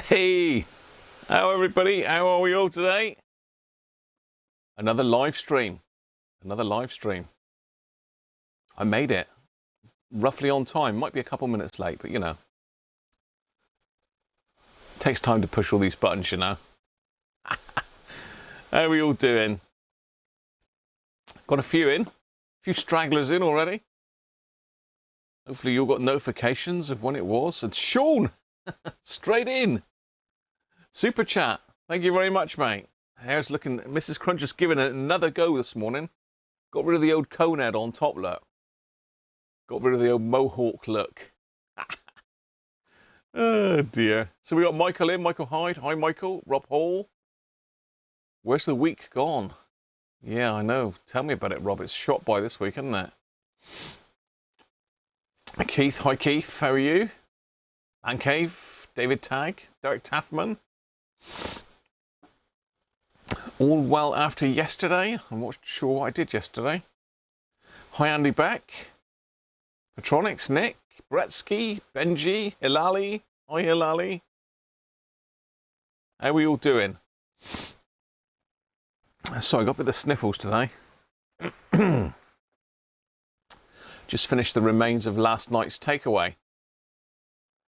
Hey, how everybody? How are we all today? Another live stream. Another live stream. I made it roughly on time. Might be a couple minutes late, but you know. It takes time to push all these buttons, you know. How are we all doing? Got a few stragglers in already. Hopefully you all got notifications of when it was. And Sean, straight in. Super chat. Thank you very much, mate. Hair's looking, Mrs. Cruncher's giving it another go this morning. Got rid of the old cone head on top look. Got rid of the old mohawk look. Oh dear. So we got Michael in, Michael Hyde. Hi Michael. Rob Hall. Where's the week gone? Yeah, I know. Tell me about it, Rob. It's shot by this week, isn't it? Keith. Hi Keith. How are you? Man Cave. David Tagg. Derek Taffman. All well after yesterday. I'm not sure what I did yesterday. Hi Andy Beck. Petronics, Nick, Bretsky, Benji, Hilali. Hi Hilali. How are we all doing? So I got a bit of sniffles today. Just finished the remains of last night's takeaway.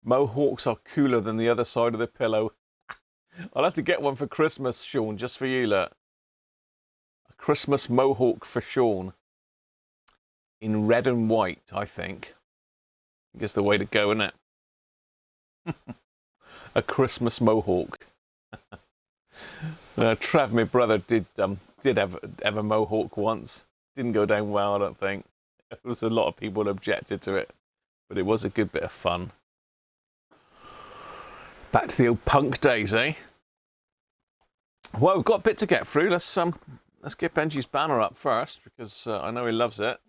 Mohawks are cooler than the other side of the pillow. I'll have to get one for Christmas, Sean, just for you, look. A Christmas mohawk for Sean. In red and white, I think. I guess the way to go, isn't it? A Christmas mohawk. Trev, my brother, did have a mohawk once. Didn't go down well, I don't think. There was a lot of people objected to it. But it was a good bit of fun. Back to the old punk days, eh? Well, we've got a bit to get through. Let's get Benji's banner up first, because I know he loves it.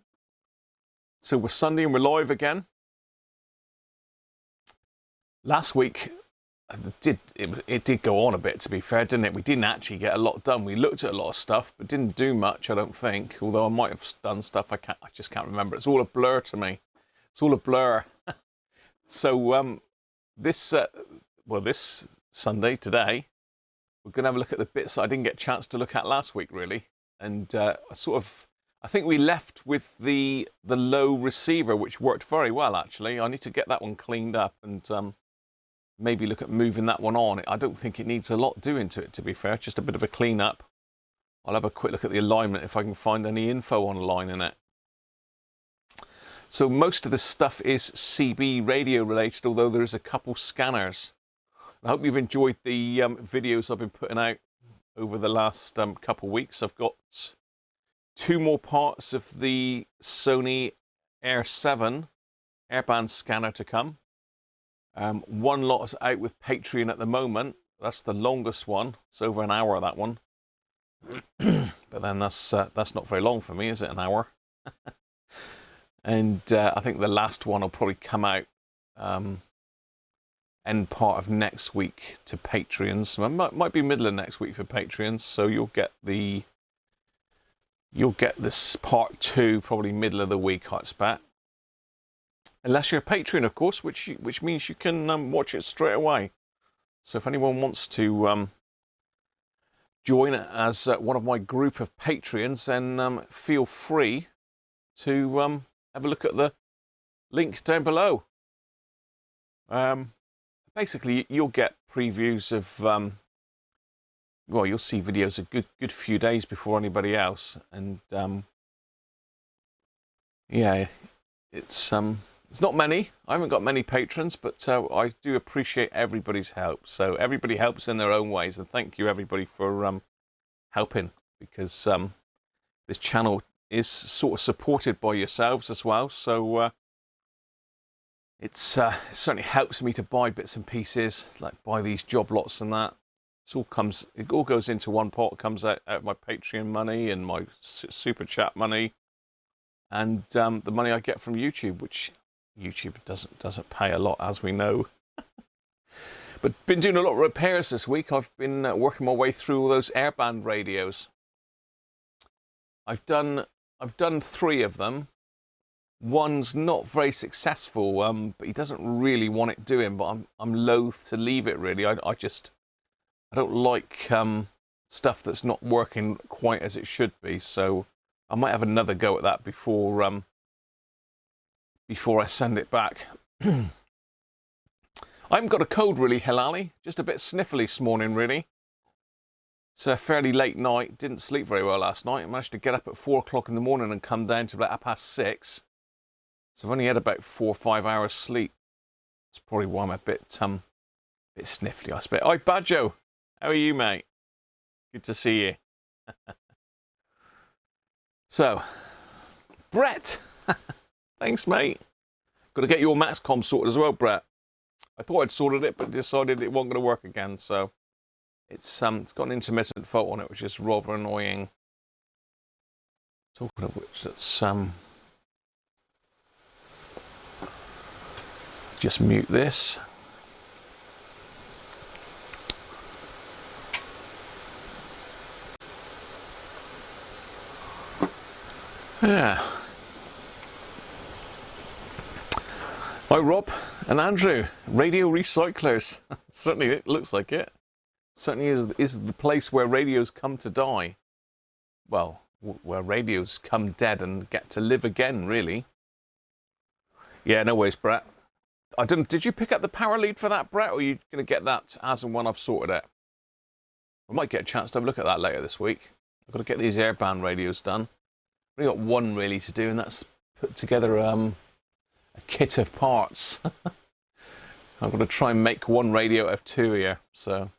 So we're Sunday and we're live again. Last week, it did go on a bit, to be fair, didn't it? We didn't actually get a lot done. We looked at a lot of stuff, but didn't do much, I don't think. Although I might have done stuff, I just can't remember. It's all a blur to me. It's all a blur. So this Sunday, today, we're going to have a look at the bits I didn't get a chance to look at last week, really. And I think we left with the low receiver, which worked very well, actually. I need to get that one cleaned up and maybe look at moving that one on. I don't think it needs a lot doing to it, to be fair. Just a bit of a clean up. I'll have a quick look at the alignment if I can find any info online in it. So most of this stuff is CB radio related, although there's a couple scanners. I hope you've enjoyed the videos I've been putting out over the last couple weeks. I've got 2 more parts of the Sony Air 7 airband scanner to come. One lot is out with Patreon at the moment. That's the longest one. It's over an hour, that one. But then that's not very long for me, is it? An hour? And I think the last one will probably come out end part of next week to Patreons. Might be middle of next week for Patreons. So you'll get this part 2 probably middle of the week, I expect. Unless you're a Patreon, of course, which means you can watch it straight away. So if anyone wants to join as one of my group of Patreons, then feel free to have a look at the link down below. Basically, you'll get previews of, well, you'll see videos a good few days before anybody else. And yeah, it's not many. I haven't got many patrons, but I do appreciate everybody's help. So everybody helps in their own ways, and thank you everybody for helping, because this channel is sort of supported by yourselves as well. So it certainly helps me to buy bits and pieces, like buy these job lots and that. It all goes into one pot. It comes out of my Patreon money and my super chat money, and the money I get from YouTube, which YouTube doesn't pay a lot, as we know. But been doing a lot of repairs this week. I've been working my way through all those airband radios. I've done 3 of them. One's not very successful, but he doesn't really want it doing. But I'm loath to leave it. Really, I don't like stuff that's not working quite as it should be. So I might have another go at that before I send it back. I haven't got a cold really, Hilali. Just a bit sniffly this morning, really. It's a fairly late night. Didn't sleep very well last night. I managed to get up at 4 o'clock in the morning and come down to about 6:30. So I've only had about 4 or 5 hours sleep. That's probably why I'm a bit sniffly, I suppose. Hi, Badjo. How are you, mate? Good to see you. So, Brett. Thanks, mate. Got to get your Maxcom sorted as well, Brett. I thought I'd sorted it, but decided it wasn't going to work again. So it's got an intermittent fault on it, which is rather annoying. Talking of which, let's just mute this. Yeah. Hi, Rob and Andrew, radio recyclers. Certainly, it looks like it. Certainly is the place where radios come to die. Well, where radios come dead and get to live again, really. Yeah, no worries, Brett. I don't. Did you pick up the power lead for that, Brett, or are you going to get that as and when I've sorted it? I might get a chance to have a look at that later this week. I've got to get these airband radios done. I've only got one really to do, and that's put together a kit of parts. I'm going to try and make one radio out of two here. So,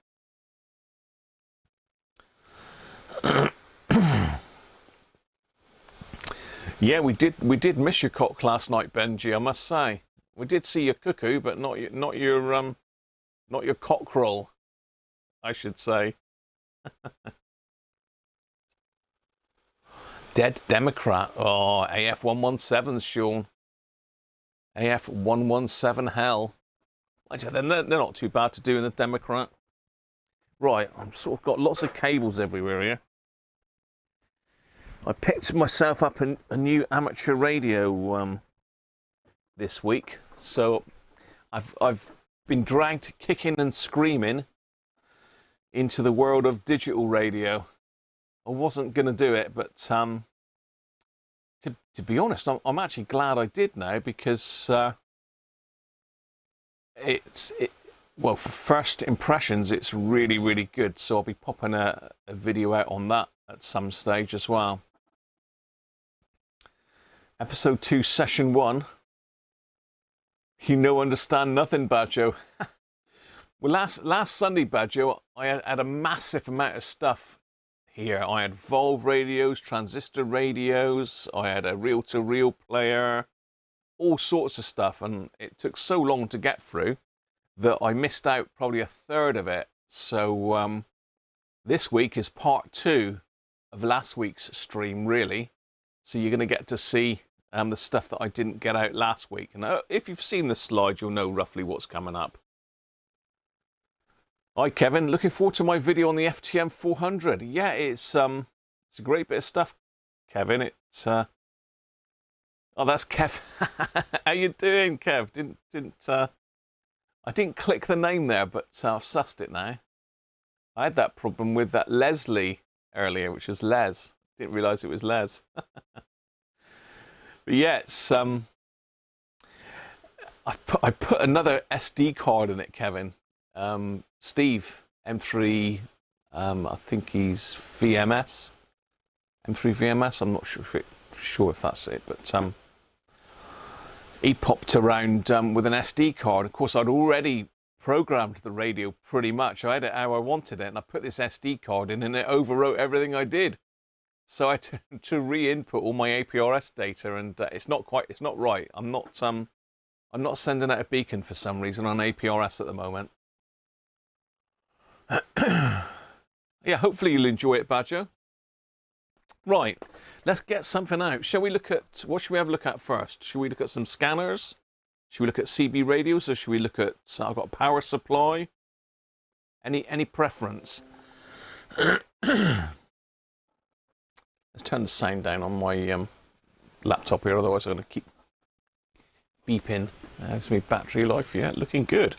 yeah, we did miss your cock last night, Benji. I must say, we did see your cuckoo, but not your cockerel, I should say. Dead Democrat. Oh, AF 117, Sean. AF 117 hell. They're not too bad to do in the Democrat. Right, I've sort of got lots of cables everywhere here. I picked myself up a new amateur radio this week, so I've been dragged kicking and screaming into the world of digital radio. I wasn't going to do it, but to be honest, I'm actually glad I did now, because well, for first impressions, it's really, really good. So I'll be popping a video out on that at some stage as well. Episode 2, Session 1. You understand nothing, Badjo. Well, last Sunday, Badjo, I had a massive amount of stuff here. I had Volve radios, transistor radios, I had a reel-to-reel player, all sorts of stuff, and it took so long to get through that I missed out probably a third of it. So this week is part 2 of last week's stream, really. So you're going to get to see the stuff that I didn't get out last week. And if you've seen the slide, you'll know roughly what's coming up. Hi, Kevin. Looking forward to my video on the FTM 400. Yeah, it's a great bit of stuff, Kevin. It's oh, that's Kev. How you doing, Kev? I didn't click the name there, but I've sussed it now. I had that problem with that Leslie earlier, which was Les. Didn't realise it was Les. But yeah, it's I put another SD card in it, Kevin. Steve M3, I think he's VMS, M3 VMS. I'm not sure if that's it, but he popped around with an SD card. Of course, I'd already programmed the radio pretty much. I had it how I wanted it, and I put this SD card in, and it overwrote everything I did. So I had to re-input all my APRS data, and it's not right. I'm not sending out a beacon for some reason on APRS at the moment. Yeah, hopefully you'll enjoy it, Badger. Right, let's get something out. Shall we look at, what should we have a look at first? Should we look at some scanners? Should we look at CB radios, or should we look at, I've got a power supply. Any preference? Let's turn the sound down on my laptop here, otherwise I'm going to keep beeping. There's my battery life, yeah, looking good.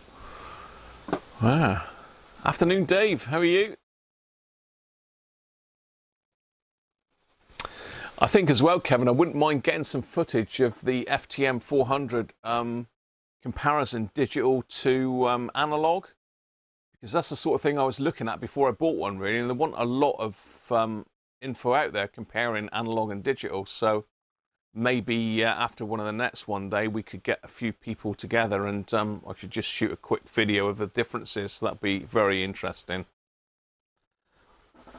Wow. Afternoon, Dave, how are you? I think as well, Kevin, I wouldn't mind getting some footage of the FTM 400 comparison digital to analog, because that's the sort of thing I was looking at before I bought one, really, and there wasn't a lot of info out there comparing analog and digital. So maybe after one of the nets one day we could get a few people together and I could just shoot a quick video of the differences. So that'd be very interesting.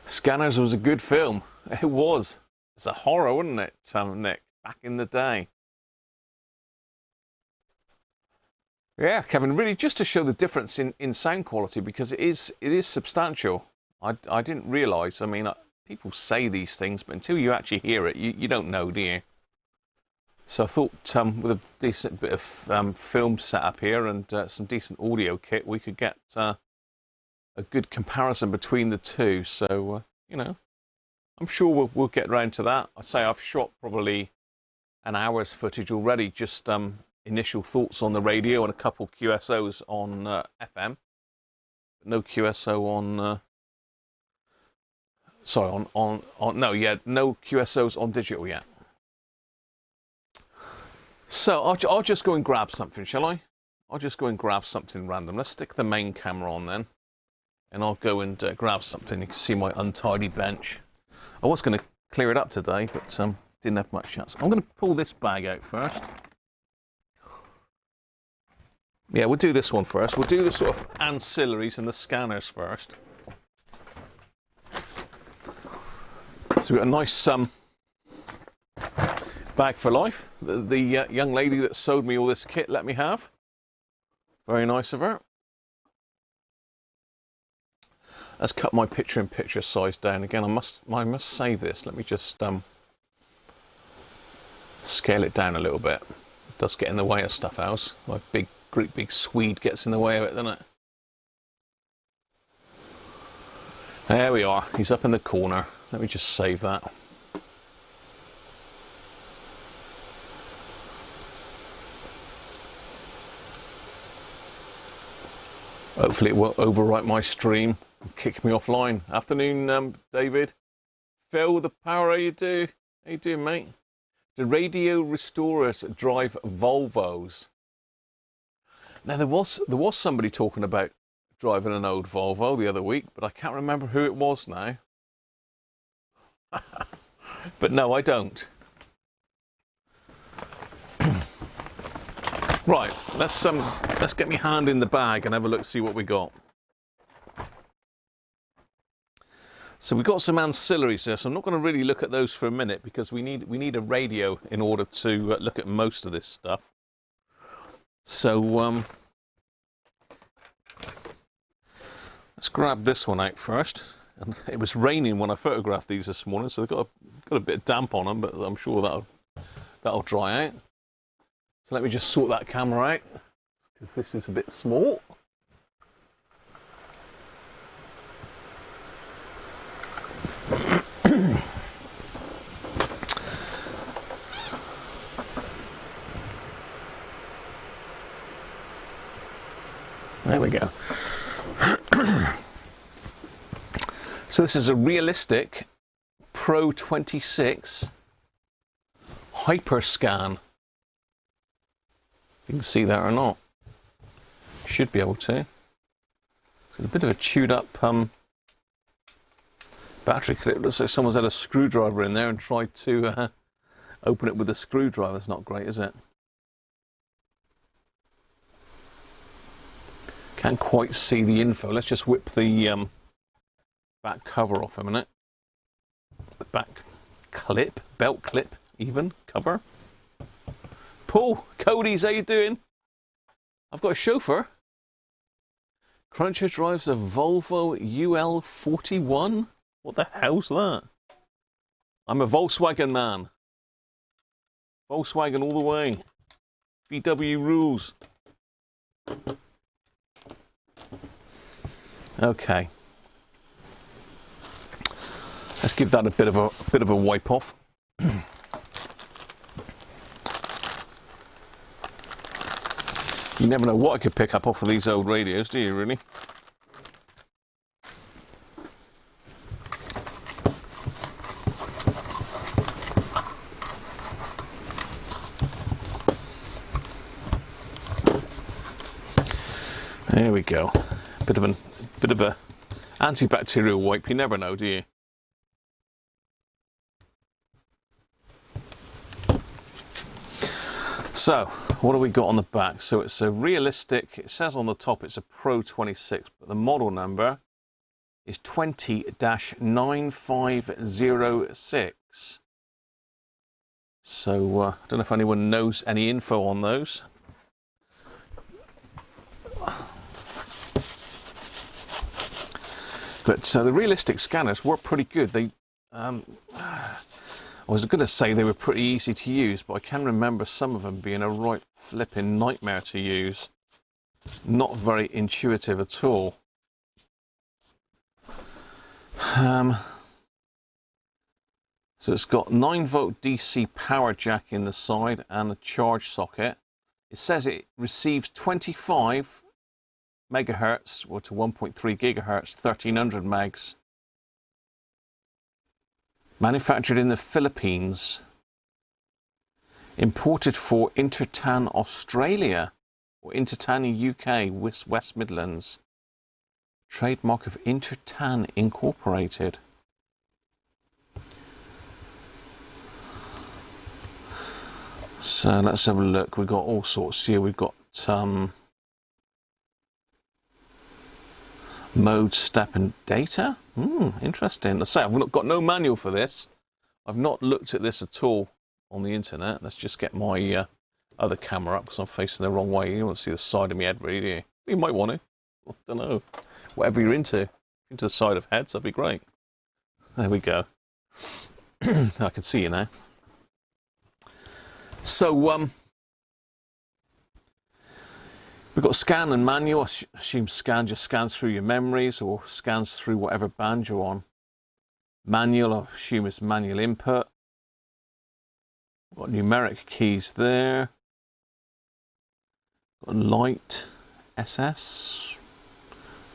Scanners was a good film. It was. It's a horror, wasn't it, Nick, back in the day? Yeah, Kevin, really just to show the difference in sound quality, because it is substantial. I didn't realise. I mean, people say these things, but until you actually hear it, you don't know, do you? So I thought with a decent bit of film setup here and some decent audio kit, we could get a good comparison between the two. So, you know, I'm sure we'll get round to that. I say I've shot probably an hour's footage already, just initial thoughts on the radio and a couple QSOs on FM. No QSO on... sorry, no QSOs on digital yet. So I'll just go and grab something, shall I? I'll just go and grab something random. Let's stick the main camera on then. And I'll go and grab something. You can see my untidy bench. I was going to clear it up today, but didn't have much chance. I'm going to pull this bag out first. Yeah, we'll do this one first. We'll do the sort of ancillaries and the scanners first. So we've got a nice bag for life. The young lady that sold me all this kit let me have. Very nice of her. Let's cut my picture-in-picture size down again. I must save this. Let me just scale it down a little bit. It does get in the way of stuff else. My great big Swede gets in the way of it, doesn't it? There we are. He's up in the corner. Let me just save that. Hopefully it won't overwrite my stream and kick me offline. Afternoon, David. Phil, the power, how you doing, mate? The radio restorers drive Volvos. Now there was somebody talking about driving an old Volvo the other week, but I can't remember who it was now. But no, I don't. Right, let's get my hand in the bag and have a look, see what we got. So we've got some ancillaries there, so I'm not going to really look at those for a minute because we need a radio in order to look at most of this stuff. So let's grab this one out first. And it was raining when I photographed these this morning, so they've got a bit of damp on them, but I'm sure that'll dry out. So let me just sort that camera out, because this is a bit small. There we go. So this is a realistic Pro 26 Hyperscan. You can see that or not. Should be able to. It's a bit of a chewed up battery clip. Looks like someone's had a screwdriver in there and tried to open it with a screwdriver. That's not great, is it? Can't quite see the info. Let's just whip the back cover off a minute. The back clip, belt clip even, cover. Paul, Cody's, how you doing? I've got a chauffeur. Cruncher drives a Volvo UL41. What the hell's that? I'm a Volkswagen man. Volkswagen all the way. VW rules. Okay. Let's give that a bit of a wipe off. You never know what I could pick up off of these old radios, do you, really? There we go. Bit of a antibacterial wipe. You never know, do you? So, what do we got on the back? So it's a realistic, it says on the top it's a Pro 26, but the model number is 20-9506. So, I don't know if anyone knows any info on those. But the realistic scanners were pretty good. They, I was going to say they were pretty easy to use, but I can remember some of them being a right flipping nightmare to use. Not very intuitive at all. So it's got 9-volt DC power jack in the side and a charge socket. It says it receives 25 megahertz or to 1.3 gigahertz, 1300 megs. Manufactured in the Philippines. Imported for Intertan Australia or Intertan UK, West Midlands. Trademark of Intertan Incorporated. So let's have a look. We've got all sorts here. We've got mode, step and data. Interesting. Let's say I've got no manual for this. I've not looked at this at all on the internet. Let's just get my other camera up because I'm facing the wrong way. You don't want to see the side of my head, really, do you? You might want to. I don't know. Whatever you're into the side of heads, that'd be great. There we go. I can see you now. So, we've got scan and manual. I assume scan just scans through your memories or scans through whatever band you're on. Manual, I assume it's manual input. Got numeric keys there. Got light, SS.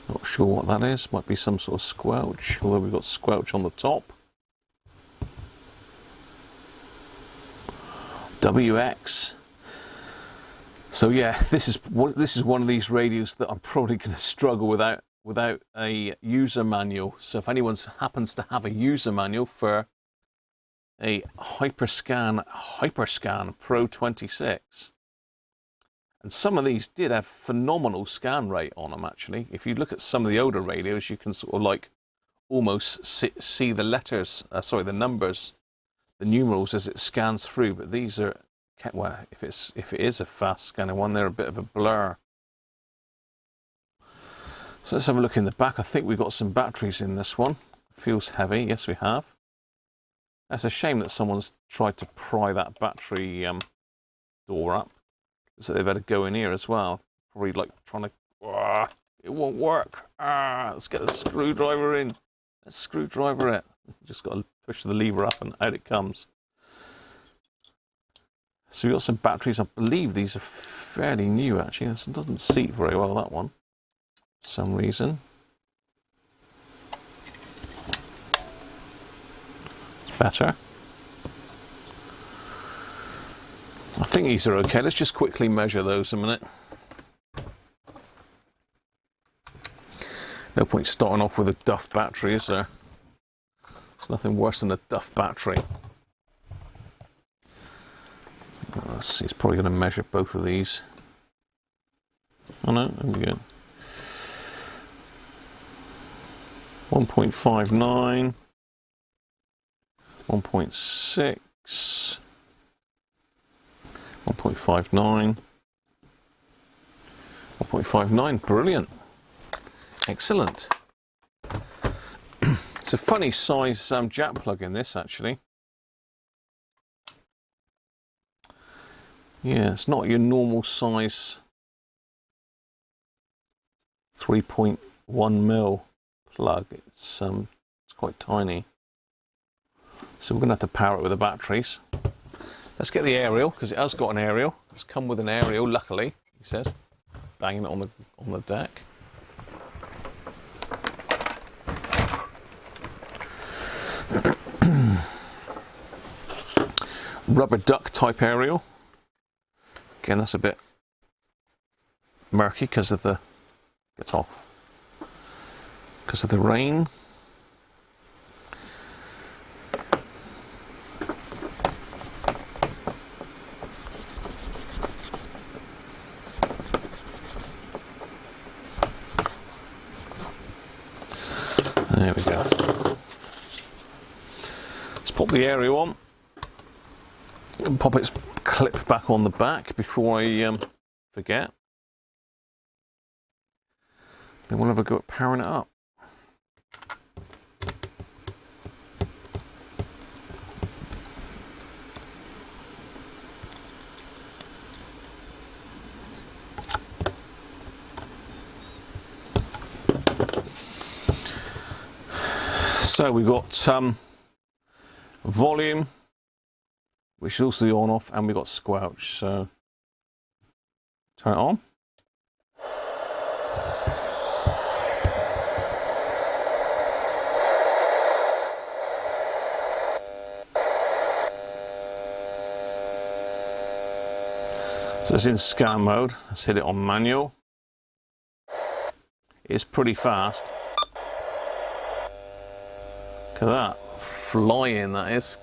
Not sure what that is. Might be some sort of squelch, although we've got squelch on the top. WX. So yeah, this is one of these radios that I'm probably going to struggle without a user manual. So if anyone happens to have a user manual for a Hyperscan Pro 26, and some of these did have phenomenal scan rate on them actually. If you look at some of the older radios, you can sort of like almost see the letters, the numbers, the numerals as it scans through. But these are, well, if it is a fast scanning one, they're a bit of a blur. So let's have a look in the back. I think we've got some batteries in this one. Feels heavy. Yes, we have. That's a shame that someone's tried to pry that battery door up. So they've had to go in here as well. Probably like trying to, it won't work. Let's get the screwdriver in. Let's screwdriver it. Just got to push the lever up and out it comes. So we've got some batteries. I believe these are fairly new actually. This doesn't seat very well, that one, for some reason. It's better. I think these are okay. Let's just quickly measure those a minute. No point starting off with a duff battery, is there? There's nothing worse than a duff battery. Let's see, it's probably going to measure both of these. Oh no, there we go. 1.59, 1.6, 1.59, 1.59, brilliant. Excellent. It's a funny size jack plug in this actually. Yeah, it's not your normal size 3.1mm plug. It's quite tiny. So we're going to have to power it with the batteries. Let's get the aerial, because it has got an aerial. It's come with an aerial, luckily, he says. banging it on the deck. Rubber duck type aerial. Again, that's a bit murky because of the rain. There we go. Let's pop the aerial on and pop its clip back on the back before I forget. Then we'll have a go at powering it up. So we've got volume, which is also the on off, and we've got squelch. So turn it on. So it's in scan mode. Let's hit it on manual. It's pretty fast. Look at that. Flying, that is.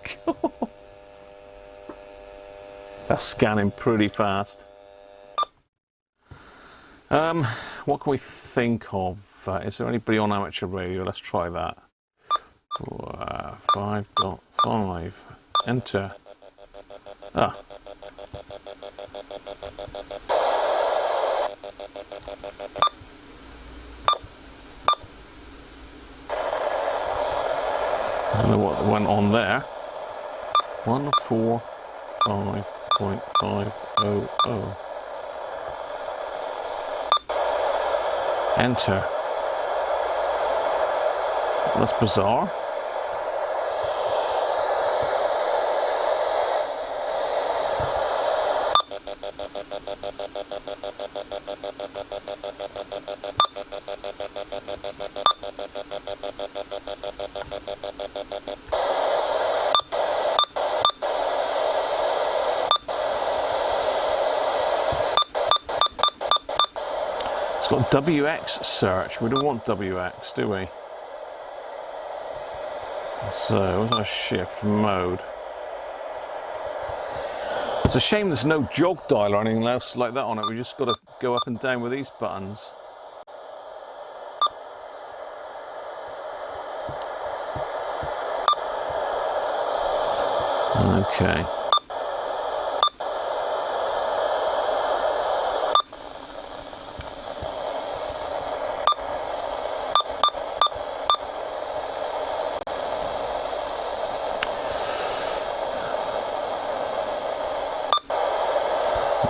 That's scanning pretty fast. What can we think of? Is there anybody on amateur radio? Let's try that. 5.5. Enter. Ah. I don't know what went on there. 145.500. Enter. That's bizarre. It's got WX search. We don't want WX, do we? So, what's our shift mode? It's a shame there's no jog dial or anything else like that on it. We just got to go up and down with these buttons. Okay.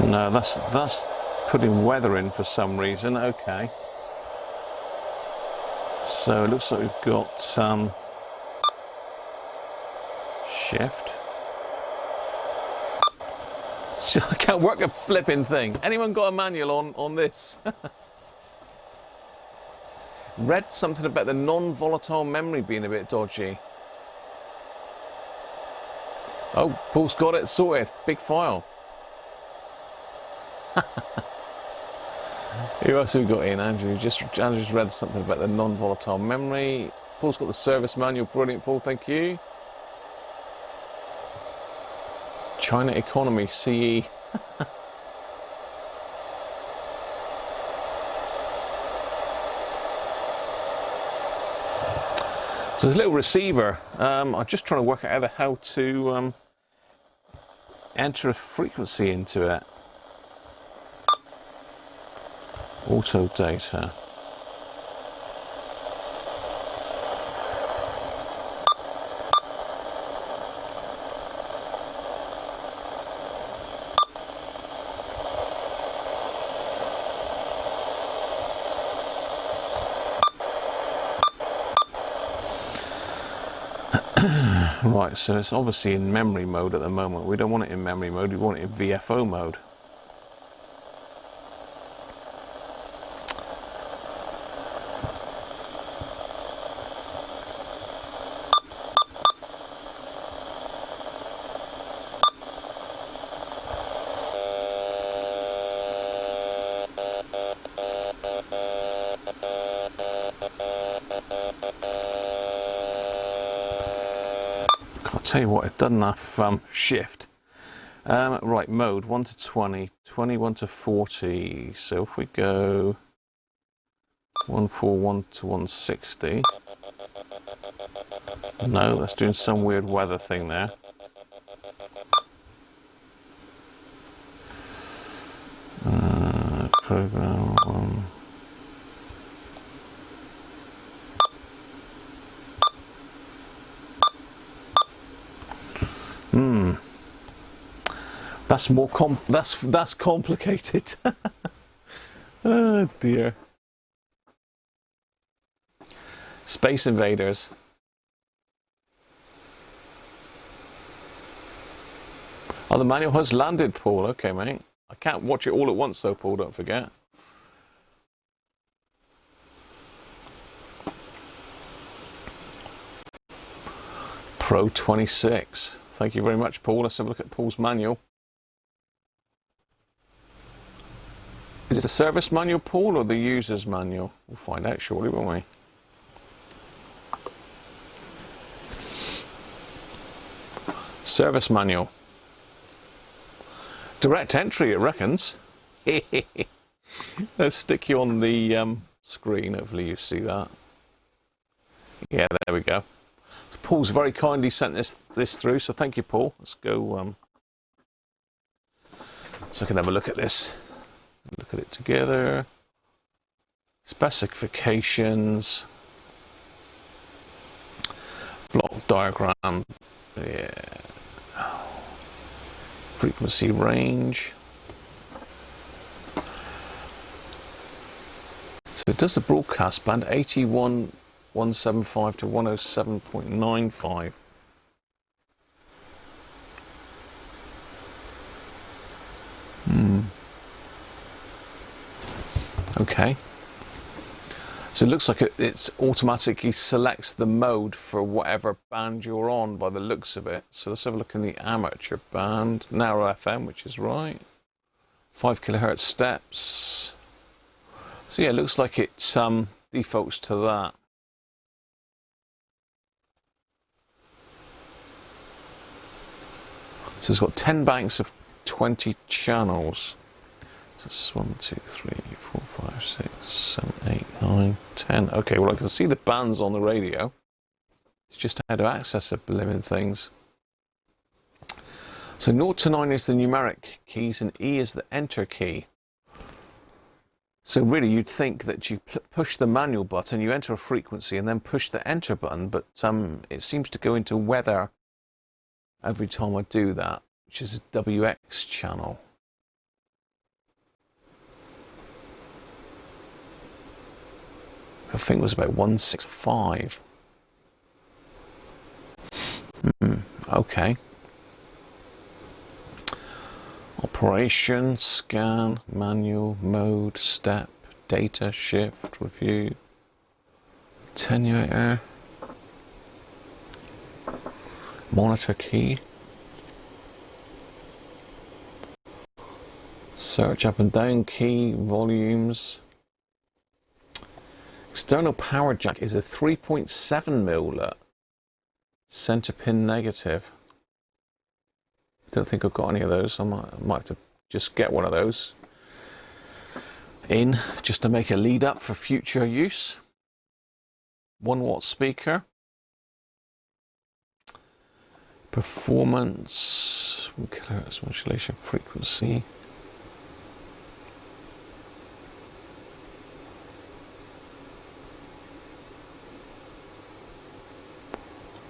No, that's putting weather in for some reason. Okay. So it looks like we've got shift. So I can't work a flipping thing. Anyone got a manual on this? Read something about the non-volatile memory being a bit dodgy. Oh, Paul's got it sorted. Big file. Who else have we got in? Andrew's read something about the non-volatile memory. Paul's got the service manual. Brilliant, Paul. Thank you. China economy, CE. So there's a little receiver. I'm just trying to work out how to enter a frequency into it. Auto data. Right, so it's obviously in memory mode at the moment. We don't want it in memory mode, we want it in VFO mode. I'll tell you what, it doesn't have shift. Right, mode 1 to 20, 21 to 40. So if we go 141 to 160. No, that's doing some weird weather thing there. Program 1. That's more that's complicated. Oh dear. Space Invaders. Oh, the manual has landed, Paul. Okay, mate. I can't watch it all at once though, Paul, don't forget. Pro 26. Thank you very much, Paul. Let's have a look at Paul's manual. Is it the service manual, Paul, or the user's manual? We'll find out shortly, won't we? Service manual. Direct entry, it reckons. Let's stick you on the screen. Hopefully you see that. Yeah, there we go. So Paul's very kindly sent this through, so thank you, Paul. Let's go so I can have a look at this. Look at it together. Specifications. Block diagram. Yeah. Frequency range. So it does the broadcast band 81.175 to 107.95. Okay. So it looks like it automatically selects the mode for whatever band you're on by the looks of it. So let's have a look in the amateur band. Narrow FM, which is right. 5 kilohertz steps. So yeah, it looks like it defaults to that. So it's got 10 banks of 20 channels. So it's 1, 2, 3, 4, 5, 6, 7, 8, 9, 10. Okay, well I can see the bands on the radio. It's just how to access the blimmin' things. So 0 to 9 is the numeric keys and E is the enter key. So really you'd think that you push the manual button, you enter a frequency and then push the enter button, but it seems to go into weather every time I do that, which is a WX channel. I think it was about 165. Okay. Operation, scan, manual, mode, step, data, shift, review, attenuator, monitor key, search up and down key, volumes. External power jack is a 3.7mm center pin negative. Don't think I've got any of those. I might have to just get one of those in just to make a lead up for future use. 1 watt speaker. Performance, 1 kilohertz modulation frequency.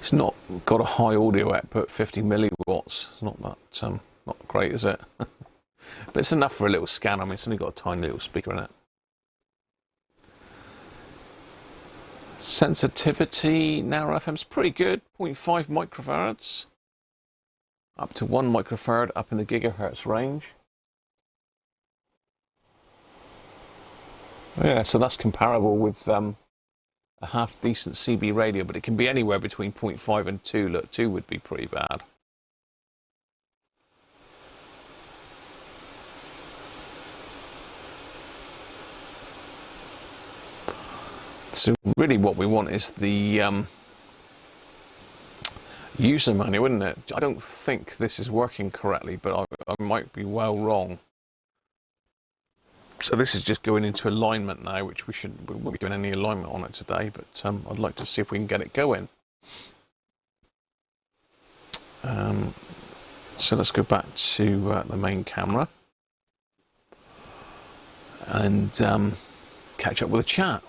It's not got a high audio output, 50 milliwatts. It's not that not great, is it? But it's enough for a little scan. I mean, it's only got a tiny little speaker in it. Sensitivity, narrow FM's pretty good, 0.5 microfarads. Up to 1 microfarad up in the gigahertz range. Yeah, so that's comparable with a half decent CB radio, but it can be anywhere between 0.5 and 2. Look, 2 would be pretty bad. So really what we want is the User manual, isn't it? I don't think this is working correctly, but I might be well wrong. So this is just going into alignment now, which we won't be doing any alignment on it today, but I'd like to see if we can get it going. So let's go back to the main camera and catch up with a chat.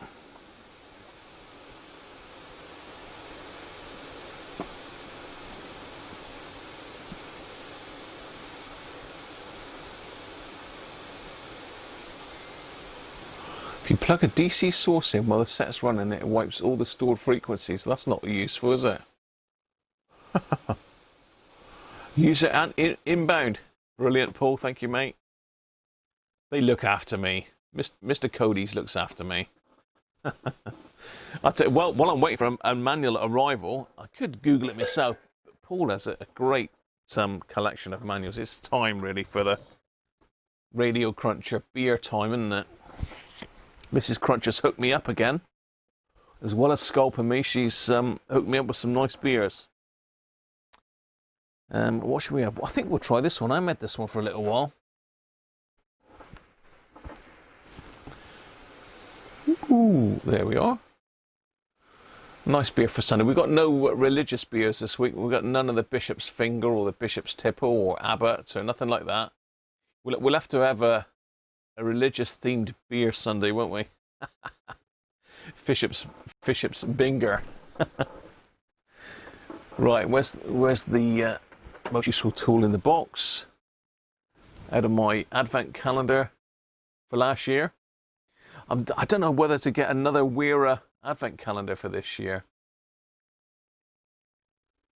If you plug a DC source in while the set's running, it wipes all the stored frequencies. That's not useful, is it? User and inbound. Brilliant, Paul. Thank you, mate. They look after me. Mr. Cody's looks after me. I tell you, while I'm waiting for a manual arrival, I could Google it myself. But Paul has a great collection of manuals. It's time really for the Radiocruncher beer time, isn't it? Mrs. Cruncher's hooked me up again. As well as sculpting me, she's hooked me up with some nice beers. What should we have? I think we'll try this one. I haven't had this one for a little while. Ooh, there we are. Nice beer for Sunday. We've got no religious beers this week. We've got none of the Bishop's Finger or the Bishop's Tipple or Abbott or nothing like that. We'll have to have a religious-themed beer Sunday, won't we? Bishop's Binger. Right, where's the most useful tool in the box? Out of my advent calendar for last year. I don't know whether to get another Weira advent calendar for this year.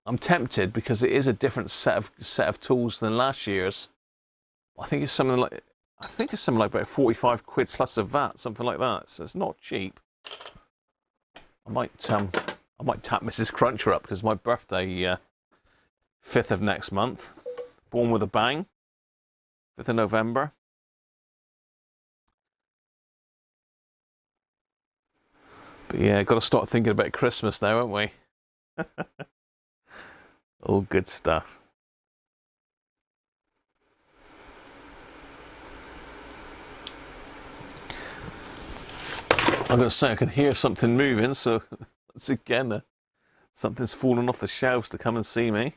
I'm tempted because it is a different set of tools than last year's. I think it's something like about 45 quid plus a VAT, something like that. So it's not cheap. I might tap Mrs. Cruncher up because my birthday 5th of next month. Born with a bang. 5th of November. But yeah, got to start thinking about Christmas now, haven't we? All good stuff. I'm going to say I can hear something moving, so that's again, something's fallen off the shelves to come and see me.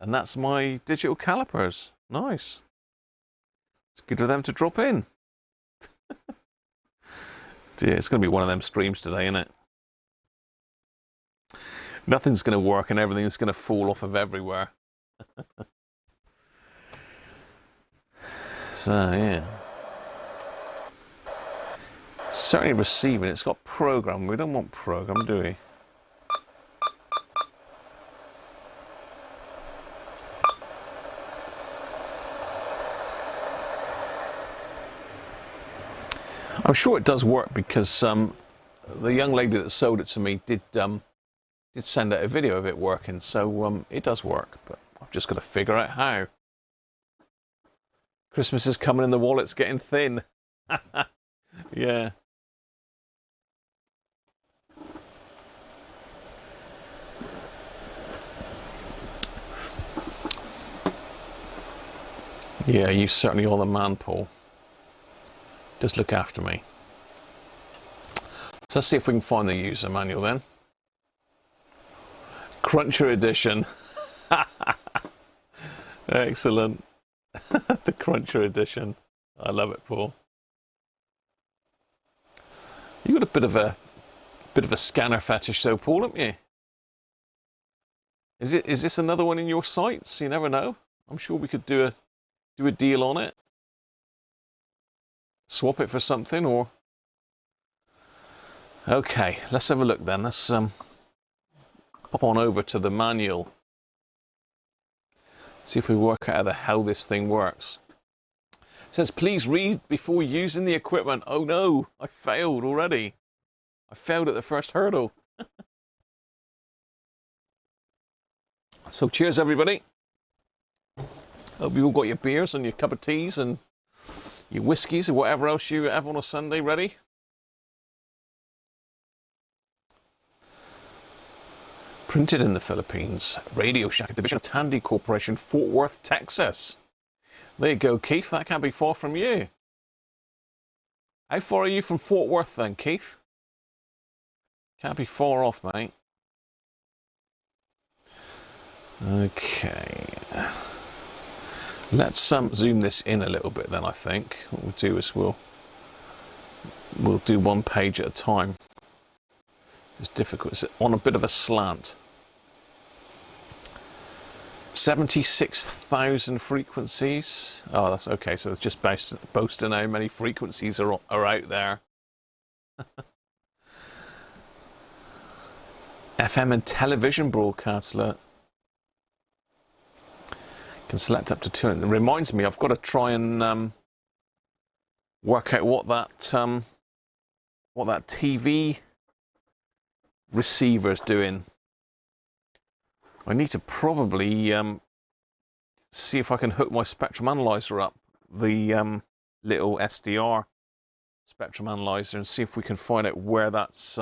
And that's my digital calipers. Nice. It's good for them to drop in. Dear, it's going to be one of them streams today, isn't it? Nothing's going to work and everything's going to fall off of everywhere. So, yeah. Certainly receiving. It's got program. We don't want program, do we? I'm sure it does work because the young lady that sold it to me did send out a video of it working, so it does work, but I've just got to figure out how. Christmas is coming and the wallet's getting thin. Yeah. Yeah, you certainly are the man, Paul. Just look after me. So let's see if we can find the user manual then. Cruncher edition. Excellent. The Cruncher edition. I love it, Paul. You got a bit of a scanner fetish, though, Paul, haven't you? Is this another one in your sights? You never know. I'm sure we could do a deal on it. Swap it for something, or... Okay, let's have a look then. Let's pop on over to the manual. See if we work out how this thing works. It says, please read before using the equipment. Oh no, I failed already. I failed at the first hurdle. So cheers, everybody. Hope you've all got your beers and your cup of teas and your whiskies or whatever else you have on a Sunday ready. Printed in the Philippines. Radio Shack, a division of Tandy Corporation, Fort Worth, Texas. There you go, Keith. That can't be far from you. How far are you from Fort Worth then, Keith? Can't be far off, mate. Okay. Let's zoom this in a little bit then, I think. What we'll do is we'll do one page at a time. It's difficult. It's on a bit of a slant. 76,000 frequencies. Oh, that's okay. So it's just boasting how many frequencies are out there. FM and television broadcasts. Look. Can select up to 200. It reminds me, I've got to try and work out what that TV receiver's doing. I need to probably see if I can hook my spectrum analyzer up, the little SDR spectrum analyzer, and see if we can find out where that's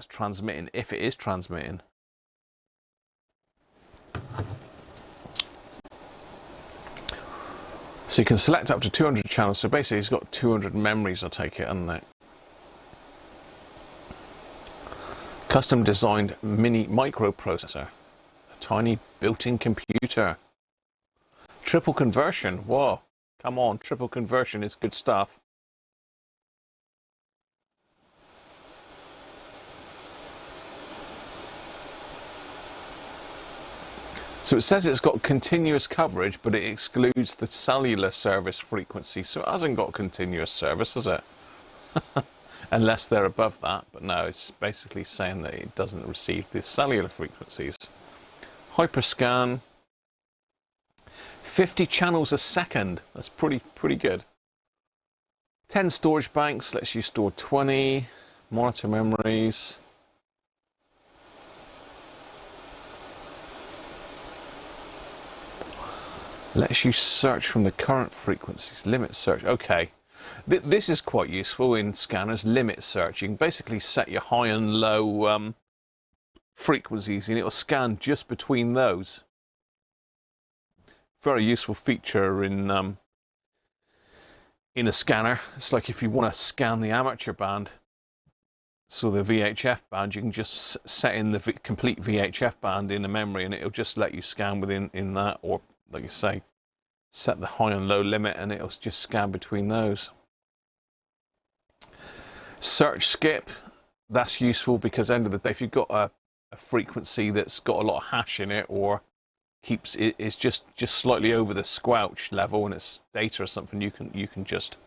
transmitting, if it is transmitting. So you can select up to 200 channels. So basically, it's got 200 memories. I take it, hasn't it? Custom designed mini microprocessor, a tiny built-in computer. Triple conversion. Whoa, come on, triple conversion is good stuff. So it says it's got continuous coverage, but it excludes the cellular service frequency. So it hasn't got continuous service, has it? Unless they're above that. But no, it's basically saying that it doesn't receive the cellular frequencies. Hyperscan. 50 channels a second. That's pretty good. 10 storage banks. Lets you store 20. Monitor memories. Lets you search from the current frequencies. Limit search. Okay. This is quite useful in scanners. Limit search. You can basically set your high and low frequencies, and it'll scan just between those. Very useful feature in a scanner. It's like if you want to scan the amateur band, so the VHF band, you can just set in the complete VHF band in a memory, and it'll just let you scan within that, or like you say, set the high and low limit, and it'll just scan between those. Search skip, that's useful because end of the day, if you've got a frequency that's got a lot of hash in it, or it's just slightly over the squelch level, and it's data or something, you can just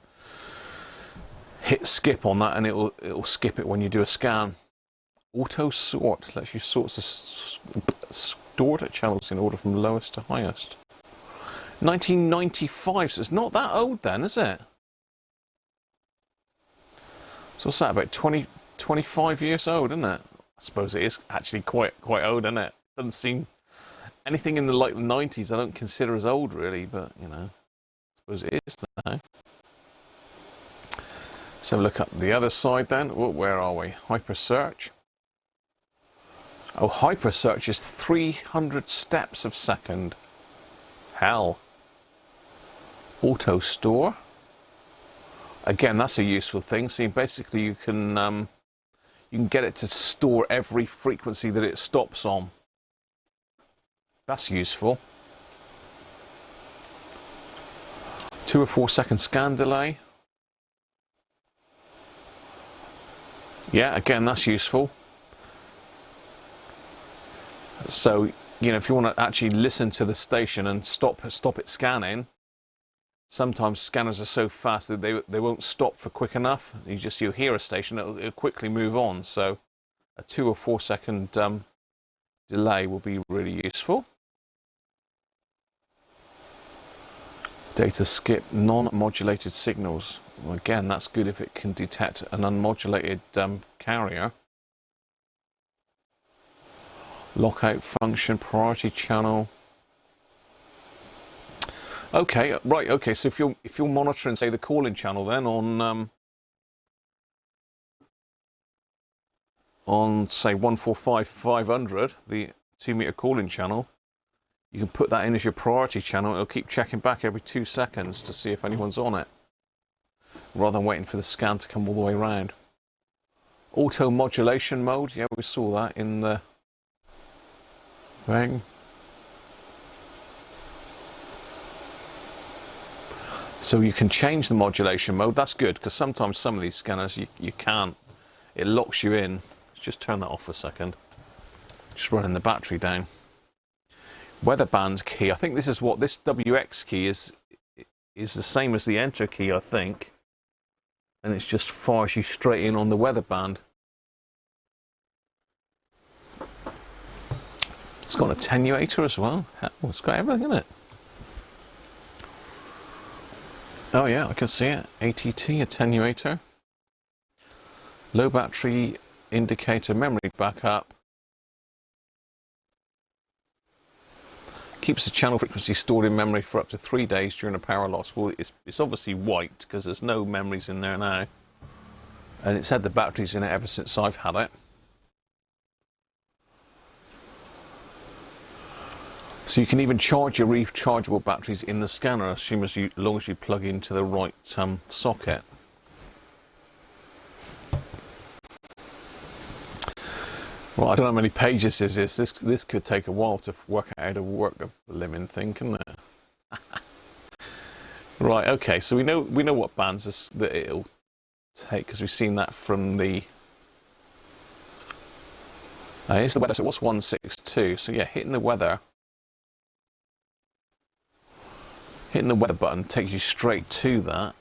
hit skip on that, and it'll skip it when you do a scan. Auto sort lets you sort channels in order from lowest to highest. 1995, so it's not that old then, is it? So what's that, about 25 years old, isn't it? I suppose it is actually quite old, isn't it? Doesn't seem anything in the like 90s I don't consider as old really, but you know, I suppose it is now. Let's have a look up the other side then. Oh, where are we? Hypersearch. Oh, hypersearch is 300 steps a second. Hell. Auto store. Again, that's a useful thing. So basically you can get it to store every frequency that it stops on. That's useful. 2 or 4 second scan delay. Yeah, again, that's useful. So, you know, if you want to actually listen to the station and stop it scanning, sometimes scanners are so fast that they won't stop for quick enough. You hear a station, it'll quickly move on. So a 2 or 4 second delay will be really useful. Data skip non-modulated signals. Well, again, that's good if it can detect an unmodulated carrier. Lockout function, priority channel. Okay, right. Okay, so if you're monitoring, say, the calling channel, then on on, say, 145-500, the 2-meter calling channel, you can put that in as your priority channel. It'll keep checking back every 2 seconds to see if anyone's on it, rather than waiting for the scan to come all the way around. Auto modulation mode, yeah, we saw that in the thing. So you can change the modulation mode. That's good, because sometimes some of these scanners you can't. It locks you in. Let's just turn that off for a second. Just running the battery down. Weather band key. I think this is what this WX key is the same as the enter key, I think. And it's just fires you straight in on the weather band. It's got an attenuator as well. It's got everything in it. Oh yeah, I can see it. ATT attenuator. Low battery indicator, memory backup. Keeps the channel frequency stored in memory for up to 3 days during a power loss. Well, it's obviously wiped because there's no memories in there now. And it's had the batteries in it ever since I've had it. So you can even charge your rechargeable batteries in the scanner, as long as you plug into the right socket. Well, I don't know how many pages this is. This could take a while to work out how to work the blimmin' thing, couldn't it? Right. Okay. So we know what bands that it'll take, because we've seen that from the. Here's the weather. So what's 162? So yeah, hitting the weather. Hitting the weather button takes you straight to that.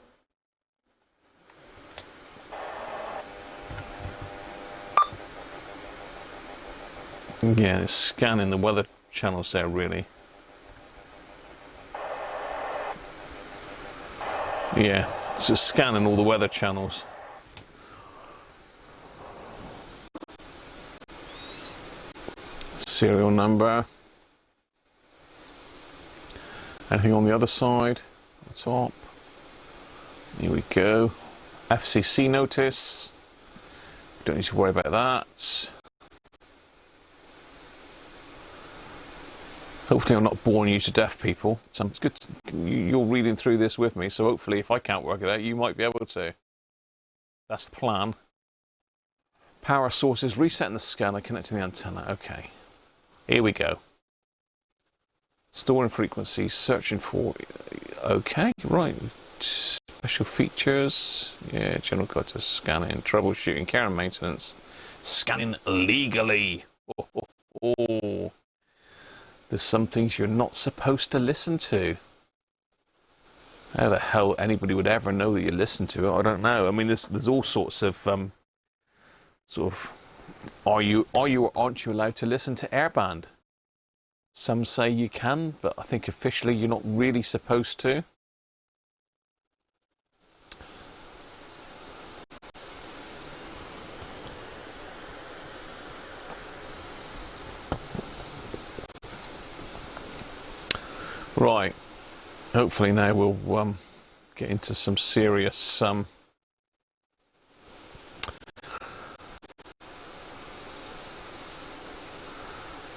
Yeah, it's scanning the weather channels there, really. Yeah, it's just scanning all the weather channels. Serial number. Anything on the other side, on the top. Here we go. FCC notice. Don't need to worry about that. Hopefully I'm not boring you to death, people. It's good you're reading through this with me, so hopefully if I can't work it out, you might be able to. That's the plan. Power sources, resetting the scanner, connecting the antenna. Okay. Here we go. Storing frequency, searching for. Okay, right. Special features. Yeah, general guide to scanning, troubleshooting, care and maintenance. Scanning legally. Oh. There's some things you're not supposed to listen to. How the hell anybody would ever know that you listen to it? I don't know. I mean, there's all sorts of sort of. Are you or aren't you allowed to listen to airband? Some say you can, but I think officially you're not really supposed to. Right. Hopefully now we'll get into some serious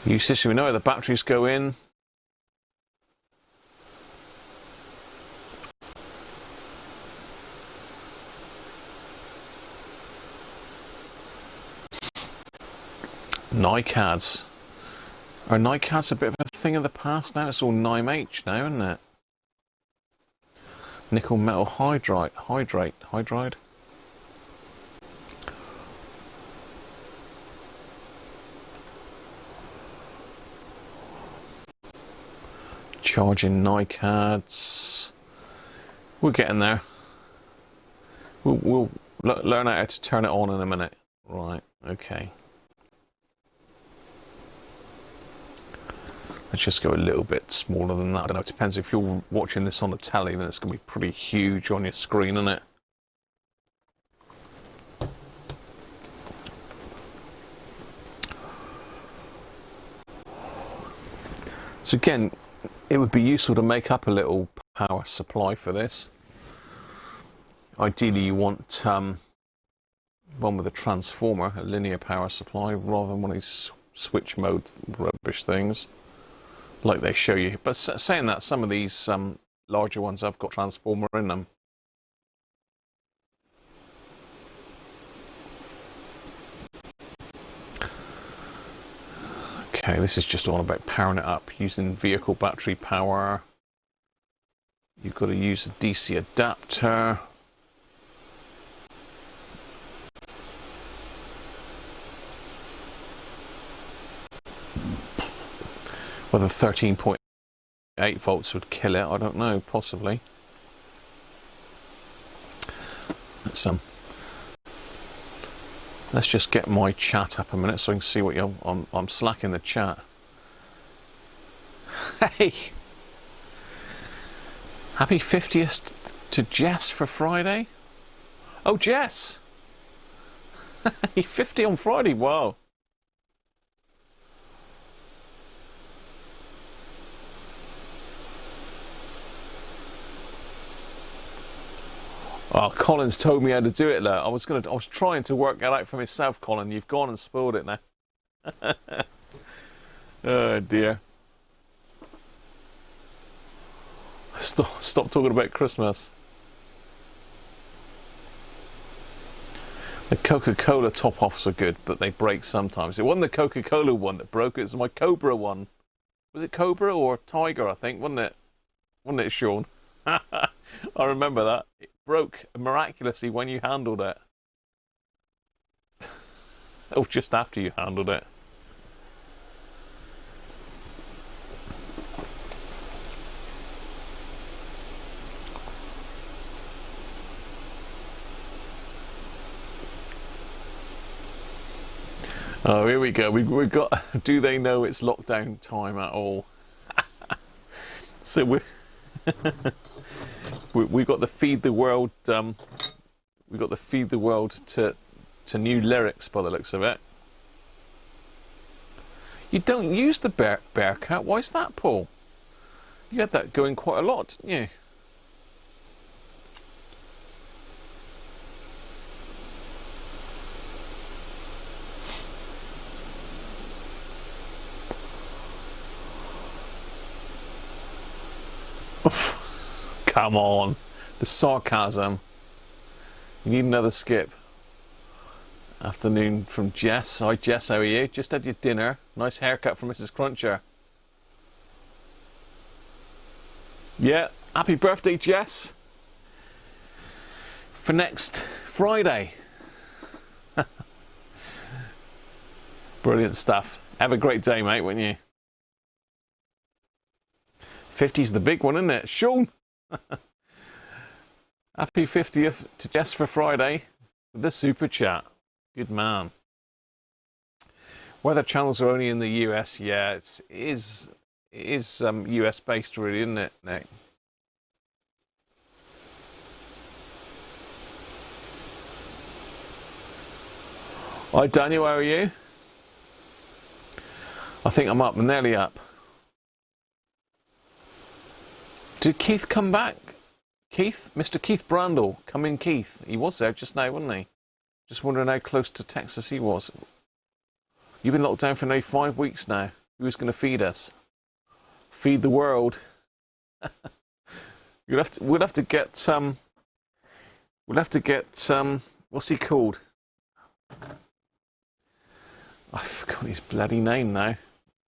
usage. So we know where the batteries go in. NiCads. Are NiCads a bit of a thing of the past now? It's all NiMH now, isn't it? Nickel metal hydride. Charging NiCads. We're getting there. We'll learn how to turn it on in a minute. Right, okay. Let's just go a little bit smaller than that. I don't know, it depends. If you're watching this on the telly, then it's going to be pretty huge on your screen, isn't it? So again, it would be useful to make up a little power supply for this. Ideally, you want one with a transformer, a linear power supply, rather than one of these switch mode rubbish things like they show you. But saying that, some of these larger ones have got transformer in them. Okay, this is just all about powering it up using vehicle battery power. You've got to use a DC adapter. Whether 13.8 volts would kill it, I don't know, possibly. Let's just get my chat up a minute so I can see what I'm slacking the chat. Hey! Happy 50th to Jess for Friday. Oh, Jess! You're 50 on Friday, wow. Oh, Colin's told me how to do it, look. I was trying to work that out for myself, Colin. You've gone and spoiled it now. Oh dear. Stop talking about Christmas. The Coca-Cola top-offs are good, but they break sometimes. It wasn't the Coca-Cola one that broke, it was my Cobra one. Was it Cobra or Tiger, I think, wasn't it? Wasn't it, Sean? I remember that. It broke miraculously when you handled it. Or just after you handled it. Oh, here we go. We've got. Do they know it's lockdown time at all? So we've got the feed the world. We've got the feed the world to new lyrics by the looks of it. You don't use the Bearcat. Why is that, Paul? You had that going quite a lot, didn't you? Come on, the sarcasm. You need another skip. Afternoon from Jess. Hi Jess, how are you? Just had your dinner. Nice haircut from Mrs. Cruncher. Yeah, happy birthday, Jess. For next Friday. Brilliant stuff. Have a great day, mate, won't you? 50's the big one, isn't it? Sean! Happy 50th to Jess for Friday with the super chat. Good man. Weather channels are only in the US. Yeah, it is US based, really, isn't it, Nick? Hi Daniel, how are you? I think I'm up, nearly up. Did Keith come back? Keith? Mr. Keith Brandle. Come in, Keith. He was there just now, wasn't he? Just wondering how close to Texas he was. You've been locked down for nearly 5 weeks now. Who's going to feed us? Feed the world. We'll have to get what's he called? I forgot his bloody name now.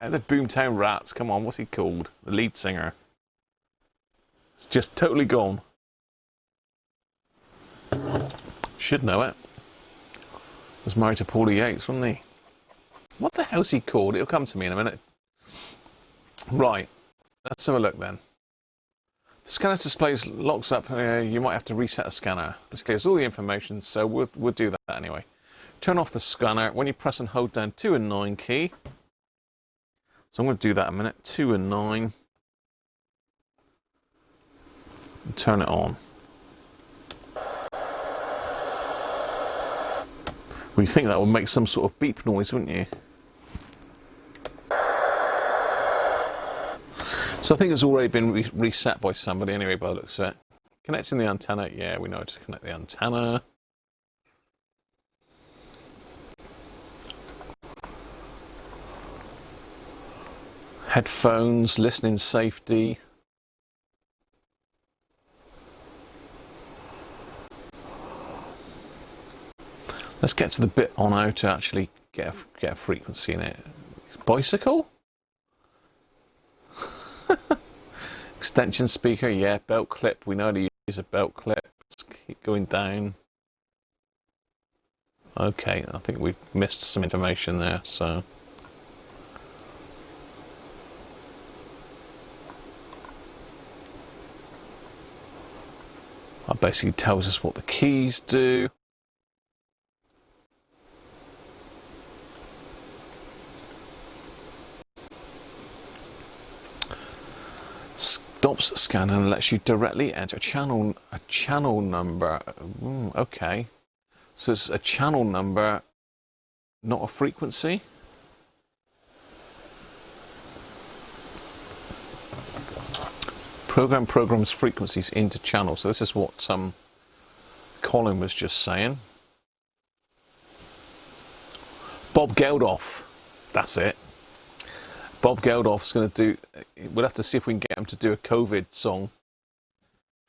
The Boomtown Rats. Come on, what's he called? The lead singer. It's just totally gone. Should know it. Was married to Paulie Yates, wasn't he? What the hell's he called? It'll come to me in a minute. Right. Let's have a look then. The scanner displays locks up. You might have to reset the scanner. This clears all the information, so we'll do that anyway. Turn off the scanner when you press and hold down 2 and 9 key. So I'm going to do that in a minute. 2 and 9. And turn it on. Well, you think that would make some sort of beep noise, wouldn't you? So I think it's already been reset by somebody anyway, by the looks of it. Connecting the antenna. Yeah, we know how to connect the antenna. Headphones, listening safety. Let's get to the bit on how to actually get a frequency in it. Bicycle? Extension speaker, yeah. Belt clip, we know how to use a belt clip. Let's keep going down. Okay, I think we've missed some information there, so. That basically tells us what the keys do. Stops scanning and lets you directly enter a channel number. Okay, so it's a channel number, not a frequency. Programs frequencies into channels. So this is what Colin was just saying. Bob Geldof, that's it. Bob Geldof's going to do. We'll have to see if we can get him to do a COVID song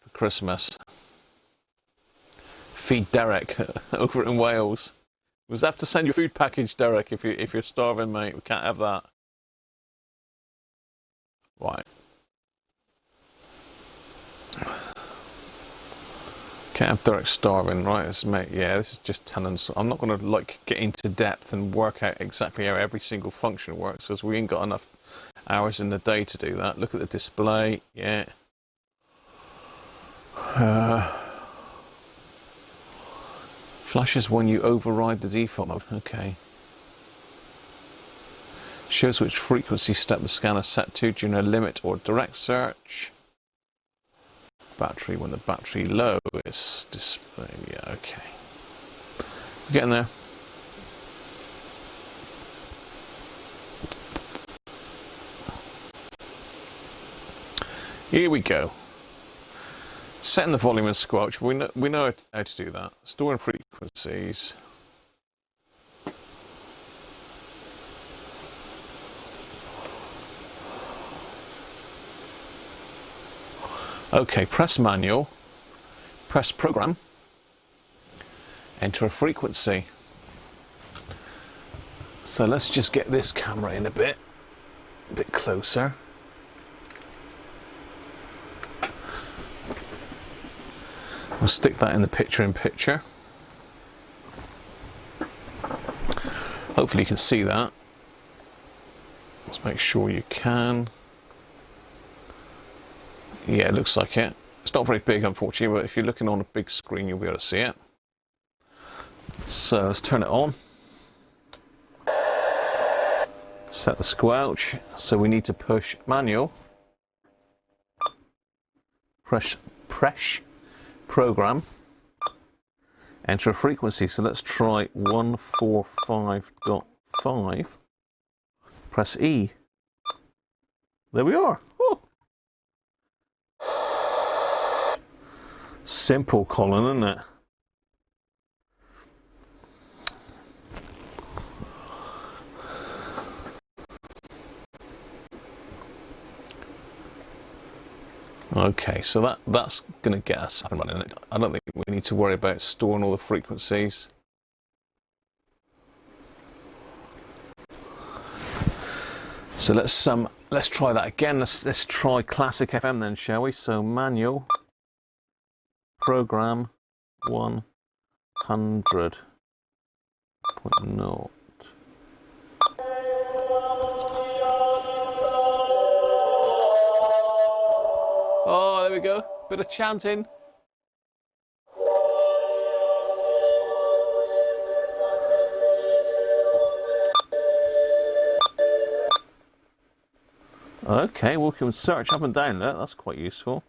for Christmas. Feed Derek over in Wales. We'll have to send you a food package, Derek, if you're starving, mate. We can't have that. Right. Can't have Derek starving, right? Mate, yeah, this is just telling. I'm not going to get into depth and work out exactly how every single function works, because we ain't got enough hours in the day to do that. Look at the display, yeah. Flashes when you override the default mode. Okay. Shows which frequency step the scanner set to during a limit or direct search. Battery when the battery low is display. Yeah, okay. We're getting there. Here we go. Setting the volume and squelch. We know how to do that. Storing frequencies. Okay, press manual, press program, enter a frequency. So let's just get this camera in a bit closer. We'll stick that in the picture-in-picture. Hopefully you can see that. Let's make sure you can. Yeah, it looks like it. It's not very big, unfortunately, but if you're looking on a big screen, you'll be able to see it. So let's turn it on. Set the squelch. So we need to push manual. Press program. Enter a frequency. So let's try 145.5. Press E. There we are. Oh. Simple, Colin, isn't it? Okay, so that's going to get us up and running. I don't think we need to worry about storing all the frequencies. So let's try that again. Let's try classic FM then, shall we? So manual. Program 100.0. Oh, there we go. Bit of chanting. Okay, we can search up and down there. That's quite useful.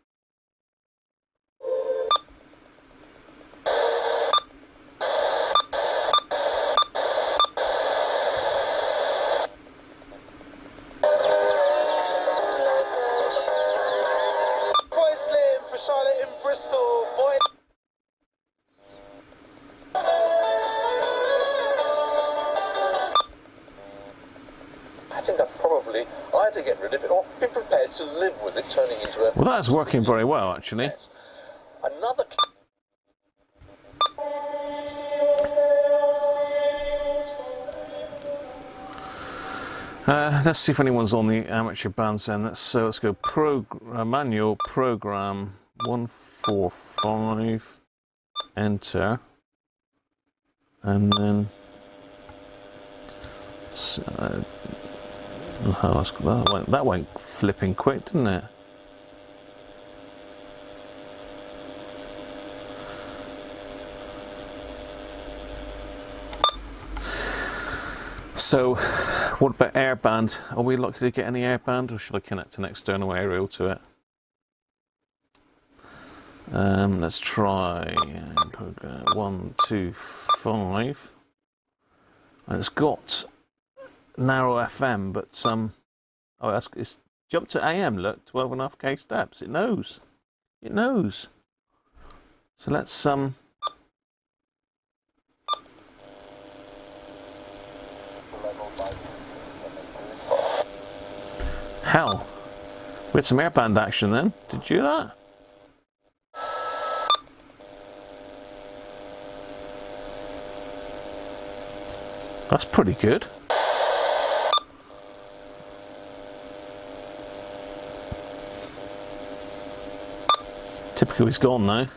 either get rid of it or be prepared to live with it turning into a... Well, that's working very well, actually. Another... Let's see if anyone's on the amateur bandstand. Let's go manual program 145, enter, and then that went flipping quick, didn't it? So, what about airband? Are we likely to get any airband, or should I connect an external aerial to it? Let's try program 125. And it's got narrow FM, but it's jumped to AM. Look, 12.5K steps. It knows. It knows. So let's Hell, we had some airband action then. Did you hear that? That's pretty good. Typical, he's gone now.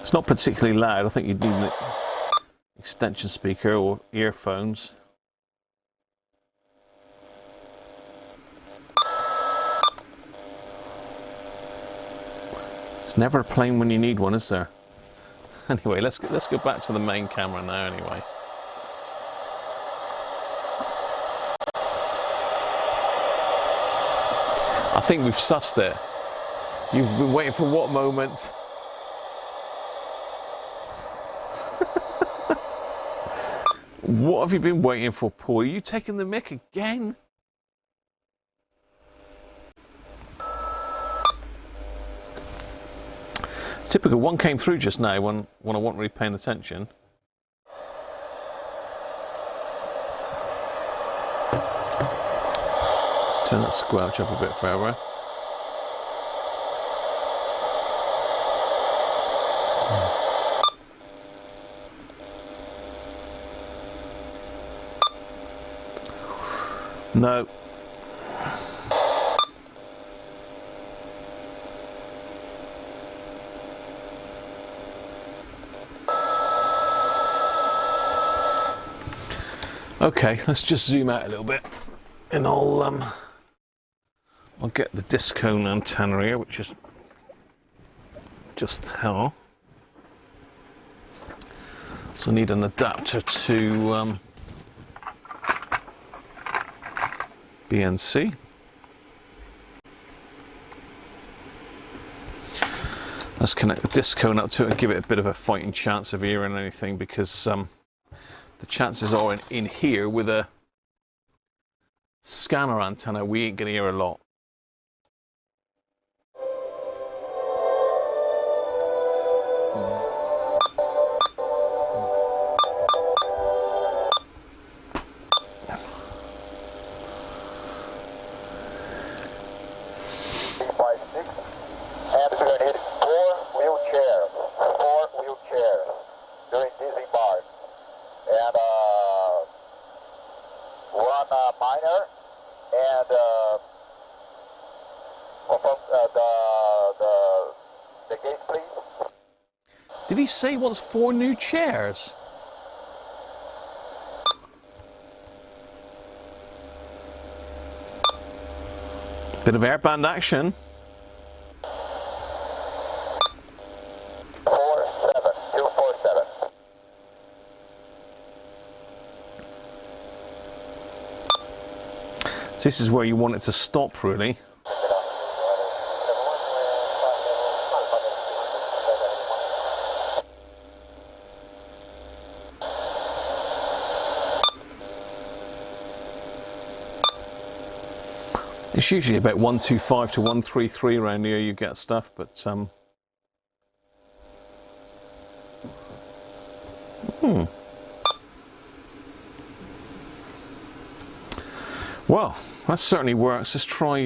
It's not particularly loud. I think you'd need an extension speaker or earphones. It's never a plane when you need one, is there? Anyway, let's go back to the main camera now. Anyway, I think we've sussed it. You've been waiting for what moment? What have you been waiting for, Paul? Are you taking the mick again? Typical. One came through just now when I wasn't really paying attention. Let's turn that squelch up a bit further. No. Okay, let's just zoom out a little bit, and I'll get the disc cone antenna here, which is just hell. So I need an adapter to BNC. Let's connect the disc cone up to it and give it a bit of a fighting chance of hearing anything, because the chances are in here with a scanner antenna we ain't gonna hear a lot. Did he say he wants 4 new chairs? Bit of airband action. 47247. This is where you want it to stop, really. It's usually about 125 to 133 around here you get stuff, but Well, that certainly works. Let's try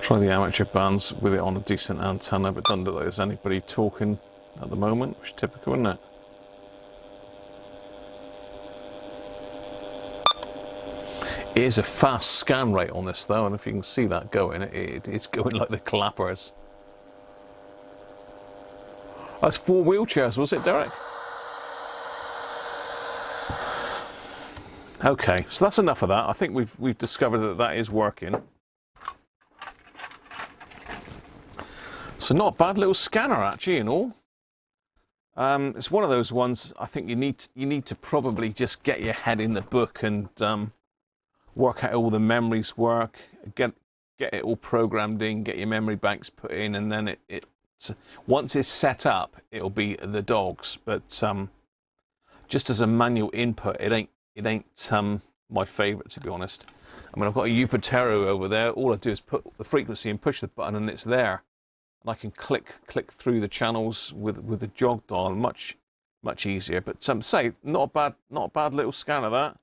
try the amateur bands with it on a decent antenna, but doesn't look like there's anybody talking at the moment, which is typical, isn't it? It is a fast scan rate on this though, and if you can see that going, it's going like the clappers. That's 4 wheelchairs, was it, Derek? Okay, so that's enough of that. I think we've discovered that that is working. So not a bad little scanner actually, in all. It's one of those ones I think you need to probably just get your head in the book and work out all the memories work, get it all programmed in, get your memory banks put in, and then it once it's set up, it'll be the dogs. But just as a manual input, it ain't my favourite, to be honest. I mean, I've got a Upatero over there. All I do is put the frequency and push the button, and it's there. And I can click through the channels with the jog dial, much easier. But say not a bad little scanner, that.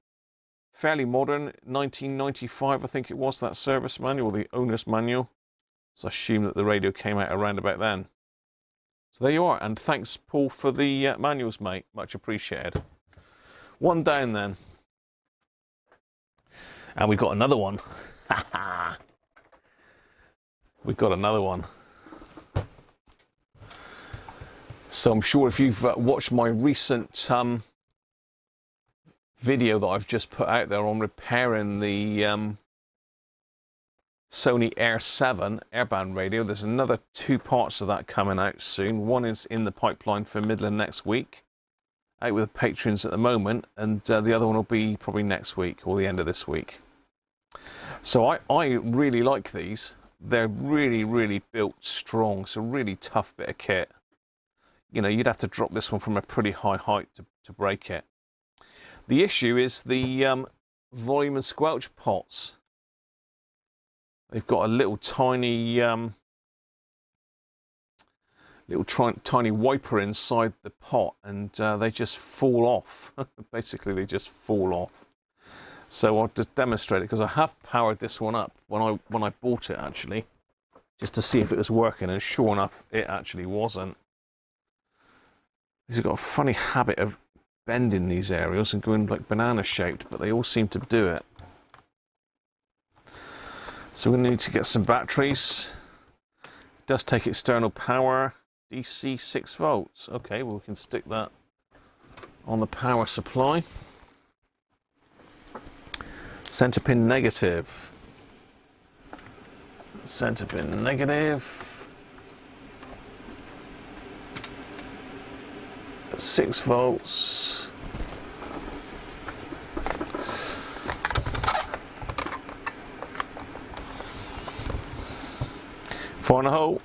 Fairly modern, 1995 I think it was, that service manual, the owner's manual. So I assume that the radio came out around about then. So there you are, and thanks Paul for the manuals, mate, much appreciated. One down then. And we've got another one. We've got another one. So I'm sure if you've watched my recent video that I've just put out there on repairing the Sony Air 7 airband radio, there's another 2 parts of that coming out soon. One is in the pipeline for middle of next week, out with the patrons at the moment, and the other one will be probably next week or the end of this week. So I really like these. They're really built strong. It's a really tough bit of kit. You know, you'd have to drop this one from a pretty high height to break it. The issue is the volume and squelch pots. They've got a little tiny tiny wiper inside the pot, and they just fall off. Basically, they just fall off. So I'll just demonstrate it, because I have powered this one up when I bought it actually, just to see if it was working, and sure enough, it actually wasn't. These have got a funny habit of bending these aerials and going like banana shaped, but they all seem to do it. So we're going to need to get some batteries. It does take external power, DC 6 volts. Okay, well we can stick that on the power supply. Center pin negative. Center pin negative. 6 volts. Four in a hole.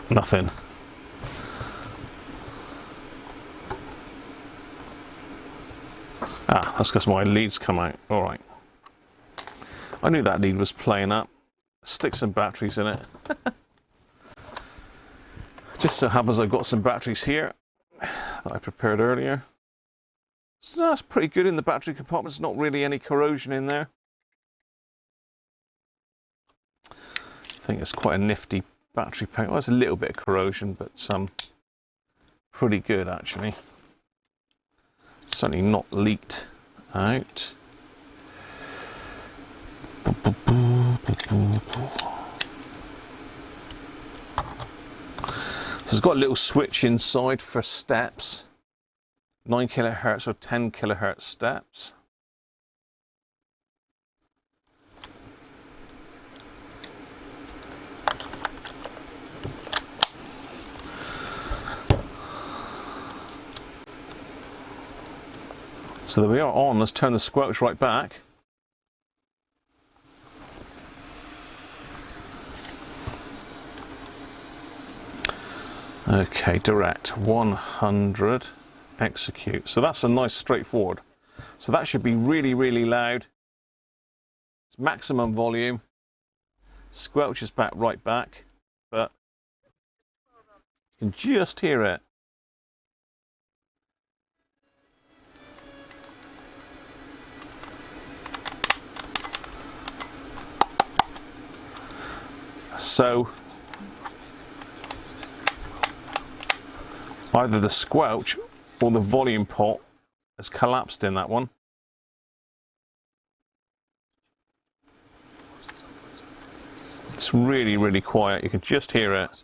Nothing. Ah, that's because my leads come out. All right. I knew that lead was playing up. Stick some batteries in it. Just so happens I've got some batteries here that I prepared earlier. So that's pretty good in the battery compartment. There's not really any corrosion in there. I think it's quite a nifty battery pack. Well, there's a little bit of corrosion, but pretty good actually. Certainly not leaked out. So it's got a little switch inside for steps, 9 kilohertz or 10 kilohertz steps. So there we are on. Let's turn the squelch right back. Okay, direct 100, execute. So that's a nice straightforward. So that should be really loud. It's maximum volume. Squelch is back right back, but you can just hear it. So either the squelch or the volume pot has collapsed in that one. It's really, really quiet. You can just hear it.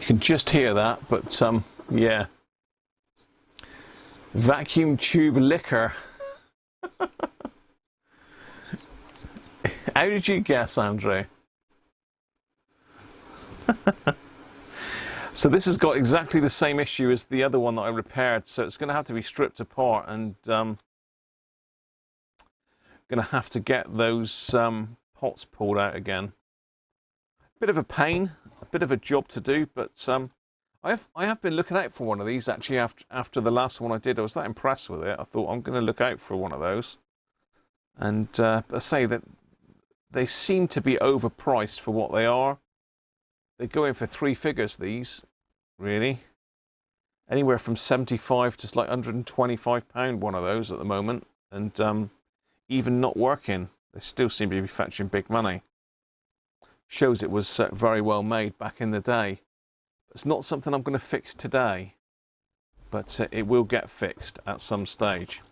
You can just hear that, but yeah. Vacuum tube liquor. How did you guess, Andre? So this has got exactly the same issue as the other one that I repaired, so it's going to have to be stripped apart, and going to have to get those pots pulled out again. Bit of a pain, a bit of a job to do, but I have been looking out for one of these actually after the last one I did. I was that impressed with it. I thought I'm going to look out for one of those, and I say that they seem to be overpriced for what they are. They go in for three figures, these, really. Anywhere from 75 to like £125 one of those at the moment, and even not working, they still seem to be fetching big money. Shows it was very well made back in the day. It's not something I'm going to fix today, but it will get fixed at some stage.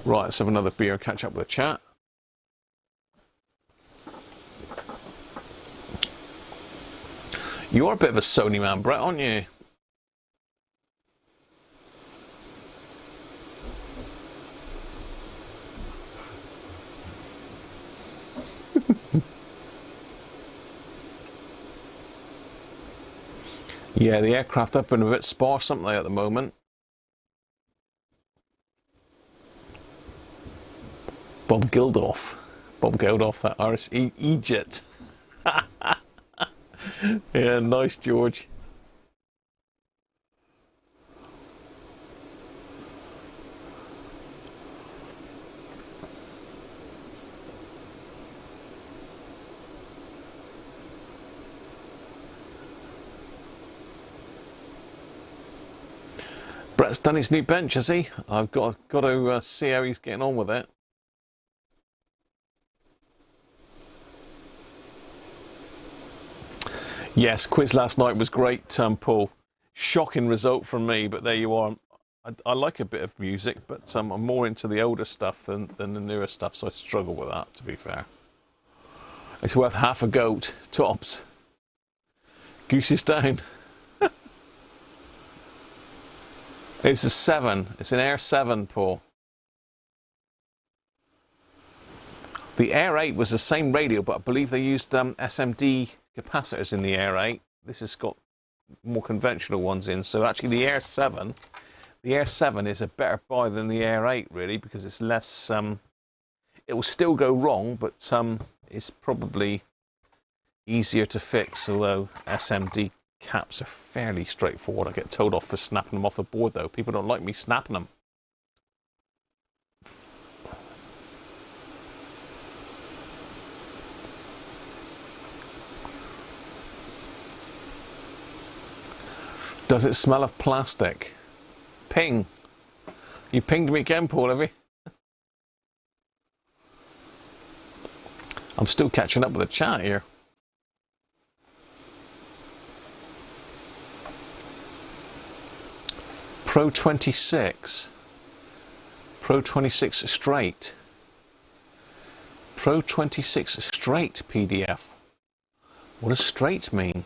Right, let's have another beer and catch up with the chat. You're a bit of a Sony man, Brett, aren't you? Yeah, the aircraft up and a bit sparse, aren't they, at the moment? Bob Geldof, that Irish Egypt. Yeah, nice, George. Brett's done his new bench, has he? I've got to see how he's getting on with it. Yes, quiz last night was great, Paul. Shocking result from me, but there you are. I like a bit of music, but I'm more into the older stuff than the newer stuff, so I struggle with that, to be fair. It's worth half a goat, tops. Goose is down. It's a 7. It's an Air 7, Paul. The Air 8 was the same radio, but I believe they used SMD capacitors in the Air 8. This has got more conventional ones in. So actually the Air 7 is a better buy than the Air 8, really, because it's less... it will still go wrong, but it's probably easier to fix, although SMD caps are fairly straightforward. I get told off for snapping them off a board, though. People don't like me snapping them. Does it smell of plastic? Ping. You pinged me again, Paul, have you? I'm still catching up with the chat here. Pro 26. Pro 26 straight. Pro 26 straight PDF. What does straight mean?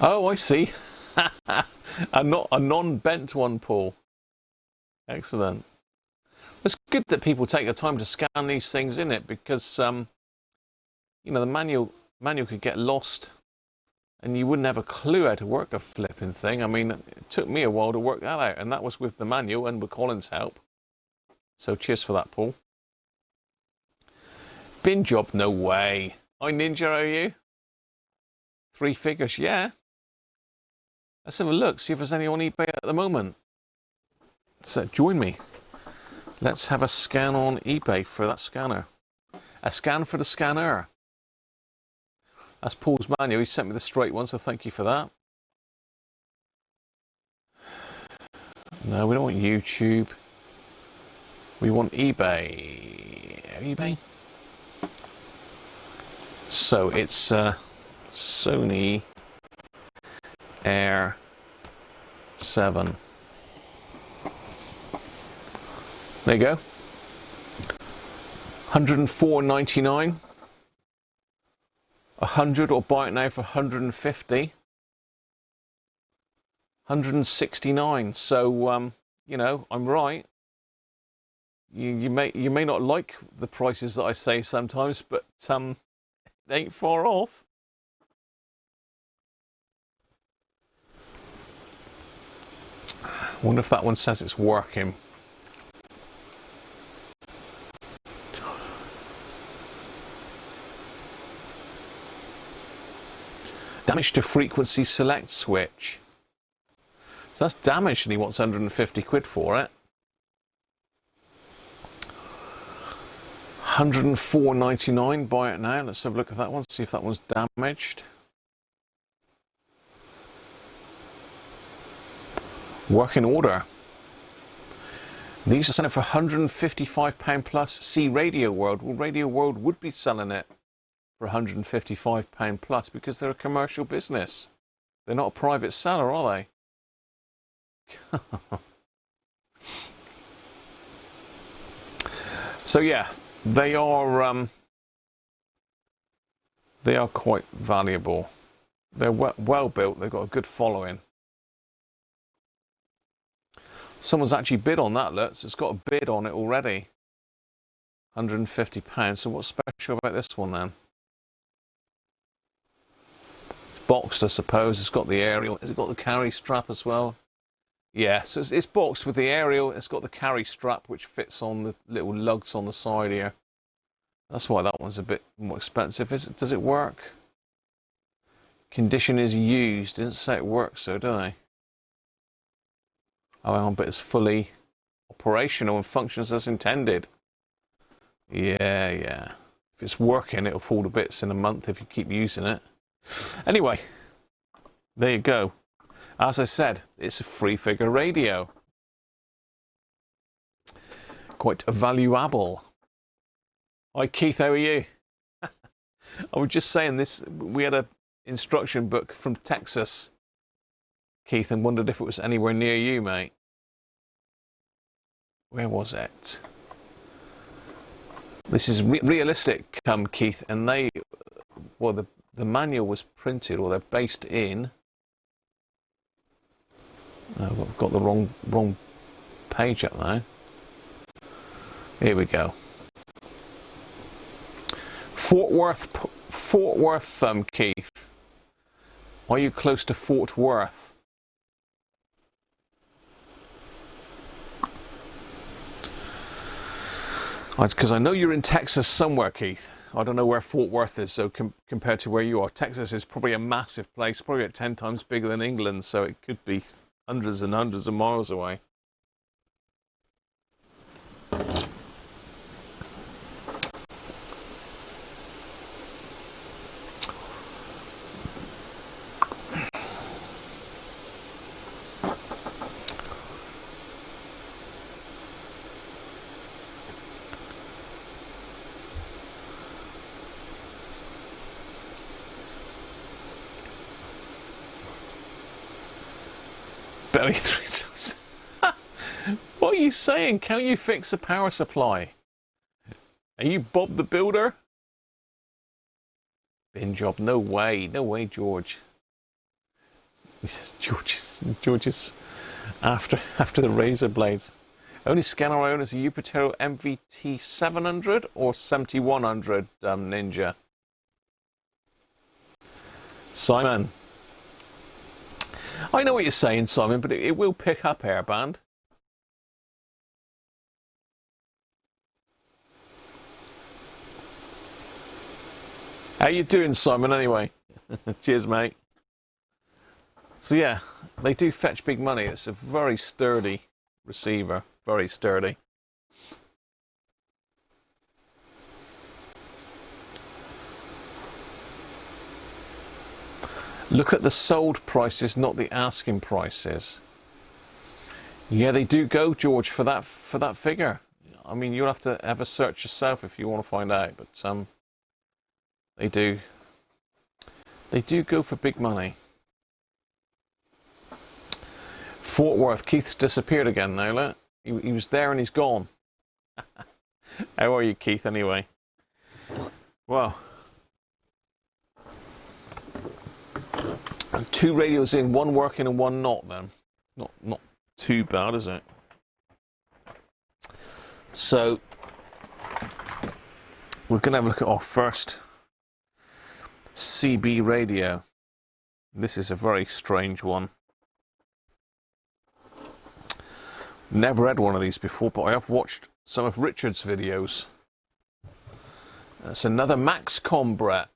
Oh, I see. a non-bent one, Paul. Excellent. It's good that people take the time to scan these things in it, because you know, the manual could get lost and you wouldn't have a clue how to work a flipping thing. I mean, it took me a while to work that out, and that was with the manual and with Colin's help. So cheers for that, Paul. Bin job, no way. I Ninja, are you? 3 figures, yeah. Let's have a look, see if there's any on eBay at the moment. So join me. Let's have a scan on eBay for that scanner. A scan for the scanner. That's Paul's manual. He sent me the straight one, so thank you for that. No, we don't want YouTube. We want eBay. eBay? So it's Sony Air 7. There you go. 104.99. 100, or buy it now for 150. 169. So you know, I'm right. You may not like the prices that I say sometimes, but it ain't far off. Wonder if that one says it's working. Damage to frequency select switch. So that's damaged and he wants 150 quid for it. 104.99, buy it now. Let's have a look at that one, see if that one's damaged. Working order. These are selling for £155 plus. See Radio World. Well, Radio World would be selling it for £155 plus because they're a commercial business. They're not a private seller, are they? So yeah, they are quite valuable. They're well built. They've got a good following. Someone's actually bid on that, look. So it's got a bid on it already. £150. So what's special about this one then? It's boxed, I suppose. It's got the aerial. Has it got the carry strap as well? Yeah, so it's boxed with the aerial. It's got the carry strap, which fits on the little lugs on the side here. That's why that one's a bit more expensive. Does it work? Condition is used. Didn't say it works, so do I? Oh, but it's fully operational and functions as intended. Yeah. If it's working, it'll fall to bits in a month if you keep using it. Anyway, there you go. As I said, it's a free-figure radio. Quite valuable. Hi Keith, how are you? I was just saying this, we had an instruction book from Texas, Keith, and wondered if it was anywhere near you, mate. Where was it? This is realistic, Keith, and they, well, the manual was printed, or they're based in. I've got the wrong page up now. Here we go. Fort Worth, Keith. Are you close to Fort Worth? Because I know you're in Texas somewhere, Keith. I don't know where Fort Worth is, so compared to where you are, Texas is probably a massive place, probably 10 times bigger than England, so it could be hundreds and hundreds of miles away. Belly 3 times. What are you saying? Can you fix a power supply? Are you Bob the Builder? Bin job? No way, George. George is after the razor blades. Only scanner I own is a Jupiter MVT 700 or 7100 Ninja. Simon. I know what you're saying, Simon, but it will pick up airband. How you doing, Simon, anyway? Cheers, mate. So yeah, they do fetch big money. It's a very sturdy receiver, very sturdy. Look at the sold prices, not the asking prices. Yeah, they do go, George, for that figure. I mean, you'll have to have a search yourself if you want to find out, but they do. They do go for big money. Fort Worth, Keith's disappeared again now, look. He was there and he's gone. How are you, Keith, anyway? Well, 2 radios in, 1 working and 1 not then. Not too bad, is it? So, we're going to have a look at our first CB radio. This is a very strange one. Never had one of these before, but I have watched some of Richard's videos. That's another Maxcom, Brett.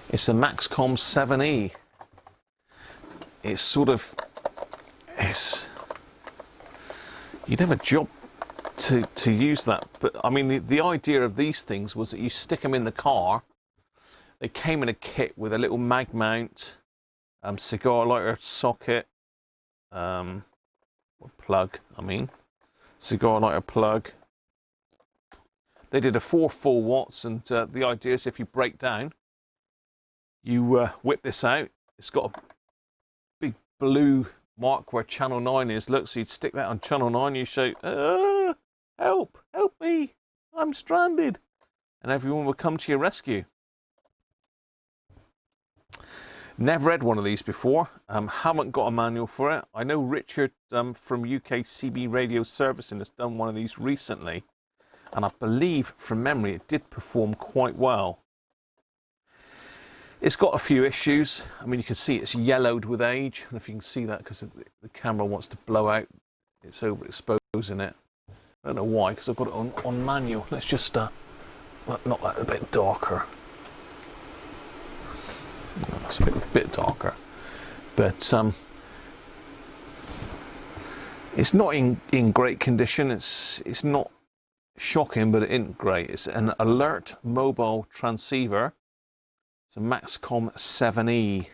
It's the Maxcom 7E. It's sort of... You'd have a job to use that. But, I mean, the idea of these things was that you stick them in the car. They came in a kit with a little mag mount, cigar lighter socket, plug, cigar lighter plug. They did a 4 full watts, and the idea is if you break down, you whip this out. It's got a big blue mark where channel 9 is. Look, so you'd stick that on channel 9, you shout, help me, I'm stranded. And everyone will come to your rescue. Never read one of these before. Haven't got a manual for it. I know Richard from UK CB Radio Servicing has done one of these recently, and I believe from memory it did perform quite well. It's got a few issues. I mean, you can see it's yellowed with age, and if you can see that because the camera wants to blow out, it's overexposing it. I don't know why, because I've got it on manual. Let's just knock that a bit darker. It's a bit darker, but it's not in great condition. It's not shocking, but it isn't great. It's an alert mobile transceiver. It's a Maxcom 7E.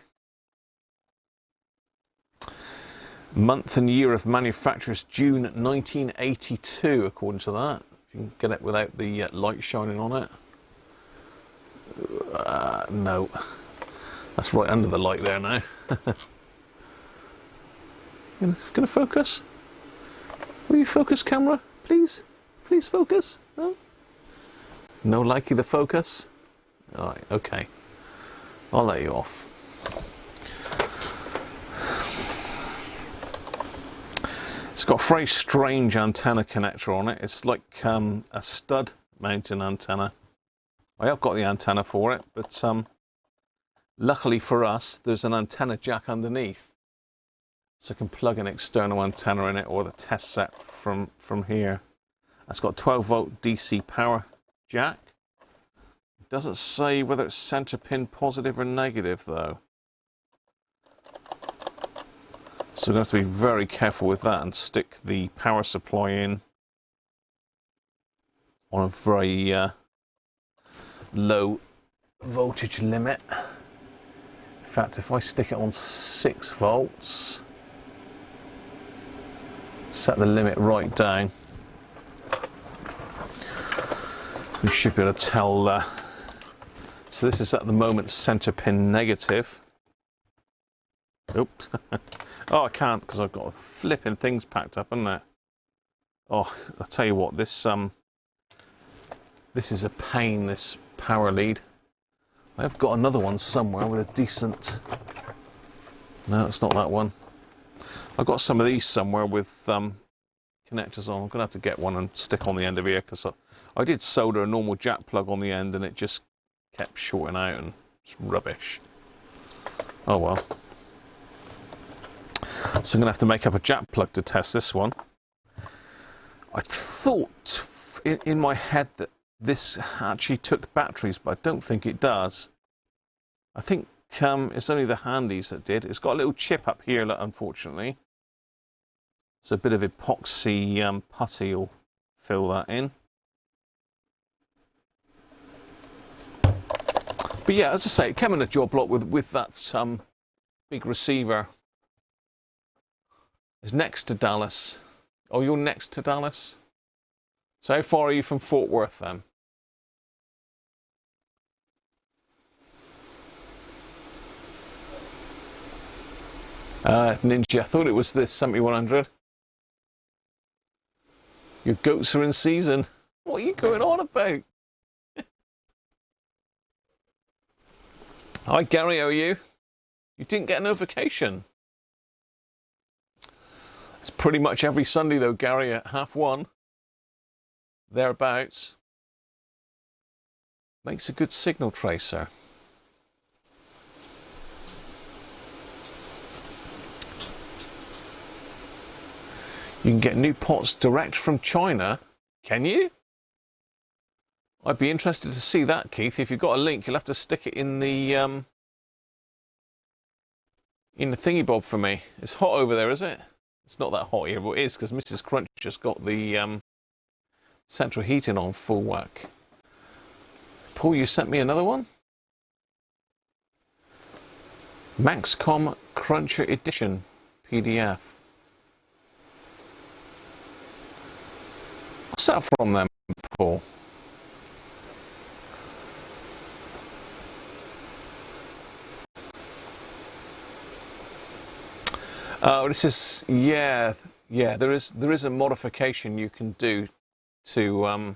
Month and year of manufacture is June 1982, according to that. If you can get it without the light shining on it. No. That's right under the light there now. Gonna focus? Will you focus, camera? Please? Please focus? No? No likey to focus? Alright, okay. I'll let you off. It's got a very strange antenna connector on it. It's like a stud mounting antenna. I have got the antenna for it, but luckily for us, there's an antenna jack underneath. So I can plug an external antenna in it or the test set from here. It's got 12 volt DC power jack. It doesn't say whether it's center pin positive or negative though. So we're going to have to be very careful with that and stick the power supply in on a very low voltage limit. In fact, if I stick it on 6 volts, set the limit right down, we should be able to tell. So this is at the moment center pin negative. Oops. Oh, I can't because I've got flipping things packed up, haven't I? Oh, I'll tell you what, this is a pain, this power lead. I've got another one somewhere with a decent... No, it's not that one. I've got some of these somewhere with connectors on. I'm going to have to get one and stick on the end of here because I did solder a normal jack plug on the end and it just kept shorting out and it's rubbish. Oh well. So I'm going to have to make up a jack plug to test this one. I thought in my head that this actually took batteries, but I don't think it does. I think it's only the handies that did. It's got a little chip up here, unfortunately. So a bit of epoxy putty will fill that in. But yeah, as I say, it came in a job lot with that big receiver. It's next to Dallas. Oh, you're next to Dallas? So how far are you from Fort Worth then? Ninja, I thought it was this 7100. Your goats are in season. What are you going on about? Hi Gary, how are you? You didn't get a notification. It's pretty much every Sunday though, Gary, at 1:30. Thereabouts. Makes a good signal tracer. You can get new pots direct from China. Can you? I'd be interested to see that, Keith. If you've got a link, you'll have to stick it in the thingy bob for me. It's hot over there, is it? It's not that hot here, but it is because Mrs. Crunch just got the central heating on full whack. Paul, you sent me another one? Maxcom Cruncher Edition PDF. What's that from them, Paul? Oh, this is yeah. There is a modification you can do to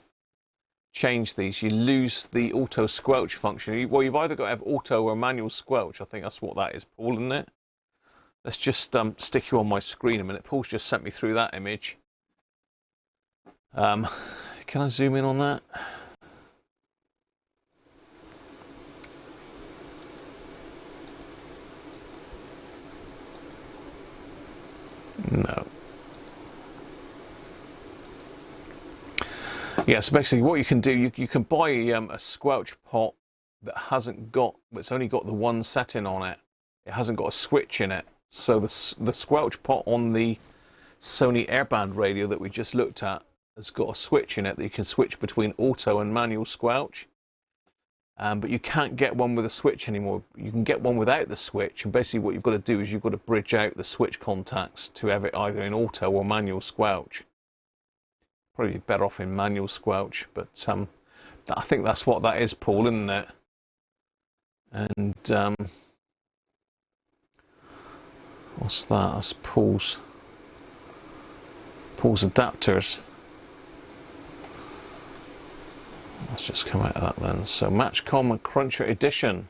change these. You lose the auto squelch function. Well, you've either got to have auto or manual squelch. I think that's what that is, Paul, isn't it? Let's just stick you on my screen a minute. Paul's just sent me through that image. Can I zoom in on that? No. Yeah, so basically what you can do, you can buy a squelch pot that hasn't got, it's only got the one setting on it. It hasn't got a switch in it. So the squelch pot on the Sony Airband radio that we just looked at has got a switch in it that you can switch between auto and manual squelch. But you can't get one with a switch anymore. You can get one without the switch, and basically what you've got to do is you've got to bridge out the switch contacts to have it either in auto or manual squelch. Probably better off in manual squelch, but I think that's what that is, Paul, isn't it? And what's that? That's Paul's adapters. Let's just come out of that then. So Matchcom Cruncher Edition.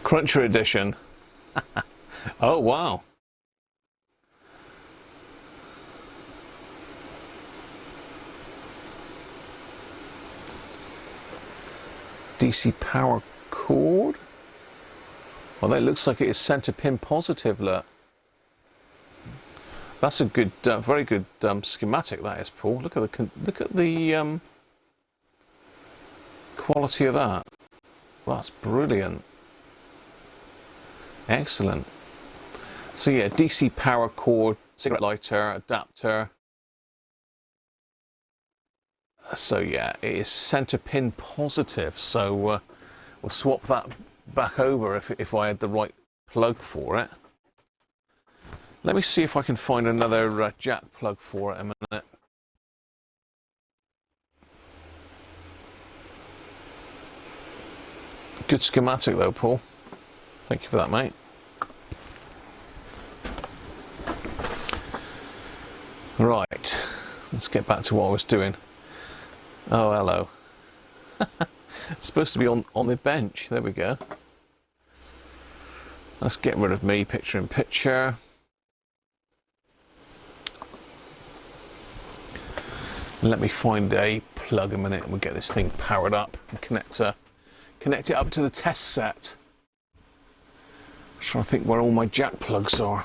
Cruncher Edition. Oh wow. DC power cord. Well, that looks like it is center pin positive, look. That's a good, very good schematic. That is, Paul. Look at the quality of that. Well, that's brilliant. Excellent. So yeah, DC power cord, cigarette lighter, adapter. So yeah, it is center pin positive. So we'll swap that back over if I had the right plug for it. Let me see if I can find another jack plug for it in a minute. Good schematic though, Paul. Thank you for that, mate. Right, let's get back to what I was doing. Oh, hello. It's supposed to be on the bench. There we go. Let's get rid of me, picture in picture. Let me find a plug a minute and we'll get this thing powered up and connect it up to the test set. I'm trying to think where all my jack plugs are.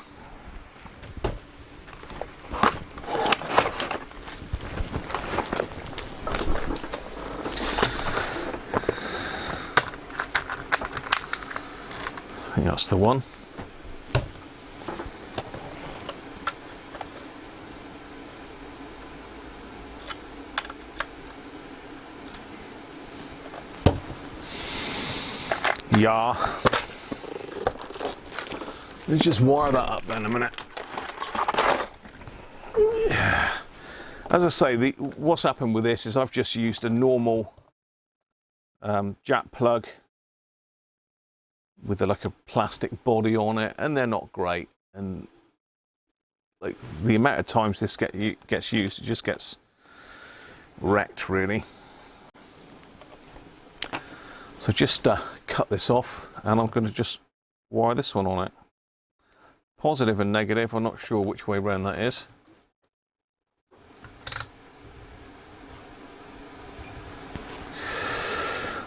I think that's the one. Yeah. Let's just wire that up then a minute. Yeah. As I say, what's happened with this is I've just used a normal jack plug with like a plastic body on it, and they're not great. And like the amount of times this gets used, it just gets wrecked really. So just cut this off, and I'm going to just wire this one on it. Positive and negative, I'm not sure which way round that is.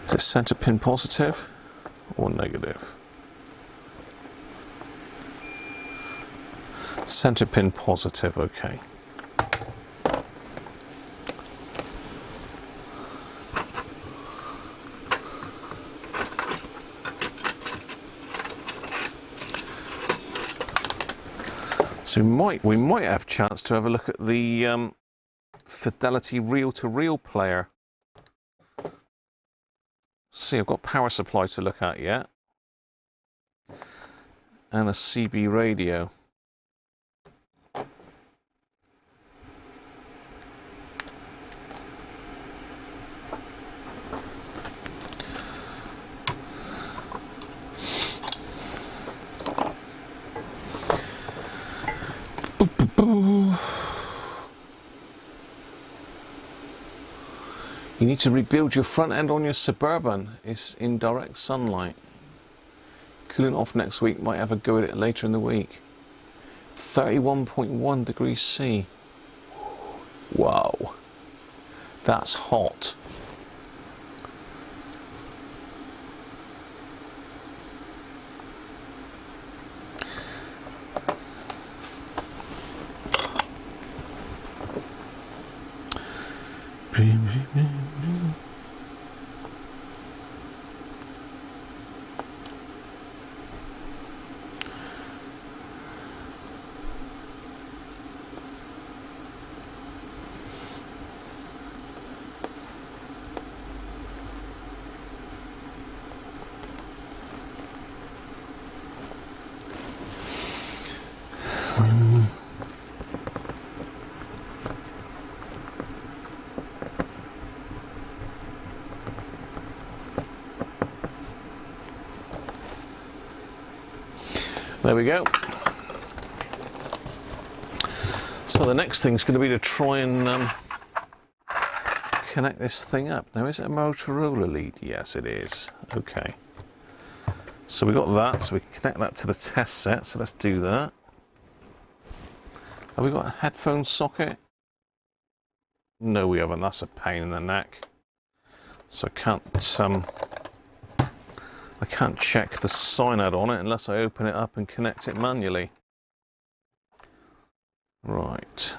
Is it centre pin positive or negative? Centre pin positive, okay. So we might have a chance to have a look at the Fidelity reel-to-reel player. See, I've got power supply to look at yet, and a CB radio. You need to rebuild your front end on your Suburban. It's in direct sunlight. Cooling off next week, might have a go at it later in the week. 31.1 degrees C. Wow. That's hot. There we go. So the next thing's going to be to try and connect this thing up. Now, is it a Motorola lead? Yes, it is. Okay. So we got that, so we can connect that to the test set. So let's do that. Have we got a headphone socket? No, we haven't. That's a pain in the neck. So I can't check the sign out on it unless I open it up and connect it manually. Right.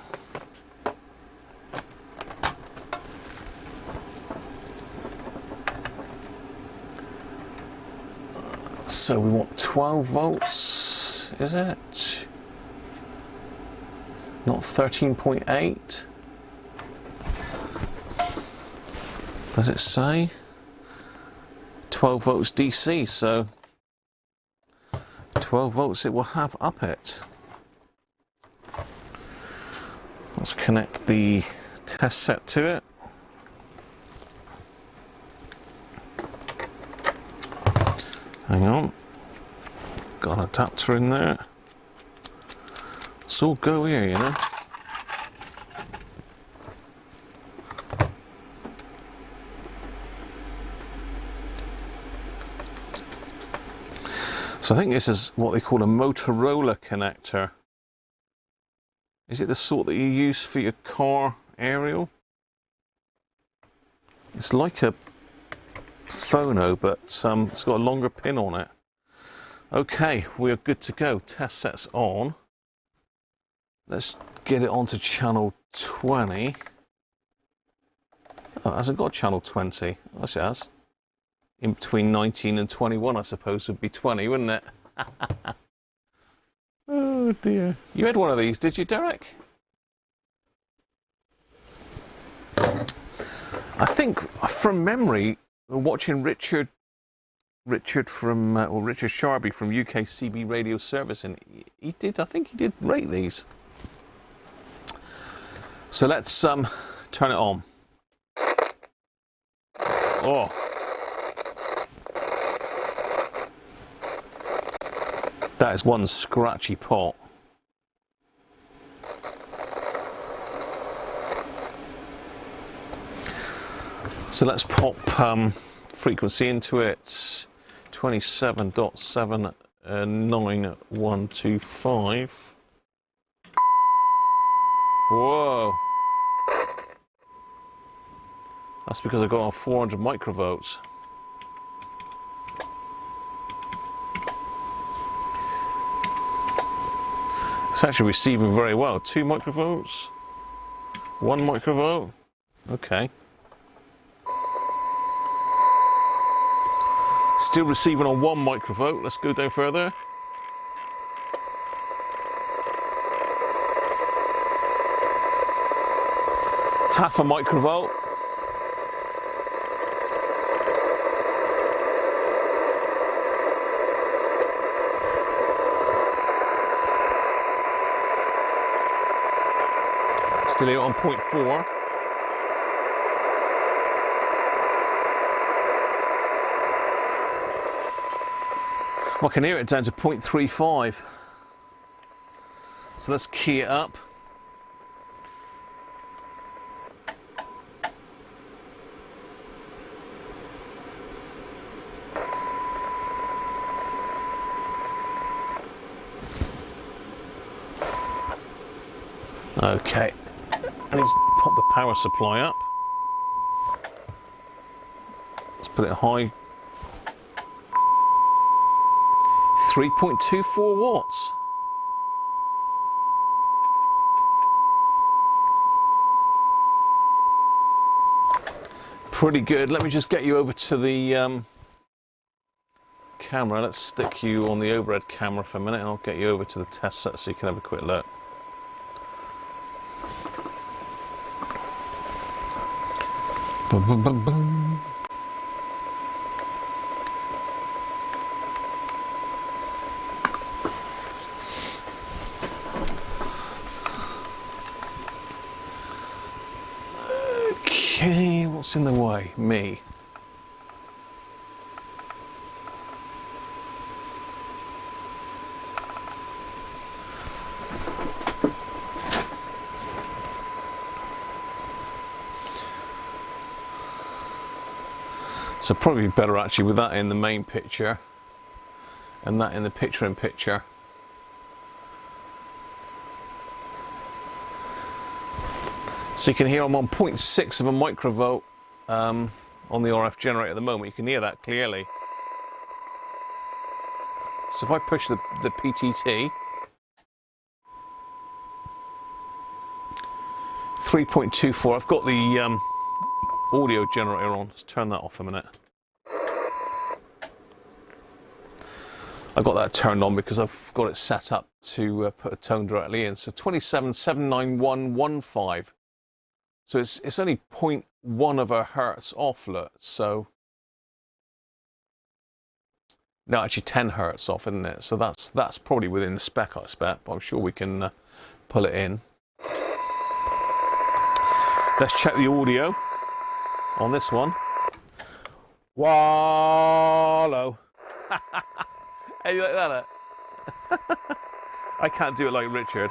So we want 12 volts, is it? Not 13.8? Does it say? 12 volts DC, so 12 volts it will have up it. Let's connect the test set to it. Hang on, got an adapter in there. It's all go here, you know. So I think this is what they call a Motorola connector. Is it the sort that you use for your car aerial? It's like a phono, but it's got a longer pin on it. Okay, we're good to go. Test set's on. Let's get it onto channel 20. Oh, it hasn't got channel 20. Yes, it has. In between 19 and 21, I suppose, would be 20, wouldn't it? Oh dear. You had one of these, did you, Derek? I think, from memory, watching Richard Richard from, or Richard Sharby from UKCB Radio Service, and he did, I think he did rate these. So let's turn it on. Oh. That is one scratchy pot. So let's pop frequency into it. 27.79125. Whoa. That's because I got on 400 microvolts. It's actually receiving very well. 2 microvolts, 1 microvolt. Okay. Still receiving on 1 microvolt. Let's go down further. Half a microvolt. Still here on 0.4. I can hear it down to 0.35. So let's key it up. Okay, I need to pop the power supply up. Let's put it high. 3.24 watts. Pretty good. Let me just get you over to the camera. Let's stick you on the overhead camera for a minute and I'll get you over to the test set so you can have a quick look. Boom, boom, boom, boom. Okay, what's in the way? Me. So probably better actually with that in the main picture and that in the picture-in-picture. So you can hear I'm on 0.6 of a microvolt on the RF generator at the moment. You can hear that clearly. So if I push the PTT, 3.24, I've got the audio generator on. Let's turn that off a minute. I've got that turned on because I've got it set up to put a tone directly in. So 27.79115. So it's only 0.1 of a hertz off, look. So no, actually 10 hertz off, isn't it? So that's probably within the spec, I expect. But I'm sure we can pull it in. Let's check the audio on this one. Wallow. Hey, you like that? I can't do it like Richard.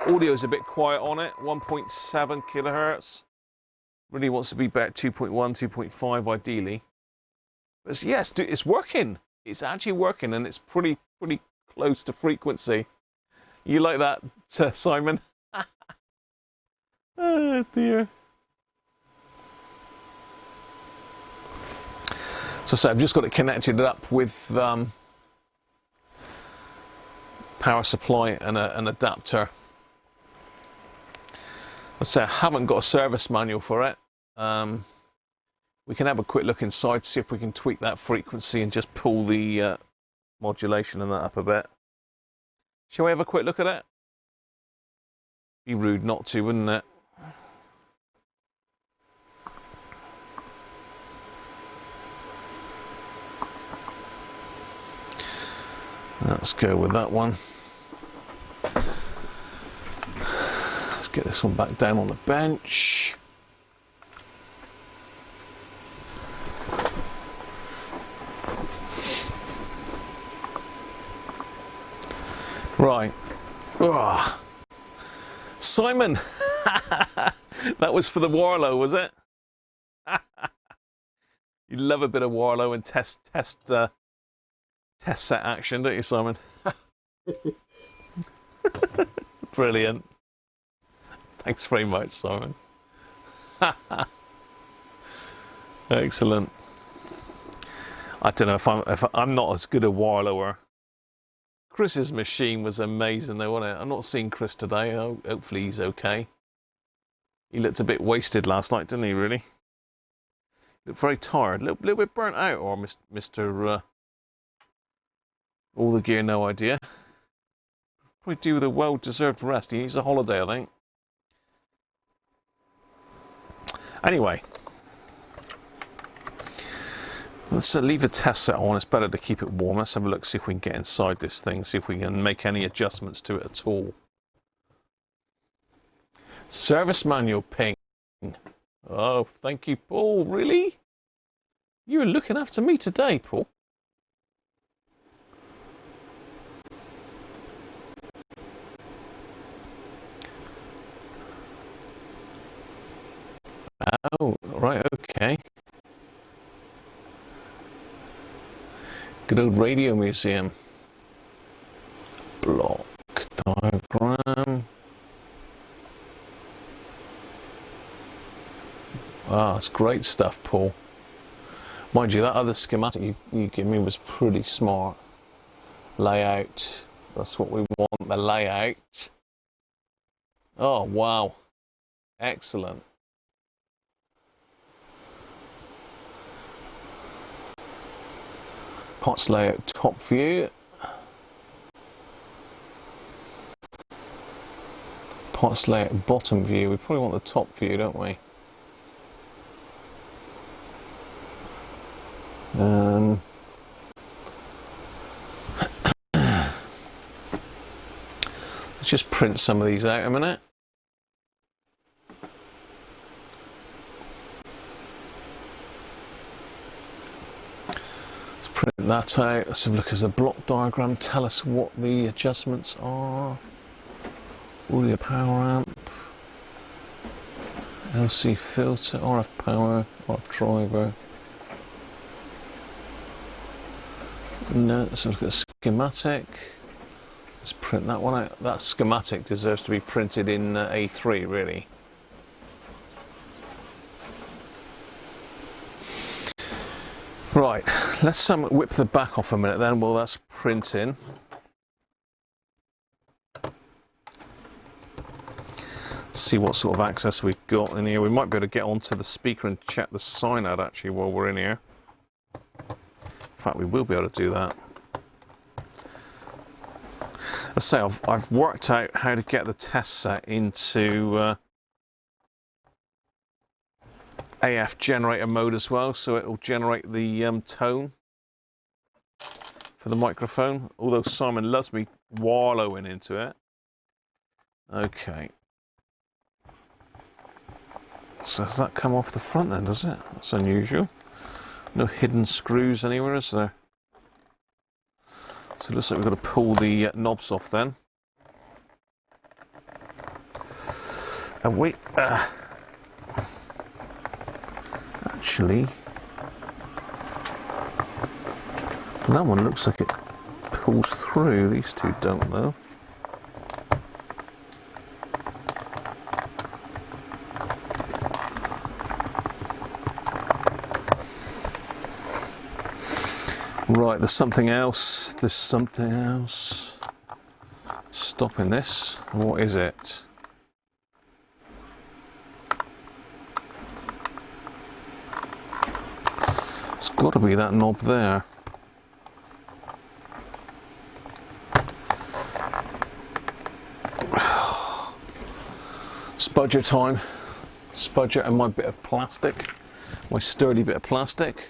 Audio's a bit quiet on it, 1.7 kilohertz. Really wants to be about 2.1, 2.5 ideally. But yes, it's working. It's actually working, and it's pretty close to frequency. You like that, Simon? Oh dear. So I've just got it connected up with power supply and an adapter. I haven't got a service manual for it. We can have a quick look inside, see if we can tweak that frequency and just pull the modulation and that up a bit. Shall we have a quick look at it? Be rude not to, wouldn't it? Let's go with that one. Let's get this one back down on the bench. Right. Ugh. Simon! That was for the Warlow, was it? You love a bit of Warlow and test set action, don't you, Simon? Brilliant. Thanks very much, Simon. Excellent. I don't know if I'm not as good a Warlower. Chris's machine was amazing though, wasn't it? I'm not seeing Chris today. Hopefully he's okay. He looked a bit wasted last night, didn't he, really? Looked very tired. A little bit burnt out, or Mr. All the Gear, no idea. Probably do with a well-deserved rest. He needs a holiday, I think. Anyway. Let's leave a test set on. It's better to keep it warm. Let's have a look, see if we can get inside this thing, see if we can make any adjustments to it at all. Service manual ping. Oh, thank you, Paul. Really? You were looking after me today, Paul. Oh, right, okay. Good old radio museum. Block diagram. Ah, it's great stuff, Paul. Mind you, that other schematic you gave me was pretty smart. Layout. That's what we want, the layout. Oh, wow. Excellent. Parts layout top view. Parts layout bottom view. We probably want the top view, don't we? Let's just print some of these out a minute. Print that out. Let's have a look at the block diagram. Tell us what the adjustments are. Audio power amp, LC filter, RF power, RF driver. No, let's have a look at the schematic. Let's print that one out. That schematic deserves to be printed in A3, really. Right, let's whip the back off a minute then while that's printing. See what sort of access we've got in here. We might be able to get onto the speaker and check the sign out actually while we're in here. In fact, we will be able to do that. Let's say I've worked out how to get the test set into AF generator mode as well, so it will generate the tone for the microphone, although Simon loves me wallowing into it. Okay. So does that come off the front then, does it? That's unusual. No hidden screws anywhere, is there? So it looks like we've got to pull the knobs off then. And wait, actually, that one looks like it pulls through. These two don't though. Right, there's something else. There's something else stopping this. What is it? It's got to be that knob there. Spudger time. Spudger and my bit of plastic, my sturdy bit of plastic.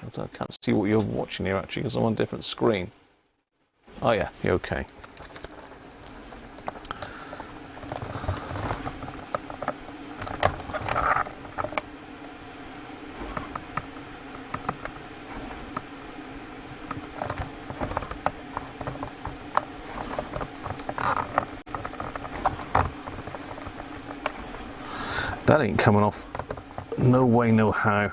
I can't see what you're watching here actually because I'm on a different screen. Oh yeah, you're okay. That ain't coming off. No way, no how.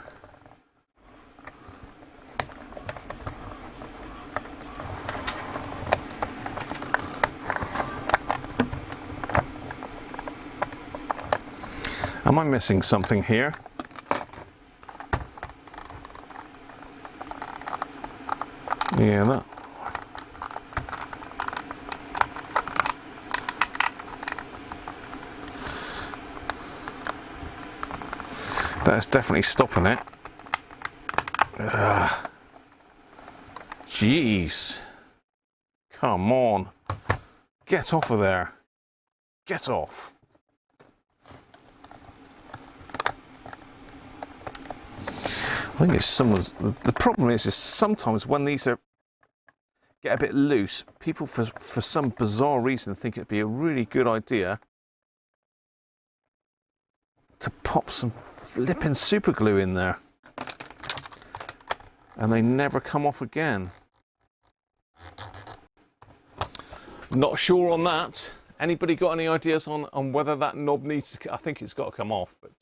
Am I missing something here? Yeah, that. That's definitely stopping it. Ugh. Jeez. Come on. Get off of there. Get off. I think it's someone's. The problem is sometimes when these get a bit loose, people for some bizarre reason think it'd be a really good idea to pop some flipping super glue in there, and they never come off again. Not sure on that. Anybody got any ideas on whether that knob needs to? I think it's got to come off, but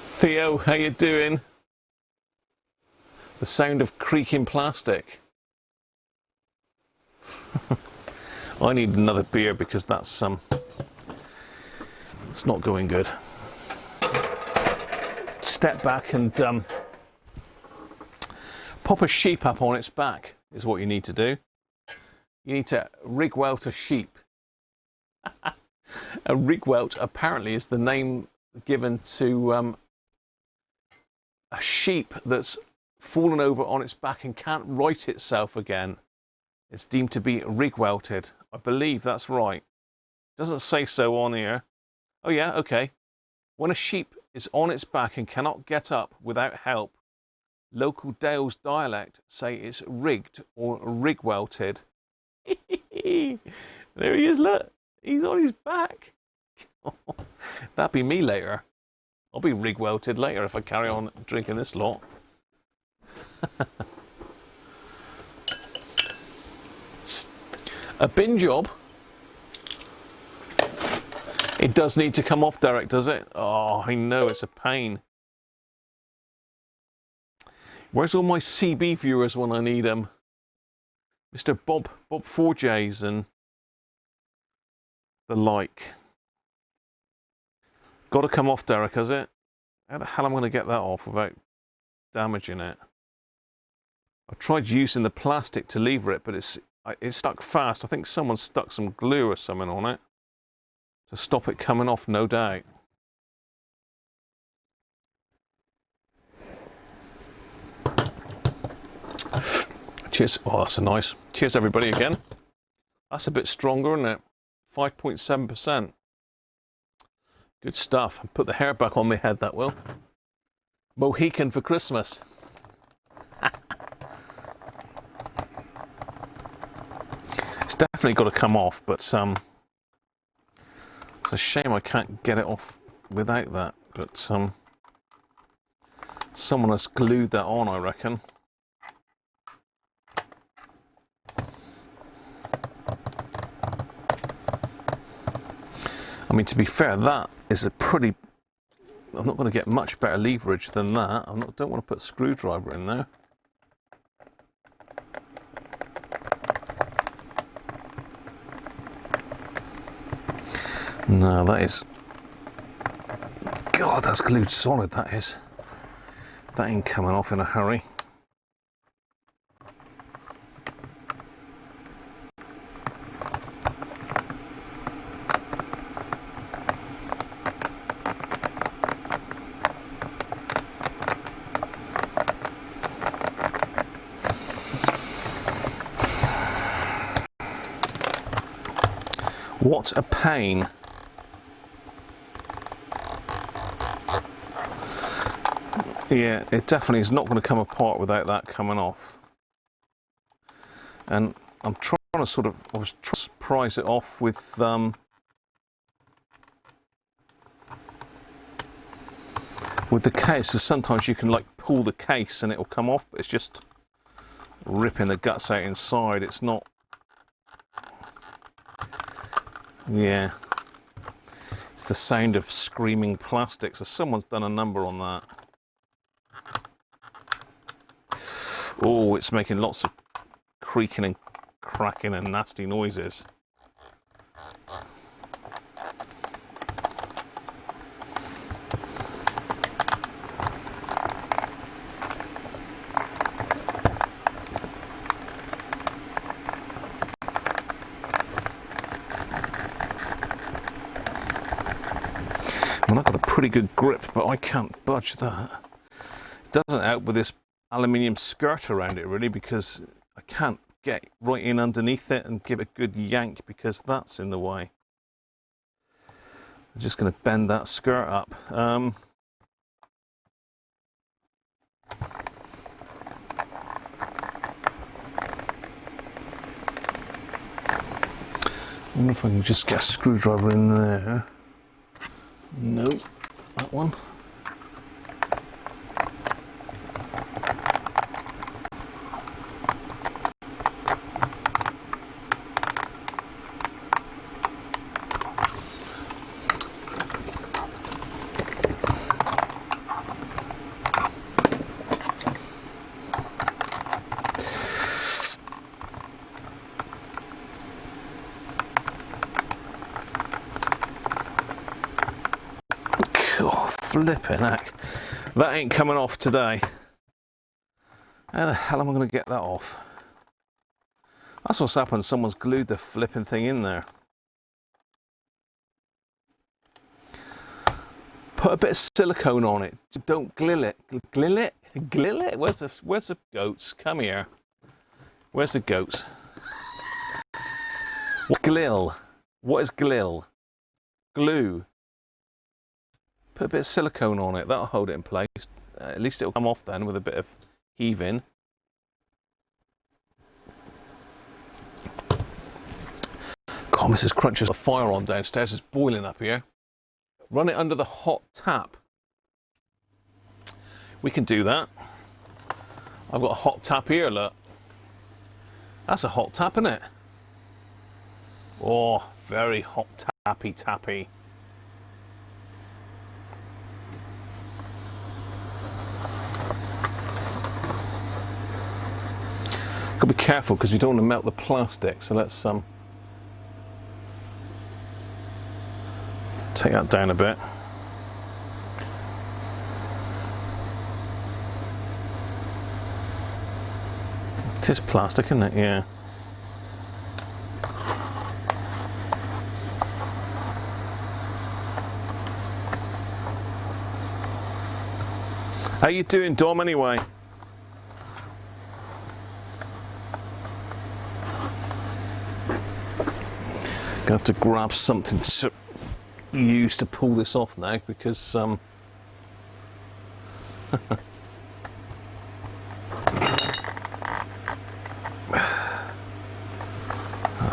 Theo, how you doing? The sound of creaking plastic. I need another beer because that's it's not going good. Step back and pop a sheep up on its back is what you need to do. You need to rig welt a sheep. A rig welt apparently is the name given to a sheep that's fallen over on its back and can't right itself again. It's deemed to be rig welted. I believe that's right. Doesn't say so on here. Oh yeah, okay. When a sheep is on its back and cannot get up without help, local Dales dialect say it's rigged or rig welted. There he is, look. He's on his back. That'd be me later. I'll be rig welted later if I carry on drinking this lot. A bin job. It does need to come off, Derek, does it? Oh, I know, it's a pain. Where's all my CB viewers when I need them? Mr. Bob 4Js and the like. Got to come off, Derek, has it? How the hell am I going to get that off without damaging it? I tried using the plastic to lever it, but it's stuck fast. I think someone stuck some glue or something on it to stop it coming off, no doubt. Cheers. Oh, that's a nice. Cheers, everybody, again. That's a bit stronger, isn't it? 5.7%. Good stuff. Put the hair back on my head, that will. Mohican for Christmas. It's definitely got to come off, but it's a shame I can't get it off without that. But someone has glued that on, I reckon. I mean, to be fair, that is a pretty... I'm not going to get much better leverage than that. I don't want to put a screwdriver in there. No, that is... God, that's glued solid, that is. That ain't coming off in a hurry. What a pain. Yeah, it definitely is not going to come apart without that coming off. And I'm trying to sort of, I was trying to prise it off with the case, because sometimes you can like pull the case and it'll come off, but it's just ripping the guts out inside. It's not, yeah, it's the sound of screaming plastic. So someone's done a number on that. Oh, it's making lots of creaking and cracking and nasty noises. Well, I've got a pretty good grip, but I can't budge that. It doesn't help with this aluminium skirt around it really, because I can't get right in underneath it and give it a good yank because that's in the way. I'm just going to bend that skirt up. I wonder if I can just get a screwdriver in there. No, that one. Flipping heck. That ain't coming off today. How the hell am I going to get that off? That's what's happened. Someone's glued the flipping thing in there. Put a bit of silicone on it. Don't glill it. Glill it? Glill it? Where's the goats? Come here. Where's the goats? What glill? What is glill? Glue. Put a bit of silicone on it, that'll hold it in place. At least it'll come off then with a bit of heaving. God, Mrs. Cruncher's got a fire on downstairs, it's boiling up here. Run it under the hot tap. We can do that. I've got a hot tap here, look. That's a hot tap, isn't it? Oh, very hot tappy. Got to be careful because you don't want to melt the plastic, so let's take that down a bit. It is plastic, isn't it? Yeah. How you doing, Dom, anyway? Gonna have to grab something to use to pull this off now because that's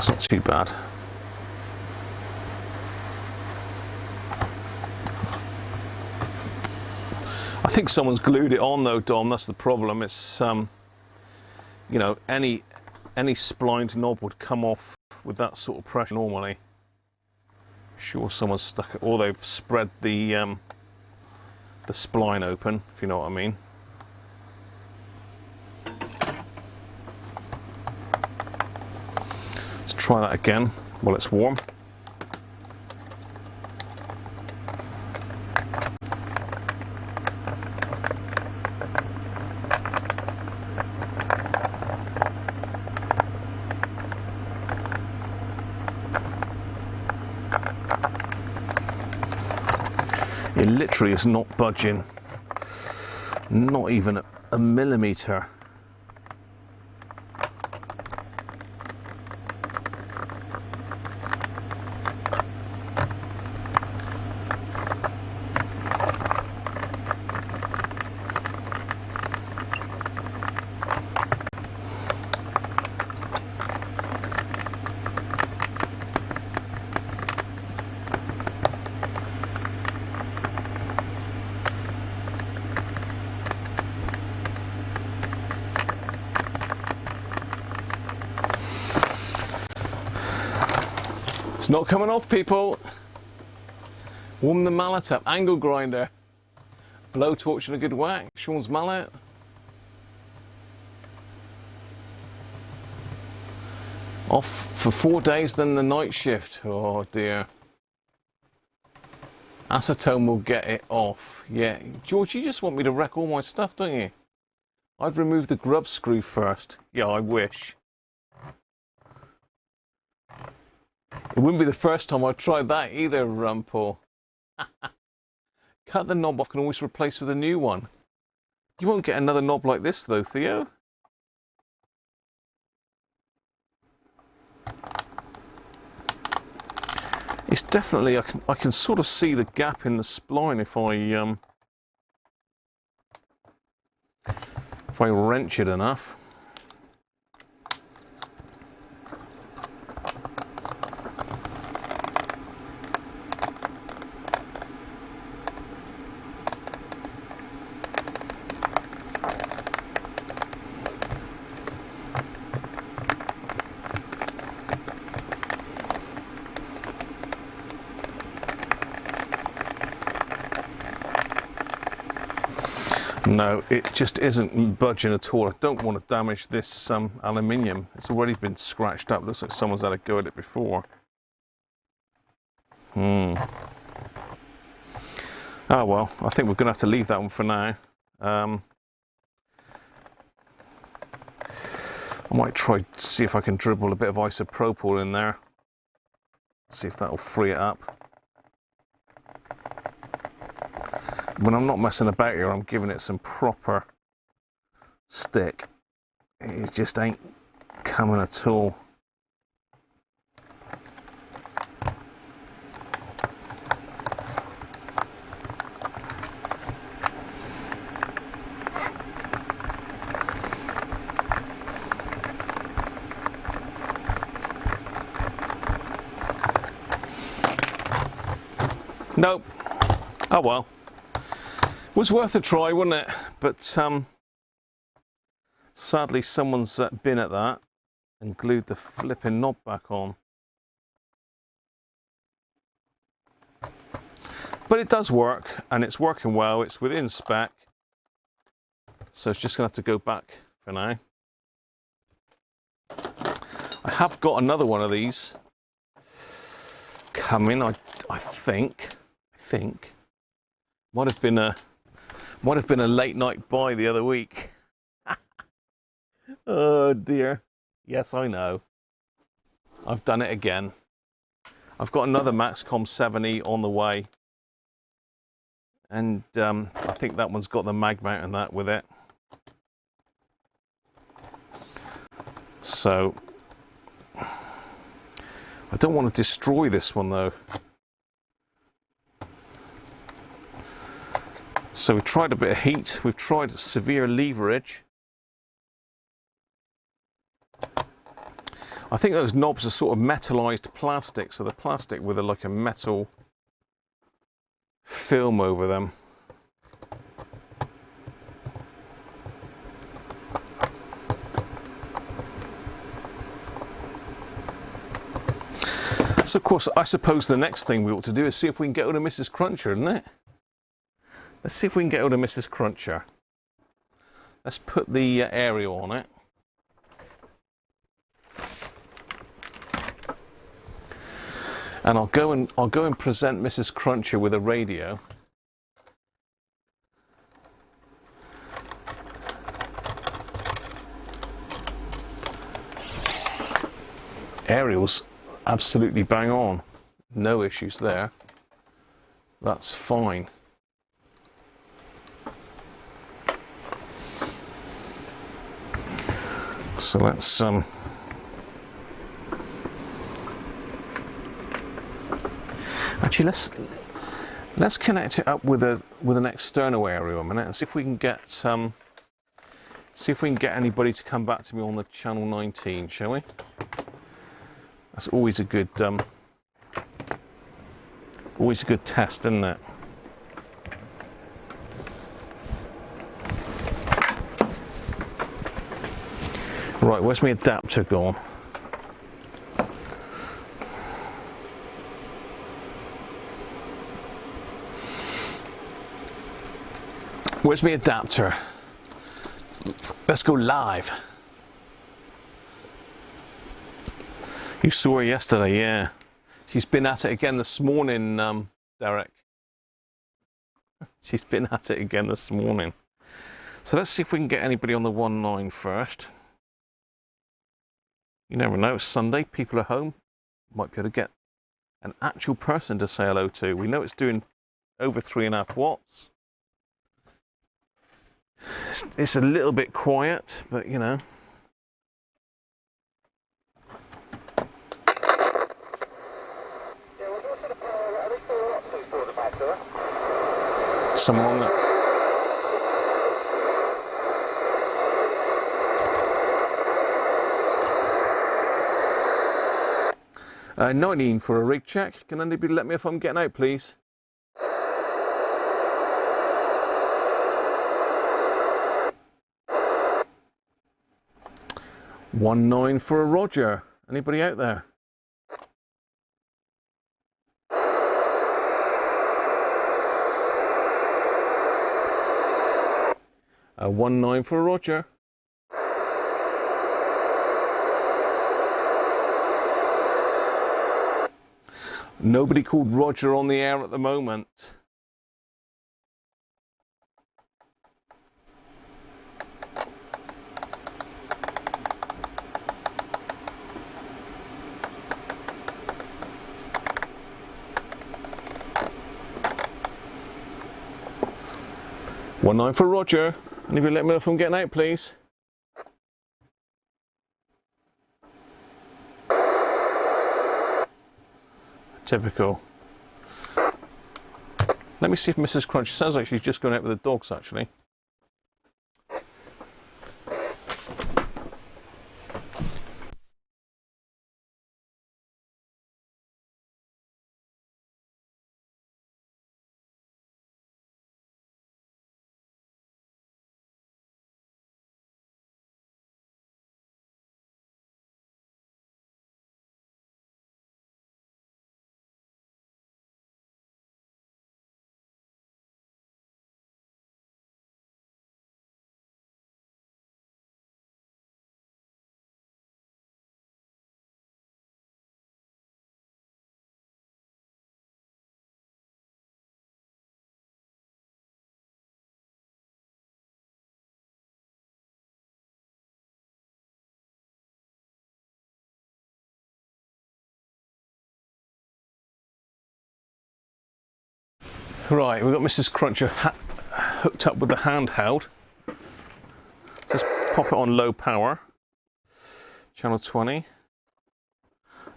not too bad. I think someone's glued it on though, Dom. That's the problem. It's you know, any splined knob would come off with that sort of pressure normally. Sure, someone's stuck it, or they've spread the spline open, if you know what I mean. Let's try that again while it's warm. It literally is not budging, not even a millimetre. It's not coming off, people. Warm the mallet up. Angle grinder. Blowtorch and a good whack. Sean's mallet. Off for 4 days, then the night shift. Oh dear. Acetone will get it off. Yeah, George, you just want me to wreck all my stuff, don't you? I'd remove the grub screw first. Yeah, I wish. It wouldn't be the first time I tried that either, Paul. Cut the knob off, can always replace with a new one. You won't get another knob like this though, Theo. It's definitely, I can sort of see the gap in the spline if I wrench it enough. No, it just isn't budging at all. I don't want to damage this aluminium. It's already been scratched up. Looks like someone's had a go at it before. Oh well, I think we're going to have to leave that one for now. I might try to see if I can dribble a bit of isopropyl in there. See if that'll free it up. When I'm not messing about here, I'm giving it some proper stick. It just ain't coming at all. Nope. Oh well. Was worth a try, wasn't it? But sadly someone's been at that and glued the flipping knob back on. But it does work, and it's working well. It's within spec, so it's just gonna have to go back for now. I have got another one of these coming. I think might have been a late night buy the other week. Oh dear. Yes, I know. I've done it again. I've got another Maxcom 7E on the way. And I think that one's got the mag mount and that with it. So I don't want to destroy this one though. So we tried a bit of heat, we've tried severe leverage. I think those knobs are sort of metallized plastic, so the plastic with like a metal film over them. So of course, I suppose the next thing we ought to do is see if we can get hold of Mrs. Cruncher, isn't it? Let's see if we can get hold of Mrs. Cruncher. Let's put the aerial on it. And I'll go and present Mrs. Cruncher with a radio. Aerial's absolutely bang on. No issues there. That's fine. So let's connect it up with an external aerial a minute and see if we can get anybody to come back to me on the channel 19, shall we? That's always a good test, isn't it? Right, where's my adapter gone? Where's my adapter? Let's go live. You saw her yesterday, yeah. She's been at it again this morning, Derek. She's been at it again this morning. So let's see if we can get anybody on the 1-9 first. You never know, it's Sunday, people are home. Might be able to get an actual person to say hello to. We know it's doing over 3.5 watts. It's a little bit quiet, but you know. Someone on that. 19 for a rig check. Can anybody let me know if I'm getting out, please? 19 for a Roger. Anybody out there? A 19 for a Roger. Nobody called Roger on the air at the moment. One 9 for Roger. Anybody let me know if I'm getting out, please? Typical. Let me see if Mrs. Crunch sounds like she's just going out with the dogs, actually. Right, we've got Mrs. Cruncher hooked up with the handheld. Let's just pop it on low power. Channel 20.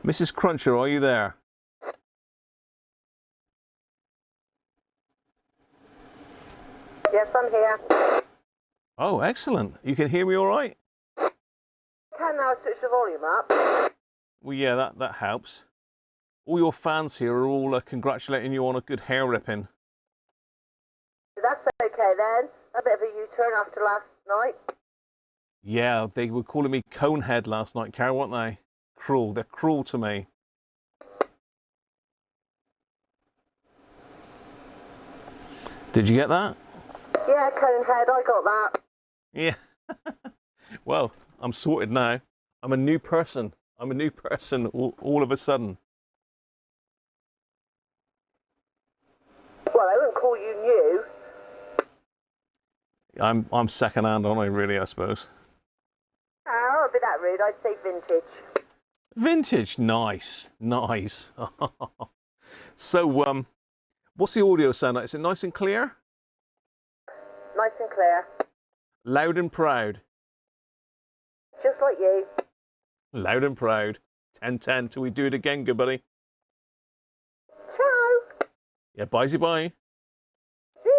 Mrs. Cruncher, are you there? Yes, I'm here. Oh, excellent. You can hear me all right? Can now switch the volume up? Well, yeah, that helps. All your fans here are all congratulating you on a good hair ripping. That's okay then. A bit of a U-turn after last night. Yeah, they were calling me Conehead last night, Carol, weren't they? Cruel. They're cruel to me. Did you get that? Yeah, Conehead, I got that. Yeah. Well, I'm sorted now. I'm a new person. I'm a new person all of a sudden. Well, I wouldn't call you new. I'm second hand, aren't I, really, I suppose? I won't be that rude. I'd say vintage. Vintage, nice, nice. So, what's the audio sound like? Is it nice and clear? Nice and clear. Loud and proud. Just like you. Loud and proud. 10-10 till we do it again, good buddy. Ciao. Yeah, bye-bye. See ya.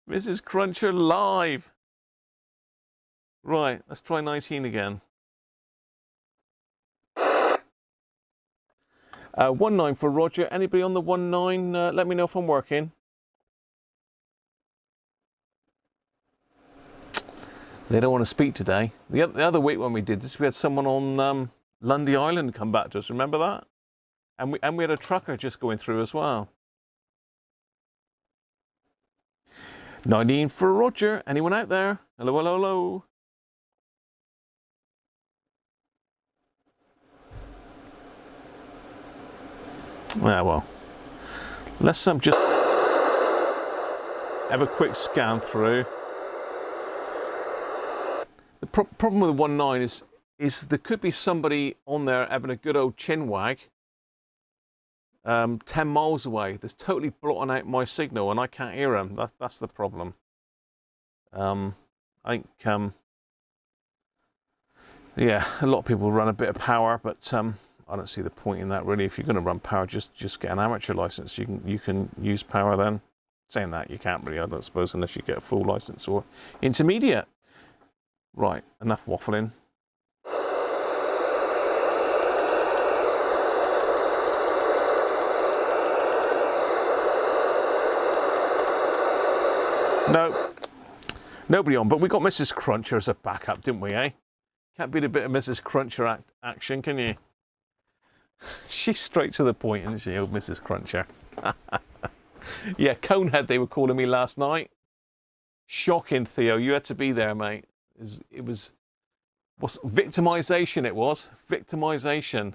Mrs. Cruncher live. Right, let's try 19 again. 19 for Roger. Anybody on the 19? Let me know if I'm working. They don't want to speak today. The other week when we did this, we had someone on Lundy Island come back to us. Remember that? And we had a trucker just going through as well. 19 for Roger. Anyone out there? Hello, hello, hello. Ah, well. Let's just have a quick scan through. The problem with the 19 is there could be somebody on there having a good old chin wag 10 miles away that's totally blotting out my signal and I can't hear him. That's the problem. I think, yeah, a lot of people run a bit of power, but I don't see the point in that really. If you're going to run power, just get an amateur license. You can use power then. Saying that, you can't really, I don't suppose, unless you get a full license or intermediate. Right, enough waffling. No, nobody on, but we got Mrs. Cruncher as a backup, didn't we, eh? Can't beat a bit of Mrs. Cruncher action, can you? She's straight to the point, isn't she, old Mrs. Cruncher? Yeah, Conehead, they were calling me last night. Shocking, Theo. You had to be there, mate. It was victimization, it was. Victimization.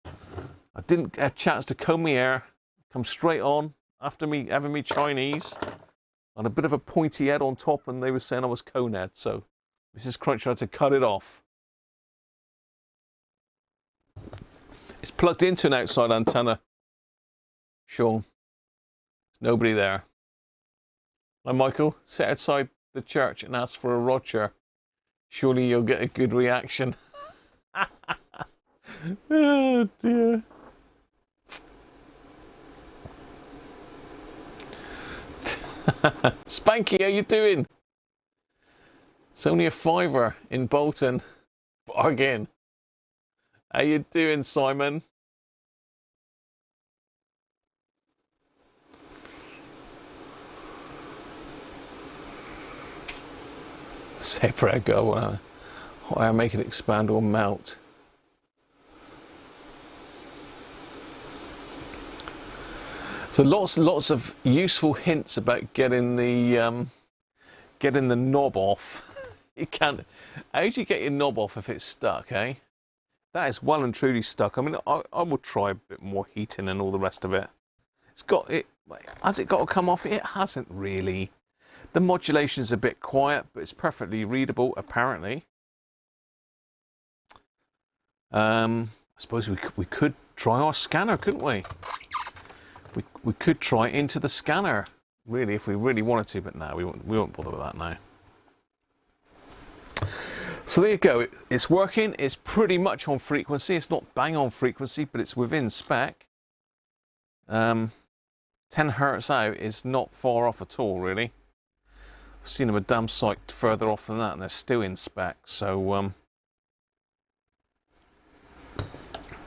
I didn't get a chance to comb my hair, come straight on after me having me Chinese, and a bit of a pointy head on top, and they were saying I was Conehead, so Mrs. Cruncher had to cut it off. It's plugged into an outside antenna. Sean. There's nobody there. Hi, Michael. Sit outside the church and ask for a Roger. Surely you'll get a good reaction. Oh, dear. Spanky, how you doing? It's only a £5 in Bolton. Bargain. How you doing, Simon? Separate go. Hot air, make it expand or melt. So lots of useful hints about getting the knob off. You can't. How do you get your knob off if it's stuck, eh? That is well and truly stuck. I mean, I will try a bit more heating and all the rest of it. Has it got to come off? It hasn't really. The modulation is a bit quiet, but it's perfectly readable, apparently. I suppose we could try our scanner, couldn't we? We could try into the scanner, really, if we really wanted to, but no, we won't bother with that now. So there you go. It's working. It's pretty much on frequency. It's not bang on frequency, but it's within spec. 10 hertz out is not far off at all, really. I've seen them a damn sight further off than that, and they're still in spec. So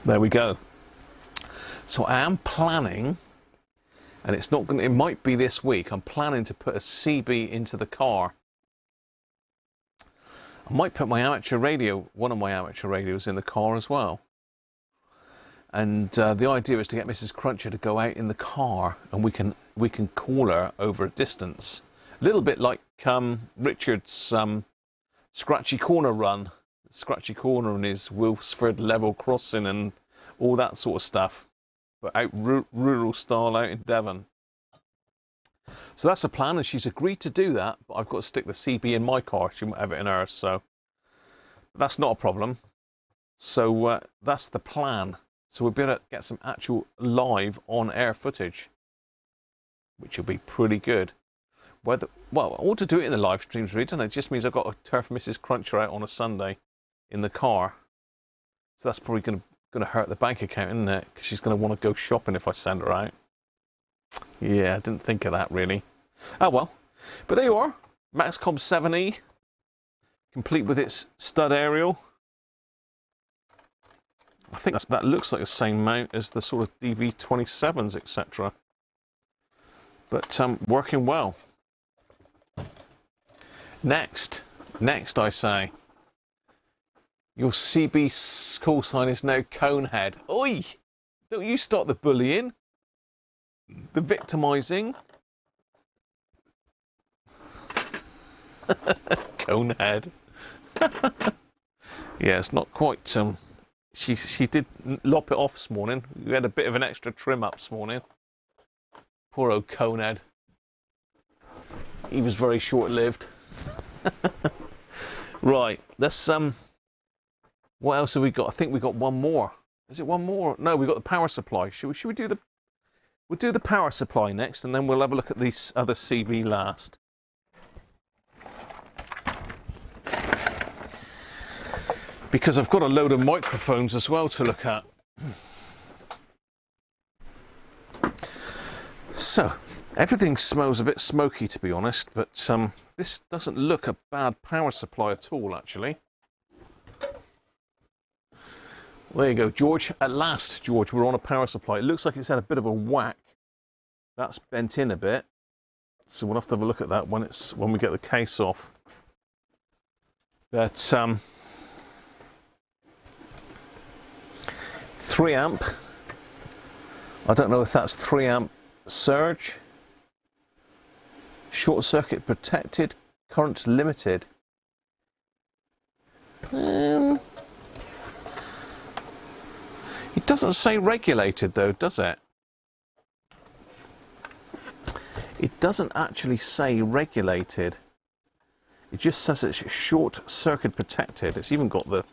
there we go. So I am planning, and it's not going. It might be this week. I'm planning to put a CB into the car. I might put my amateur radio, one of my amateur radios, in the car as well. And the idea is to get Mrs. Cruncher to go out in the car, and we can call her over a distance. A little bit like Richard's Scratchy Corner run, Scratchy Corner and his Wilsford level crossing and all that sort of stuff, but out rural style out in Devon. So that's the plan, and she's agreed to do that, but I've got to stick the CB in my car. She won't have it in hers, so that's not a problem. So that's the plan. So we'll be able to get some actual live on-air footage, which will be pretty good. Well, I ought to do it in the live streams, really, don't I? It just means I've got to turf Mrs. Cruncher out on a Sunday in the car. So that's probably going to hurt the bank account, isn't it? Because she's going to want to go shopping if I send her out. Yeah, I didn't think of that, really. Oh, well. But there you are. Maxcom 7E. Complete with its stud aerial. I think that looks like the same mount as the sort of DV27s, etc. But working well. Next, I say. Your CB call sign is now Conehead. Oi! Don't you start the bullying. The victimising. Cone head. Yeah, it's not quite. She did lop it off this morning. We had a bit of an extra trim up this morning. Poor old cone head. He was very short-lived. Right, let's what else have we got? I think we got one more. Is it one more? No, we got the power supply. Should we do the? We'll do the power supply next, and then we'll have a look at this other CB last. Because I've got a load of microphones as well to look at. So, everything smells a bit smoky, to be honest, but this doesn't look a bad power supply at all, actually. There you go, George. At last, George, we're on a power supply. It looks like it's had a bit of a whack. That's bent in a bit. So we'll have to have a look at that when we get the case off. But 3 amp. I don't know if that's 3 amp surge. Short circuit protected. Current limited. It doesn't say regulated though, does it? It doesn't actually say regulated. It just says it's short circuit protected. It's even got the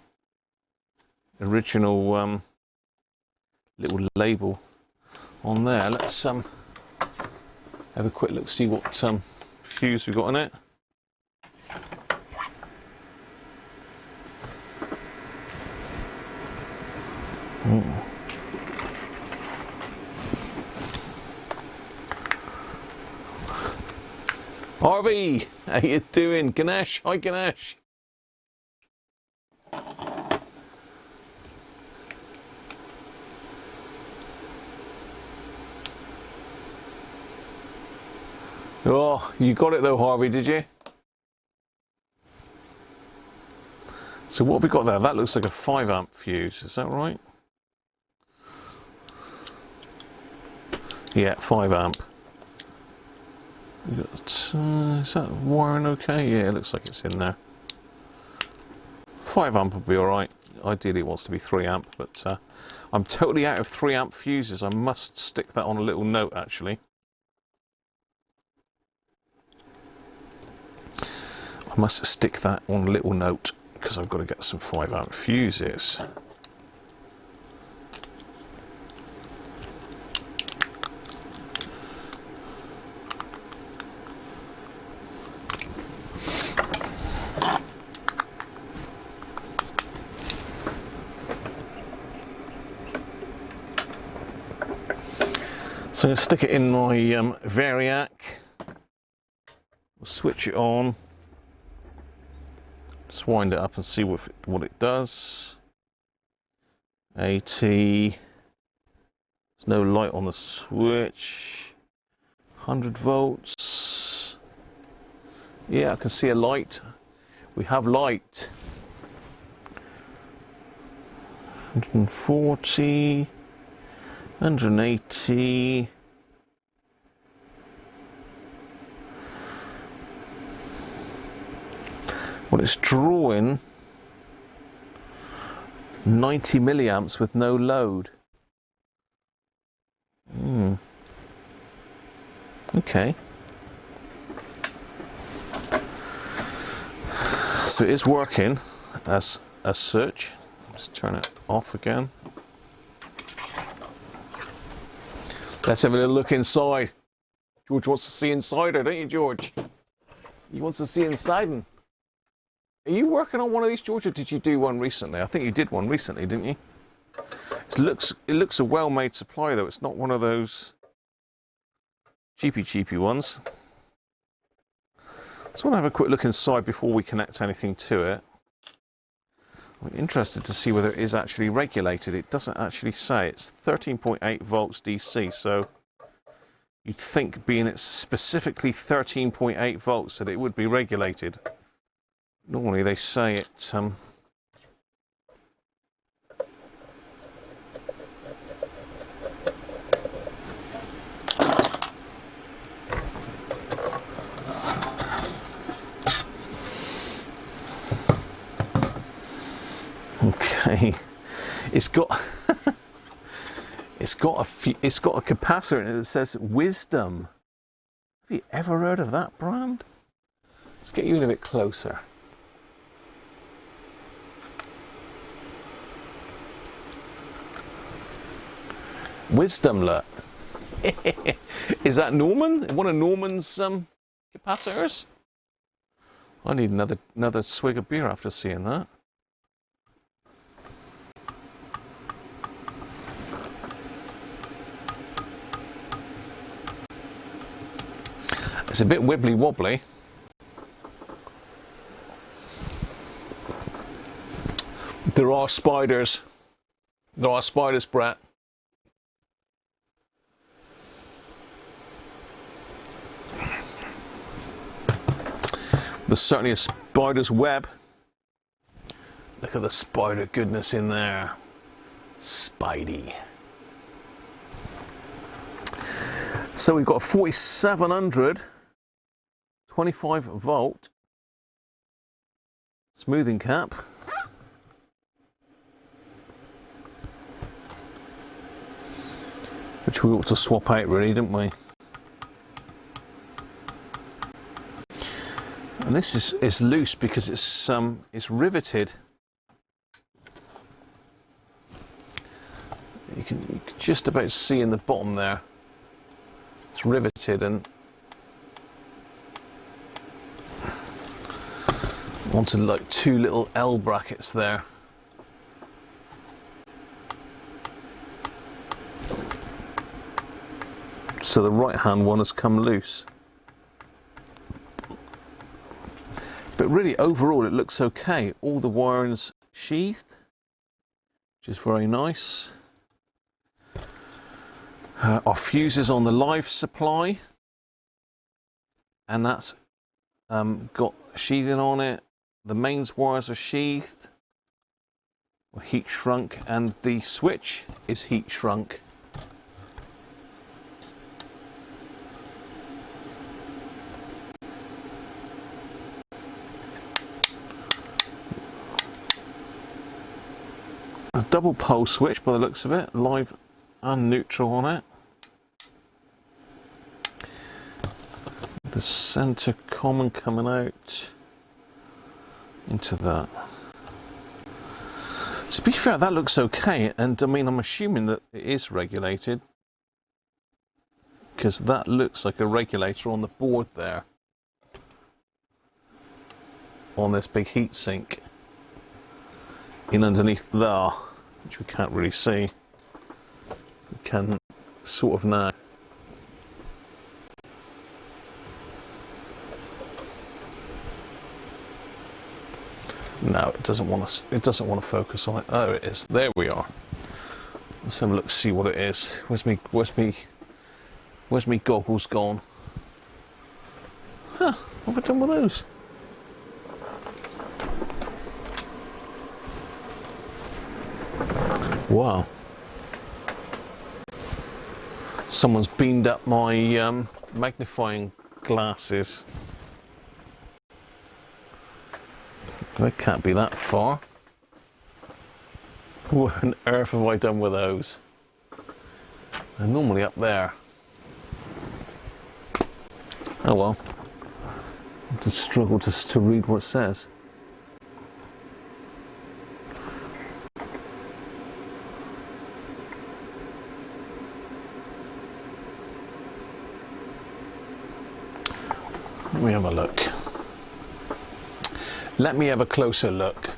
original little label on there. Let's have a quick look, see what fuse we got in it. Harvey, how you doing? Ganesh, hi Ganesh. Oh, you got it though, Harvey, did you? So what have we got there? That looks like a 5 amp fuse, is that right? Yeah, 5 amp. Is that wiring okay? Yeah, it looks like it's in there. 5 amp will be alright. Ideally it wants to be 3 amp, but I'm totally out of 3 amp fuses. I must stick that on a little note actually. I must stick that on a little note because I've got to get some 5 amp fuses. So I'm going to stick it in my Variac. We'll switch it on. Just wind it up and see what it does. 80. There's no light on the switch. 100 volts. Yeah, I can see a light. We have light. 140. 180. Well, it's drawing 90 milliamps with no load. Okay. So it is working as such. Let's turn it off again. Let's have a little look inside. George wants to see inside her, don't you, George? He wants to see inside him. Are you working on one of these, George, or did you do one recently? I think you did one recently, didn't you? It looks a well-made supply, though. It's not one of those cheapy ones. Just want to have a quick look inside before we connect anything to it. I'm interested to see whether it is actually regulated. It doesn't actually say. It's 13.8 volts DC, so you'd think, being it's specifically 13.8 volts, that it would be regulated. Normally they say it Okay, it's got it's got a capacitor in it that says Wisdom. Have you ever heard of that brand? Let's get you in a bit closer. Wisdom, look. Is that Norman? One of Norman's capacitors? I need another swig of beer after seeing that. It's a bit wibbly wobbly. There are spiders. There are spiders, Brett. There's certainly a spider's web. Look at the spider goodness in there. Spidey. So we've got a 4700, 25 volt smoothing cap. Which we ought to swap out really, didn't we? And this is loose because it's riveted. You can just about see in the bottom there. It's riveted and onto like two little L brackets there. So the right hand one has come loose. But really overall it looks okay. All the wirings sheathed, which is very nice. Our fuse is on the live supply, and that's got sheathing on it. The mains wires are sheathed, or heat shrunk, and the switch is heat shrunk. A double pole switch by the looks of it, live and neutral on it. The centre common coming out into that. To be fair, that looks okay, and I mean I'm assuming that it is regulated because that looks like a regulator on the board there on this big heat sink in underneath there, which we can't really see. We can sort of now. No, it doesn't want to. It doesn't want to focus on it. Oh, it is. There we are. Let's have a look, see what it is. Where's me goggles gone? Huh? What have I done with those? Wow. Someone's beamed up my magnifying glasses. They can't be that far. What on earth have I done with those? They're normally up there. Oh well. I have to struggle to read what it says. Let me have a look. Let me have a closer look.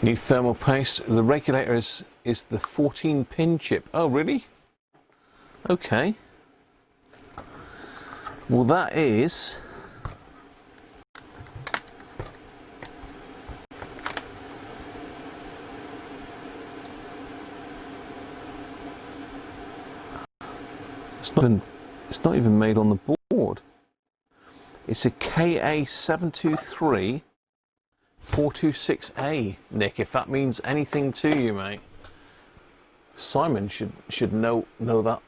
New thermal paste. The regulator is the 14-pin chip. Oh, really? Okay. Well, that is... It's not even made on the board. It's a KA723 426A, Nick, if that means anything to you, mate. Simon should know that.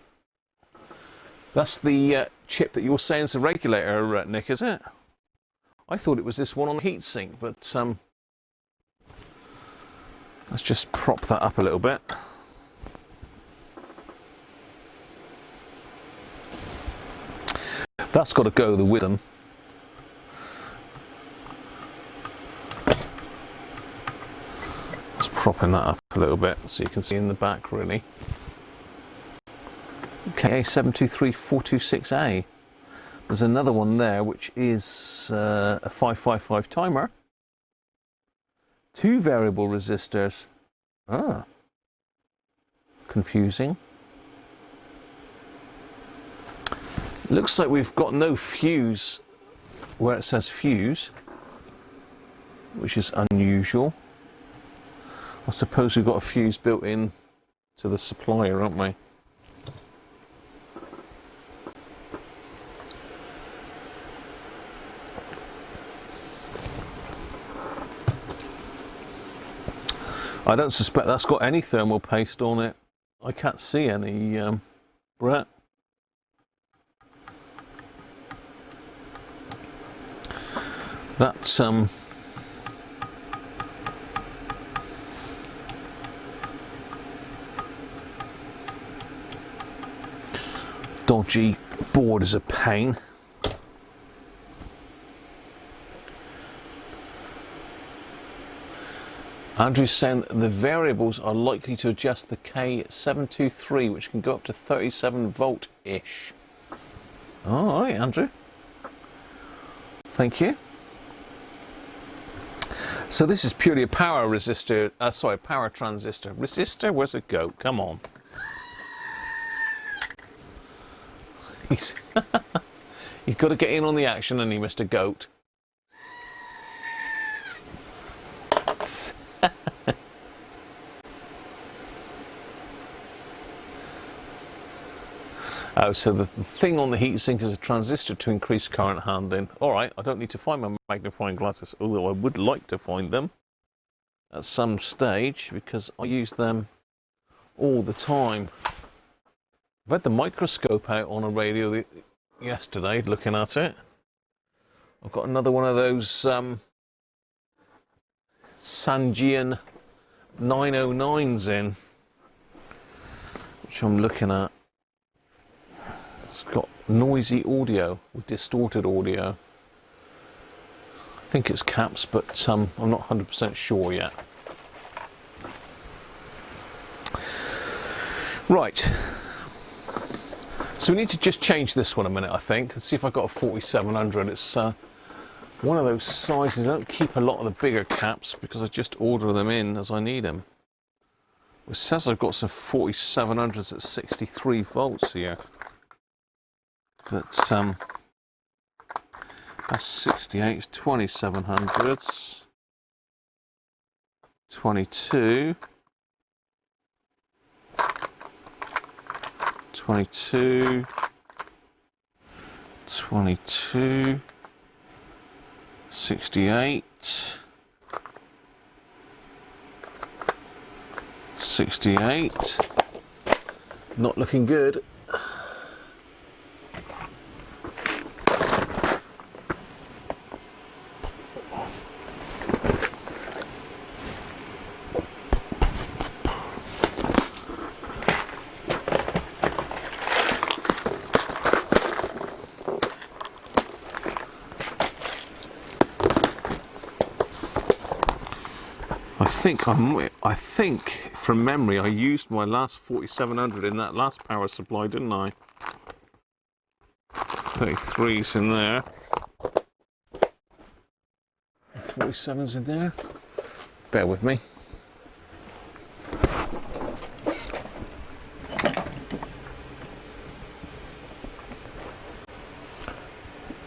That's the chip that you're saying is a regulator, Nick, is it? I thought it was this one on the heatsink, but let's just prop that up a little bit. That's got to go the wisdom. Just propping that up a little bit so you can see in the back really. Okay, 723426A. There's another one there which is a 555 timer. 2 variable resistors. Ah, confusing. Looks like we've got no fuse where it says fuse, which is unusual. I suppose we've got a fuse built in to the supplier, haven't we? I don't suspect that's got any thermal paste on it. I can't see any, Brett. That's dodgy board is a pain. Andrew's saying that the variables are likely to adjust the K723, which can go up to 37 volt-ish. All right, Andrew. Thank you. So this is purely a power resistor, power transistor. Resistor, where's it go? Come on. He's got to get in on the action, hasn't he, Mr. Goat? Oh, so the thing on the heatsink is a transistor to increase current handling. All right, I don't need to find my magnifying glasses, although I would like to find them at some stage because I use them all the time. I've had the microscope out on a radio yesterday, looking at it. I've got another one of those Sangean 909s in, which I'm looking at. It's got noisy audio, or distorted audio. I think it's caps, but I'm not 100% sure yet. Right. So we need to just change this one a minute, I think. Let's see if I've got a 4700. It's one of those sizes. I don't keep a lot of the bigger caps because I just order them in as I need them. It says I've got some 4700s at 63 volts here. But that's 68, it's 2700s, 22, 22, 22, 68, 68, not looking good. I think from memory I used my last 4700 in that last power supply, didn't I? 33's in there. 47's in there. Bear with me.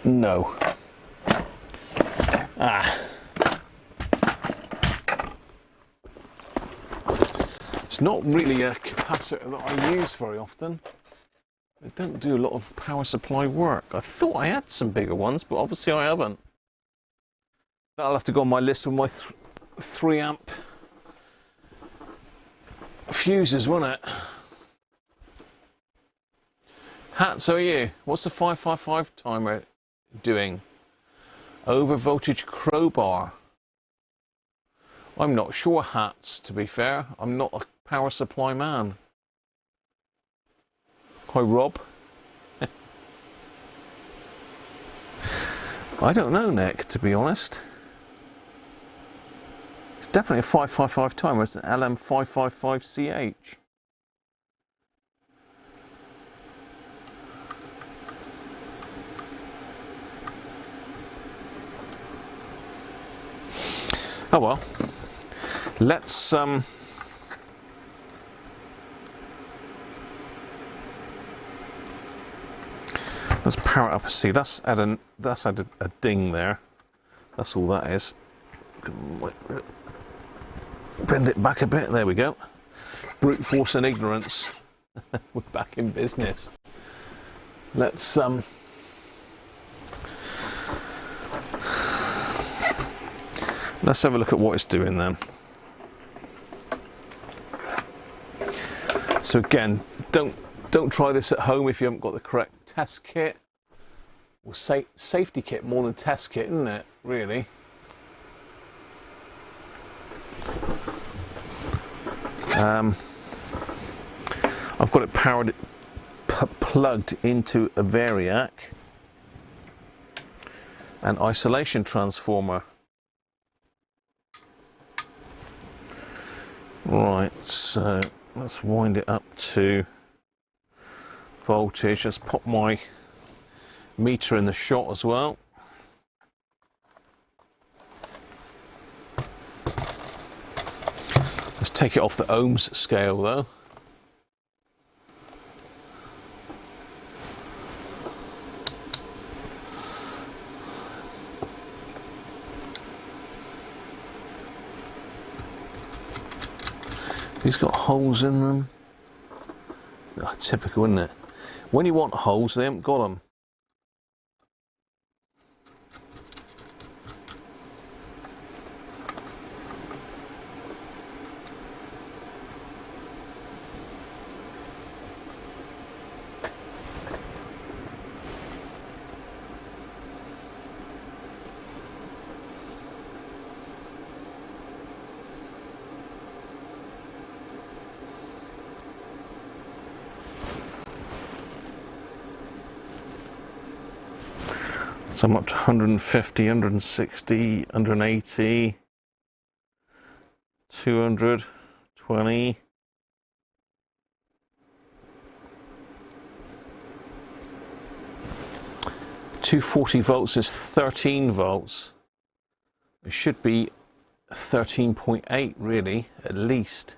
No. Ah. It's not really a capacitor that I use very often. They don't do a lot of power supply work. I thought I had some bigger ones, but obviously I haven't. That'll have to go on my list with my 3 amp fuses, won't it? Hats, how are you? What's the 555 timer doing? Over voltage crowbar. I'm not sure, Hats, to be fair. I'm not a power supply man. Hi, Rob. I don't know, Nick, to be honest. It's definitely a 555 timer. It's an LM555CH. Oh well. Let's power it up and see. That's had a ding there. That's all that is. Bend it back a bit. There we go. Brute force and ignorance. We're back in business. Let's have a look at what it's doing then. So again, don't try this at home if you haven't got the correct test kit. Or safety kit more than test kit, isn't it? Really. I've got it plugged into a variac and isolation transformer. Right, so let's wind it up to voltage. Let's pop my meter in the shot as well. Let's take it off the ohms scale though. These got holes in them. Oh, typical, isn't it? When you want holes, they haven't got them. So I'm up to 150, 160, 180, 220. .240 volts is 13 volts. It should be 13.8 really, at least.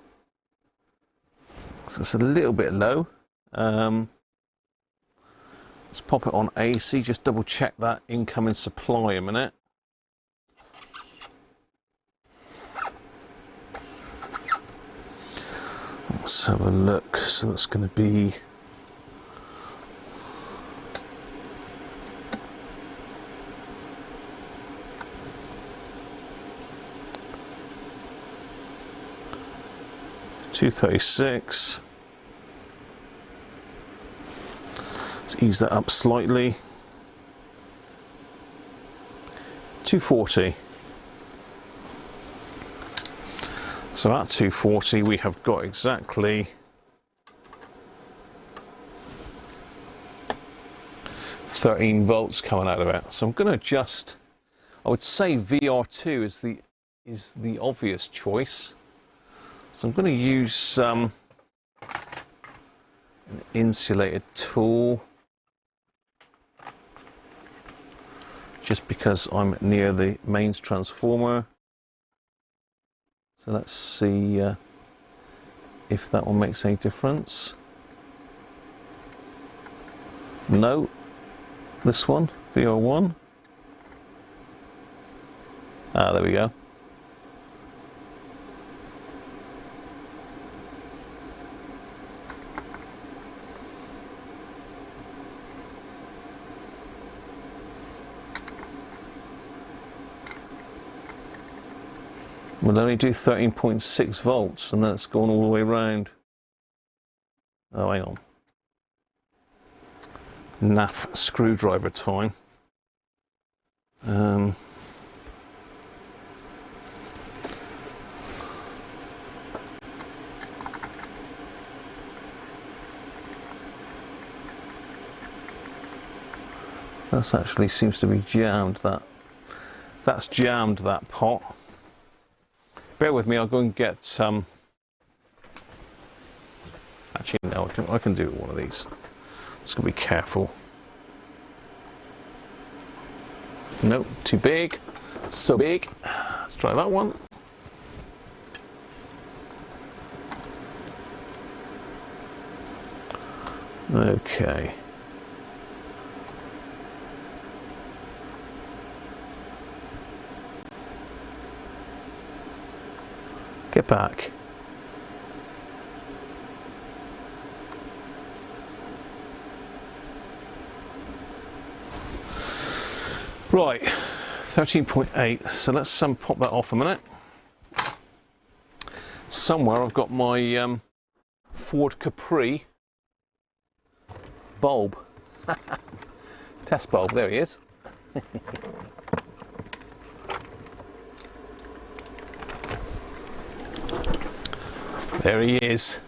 So it's a little bit low. Let's pop it on AC, just double check that incoming supply a minute. Let's have a look. So that's going to be .236. Let's ease that up slightly. 240. So at 240 we have got exactly 13 volts coming out of it. So I'm going to adjust. I would say VR2 is the obvious choice. So I'm going to use an insulated tool, just because I'm near the mains transformer. So let's see if that one makes any difference. No, this one, VR1. Ah, there we go. We'll only do 13.6 volts and then it's going all the way around. Oh, hang on. NAF screwdriver time. That's actually seems to be jammed. That's jammed that pot. Bear with me. I'll go and get some. Actually, no. I can do one of these. Just gonna be careful. No, too big. So big. Let's try that one. Okay. Get back. Right, 13.8. So let's pop that off a minute. Somewhere I've got my Ford Capri bulb. Test bulb, there he is. There he is.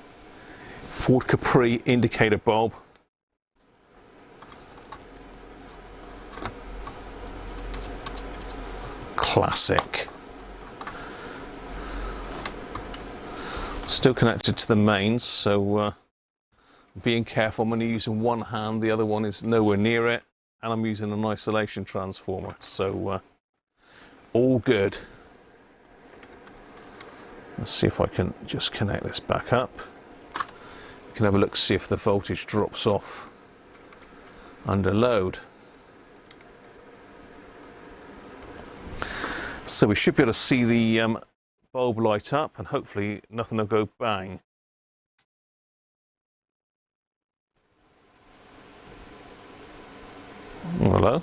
Ford Capri indicator bulb. Classic. Still connected to the mains, so being careful. I'm only using one hand, the other one is nowhere near it, and I'm using an isolation transformer, so all good. Let's see if I can just connect this back up. You can have a look, see if the voltage drops off under load. So we should be able to see the bulb light up, and hopefully nothing will go bang. Hello?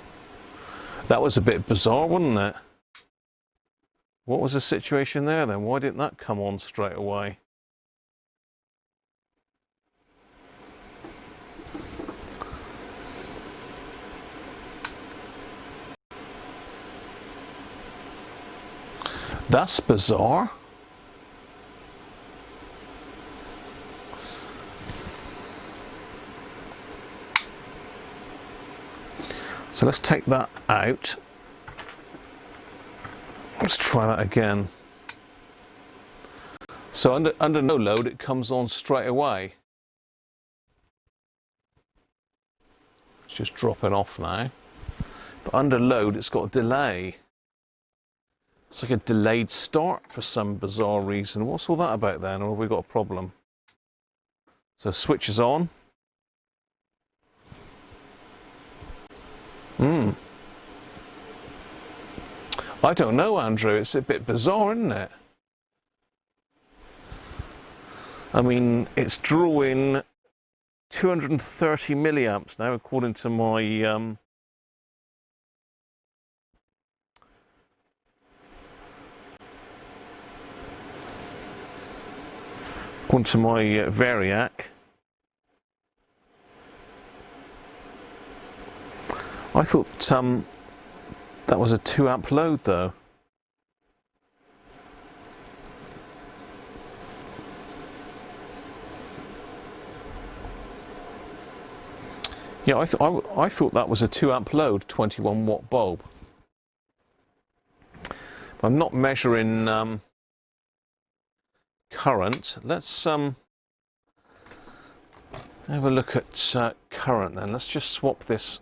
That was a bit bizarre, wasn't it? What was the situation there then? Why didn't that come on straight away? That's bizarre. So let's take that out. Let's try that again. So under no load it comes on straight away. It's just dropping off now. But under load it's got a delay. It's like a delayed start for some bizarre reason. What's all that about then? Or have we got a problem? So switch is on. I don't know, Andrew. It's a bit bizarre, isn't it? I mean, it's drawing 230 milliamps now, according to my Variac. I thought that was a 2 amp load though. Yeah, I thought that was a 2 amp load, 21 watt bulb. I'm not measuring current. Let's have a look at current then. Let's just swap this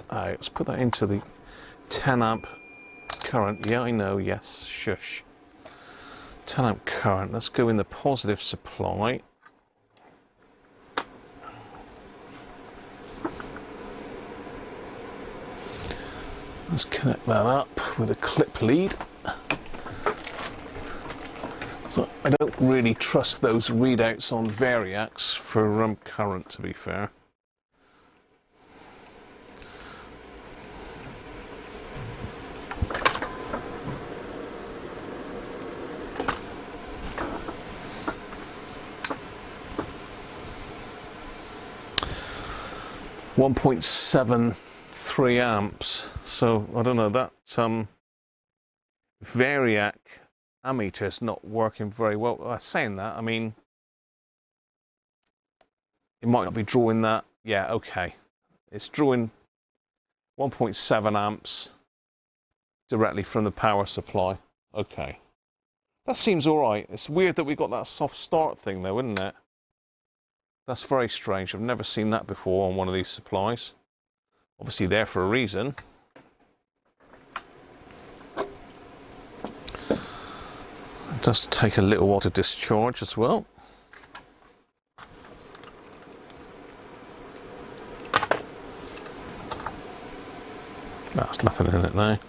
out. Let's put that into the 10 amp current. Yeah, I know, yes, shush. 10 amp current. Let's go in the positive supply. Let's connect that up with a clip lead. So I don't really trust those readouts on Variacs for current, to be fair. .73 3 amps. So I don't know, that Variac ammeter is not working very well. Saying that, I mean, it might not be drawing that. Yeah, okay. It's drawing 1.7 amps directly from the power supply. Okay. That seems all right. It's weird that we got that soft start thing though, isn't it? That's very strange. I've never seen that before on one of these supplies. Obviously there for a reason. It does take a little while to discharge as well. That's nothing in it now.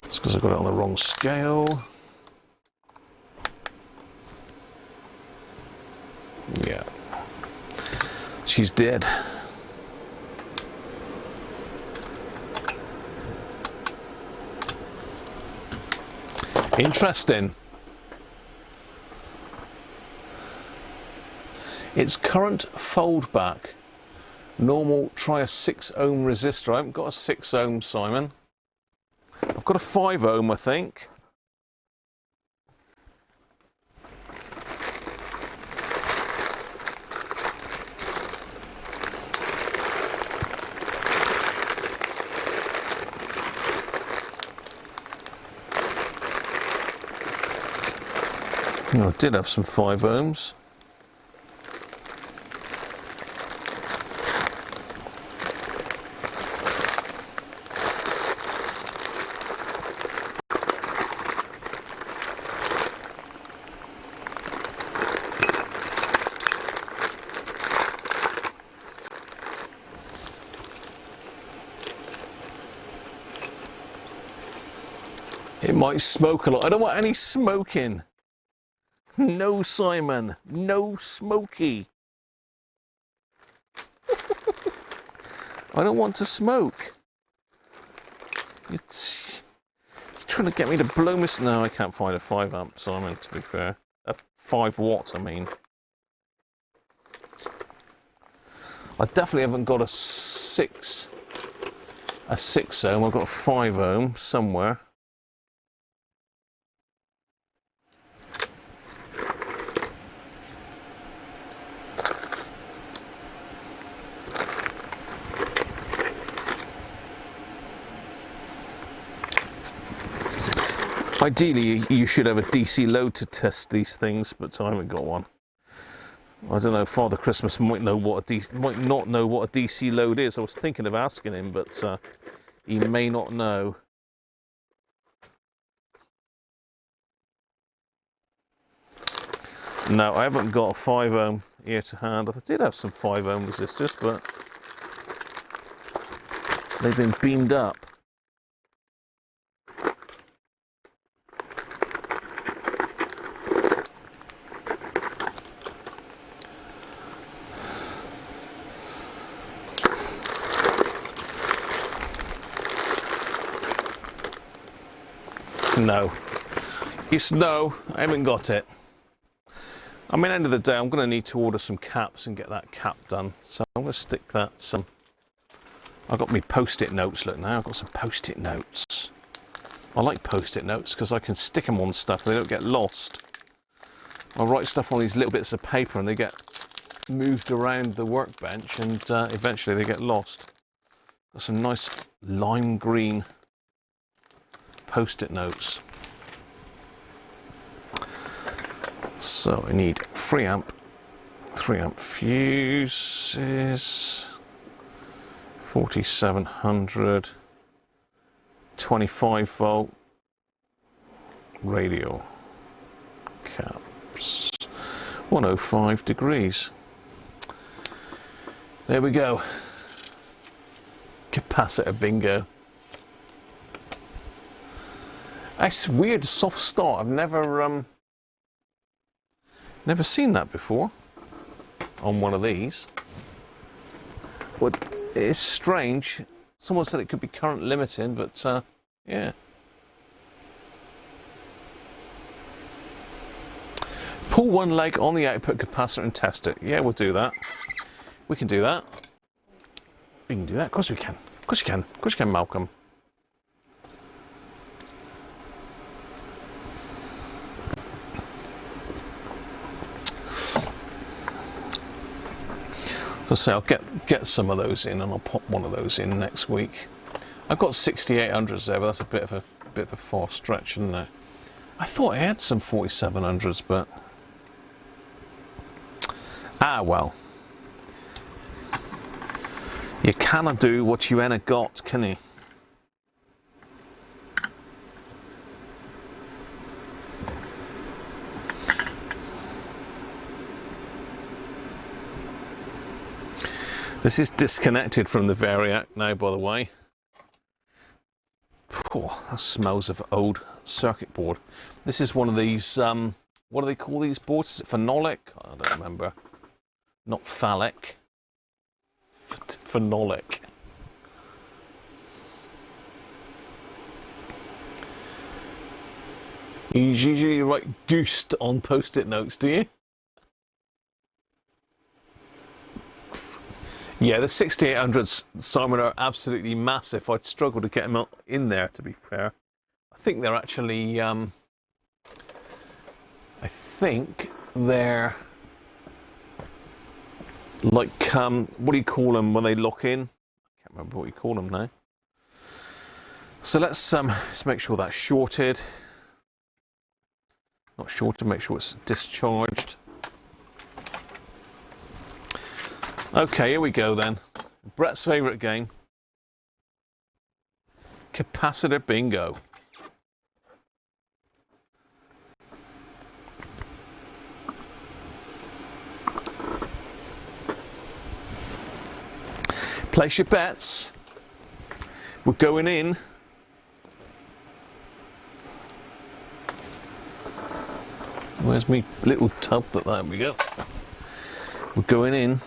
It's because I got it on the wrong scale. Yeah. She's dead. Interesting. It's current fold back. Normal, try a 6 ohm resistor. I haven't got a 6 ohm, Simon. I've got a 5 ohm, I think. No, I did have some 5 ohms. It might smoke a lot. I don't want any smoking. No, Simon. No smoky. I don't want to smoke. You're trying to get me to blow my... No, I can't find a 5 amp, Simon, to be fair. A 5 watts, I mean. I definitely haven't got a 6 ohm. I've got a 5 ohm somewhere. Ideally, you should have a DC load to test these things, but I haven't got one. I don't know. Father Christmas might not know what a DC load is. I was thinking of asking him, but he may not know. No, I haven't got a 5 ohm here to hand. I did have some 5 ohm resistors, but they've been beamed up. No. It's no, I haven't got it. I mean, end of the day, I'm going to need to order some caps and get that cap done. So I'm going to stick that some... I've got me post-it notes, look now, I've got some post-it notes. I like post-it notes because I can stick them on stuff and they don't get lost. I write stuff on these little bits of paper and they get moved around the workbench and eventually they get lost. Got some nice lime green post-it notes. So I need 3 amp fuses, 4700, 25 volt radio caps, 105 degrees. There we go. Capacitor bingo. That's weird, soft start. I've never seen that before on one of these. Well, it's strange. Someone said it could be current limiting, but yeah. Pull one leg on the output capacitor and test it. Yeah, we'll do that. We can do that. We can do that. Of course we can. Of course you can. Of course you can, Malcolm. So I'll get some of those in, and I'll pop one of those in next week. I've got 6800s there, but that's a bit of a far stretch, isn't it? I thought I had some 4700s, but well. You cannot do what you ain't got, can you? This is disconnected from the Variac now, by the way. Oh, that smells of old circuit board. This is one of these, what do they call these boards? Is it phenolic? I don't remember. Not phallic. Phenolic. You usually write goosed on post-it notes, do you? Yeah, the 6800s, Simon, are absolutely massive. I'd struggle to get them in there, to be fair. I think they're actually, I think they're like, what do you call them when they lock in? I can't remember what you call them now. So let's make sure that's shorted. Not shorted, make sure it's discharged. Okay, here we go then. Brett's favourite game. Capacitor bingo. Place your bets. We're going in. Where's me little tub? There we go. We're going in.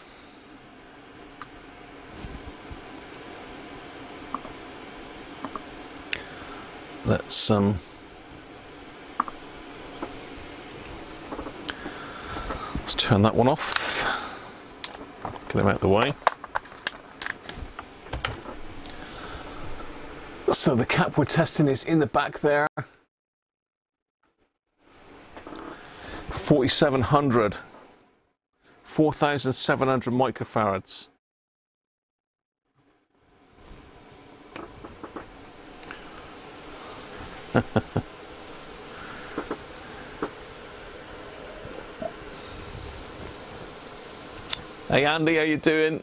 Let's turn that one off. Get him out of the way. So the cap we're testing is in the back there. 4700. 4700 microfarads. Hey Andy, how you doing?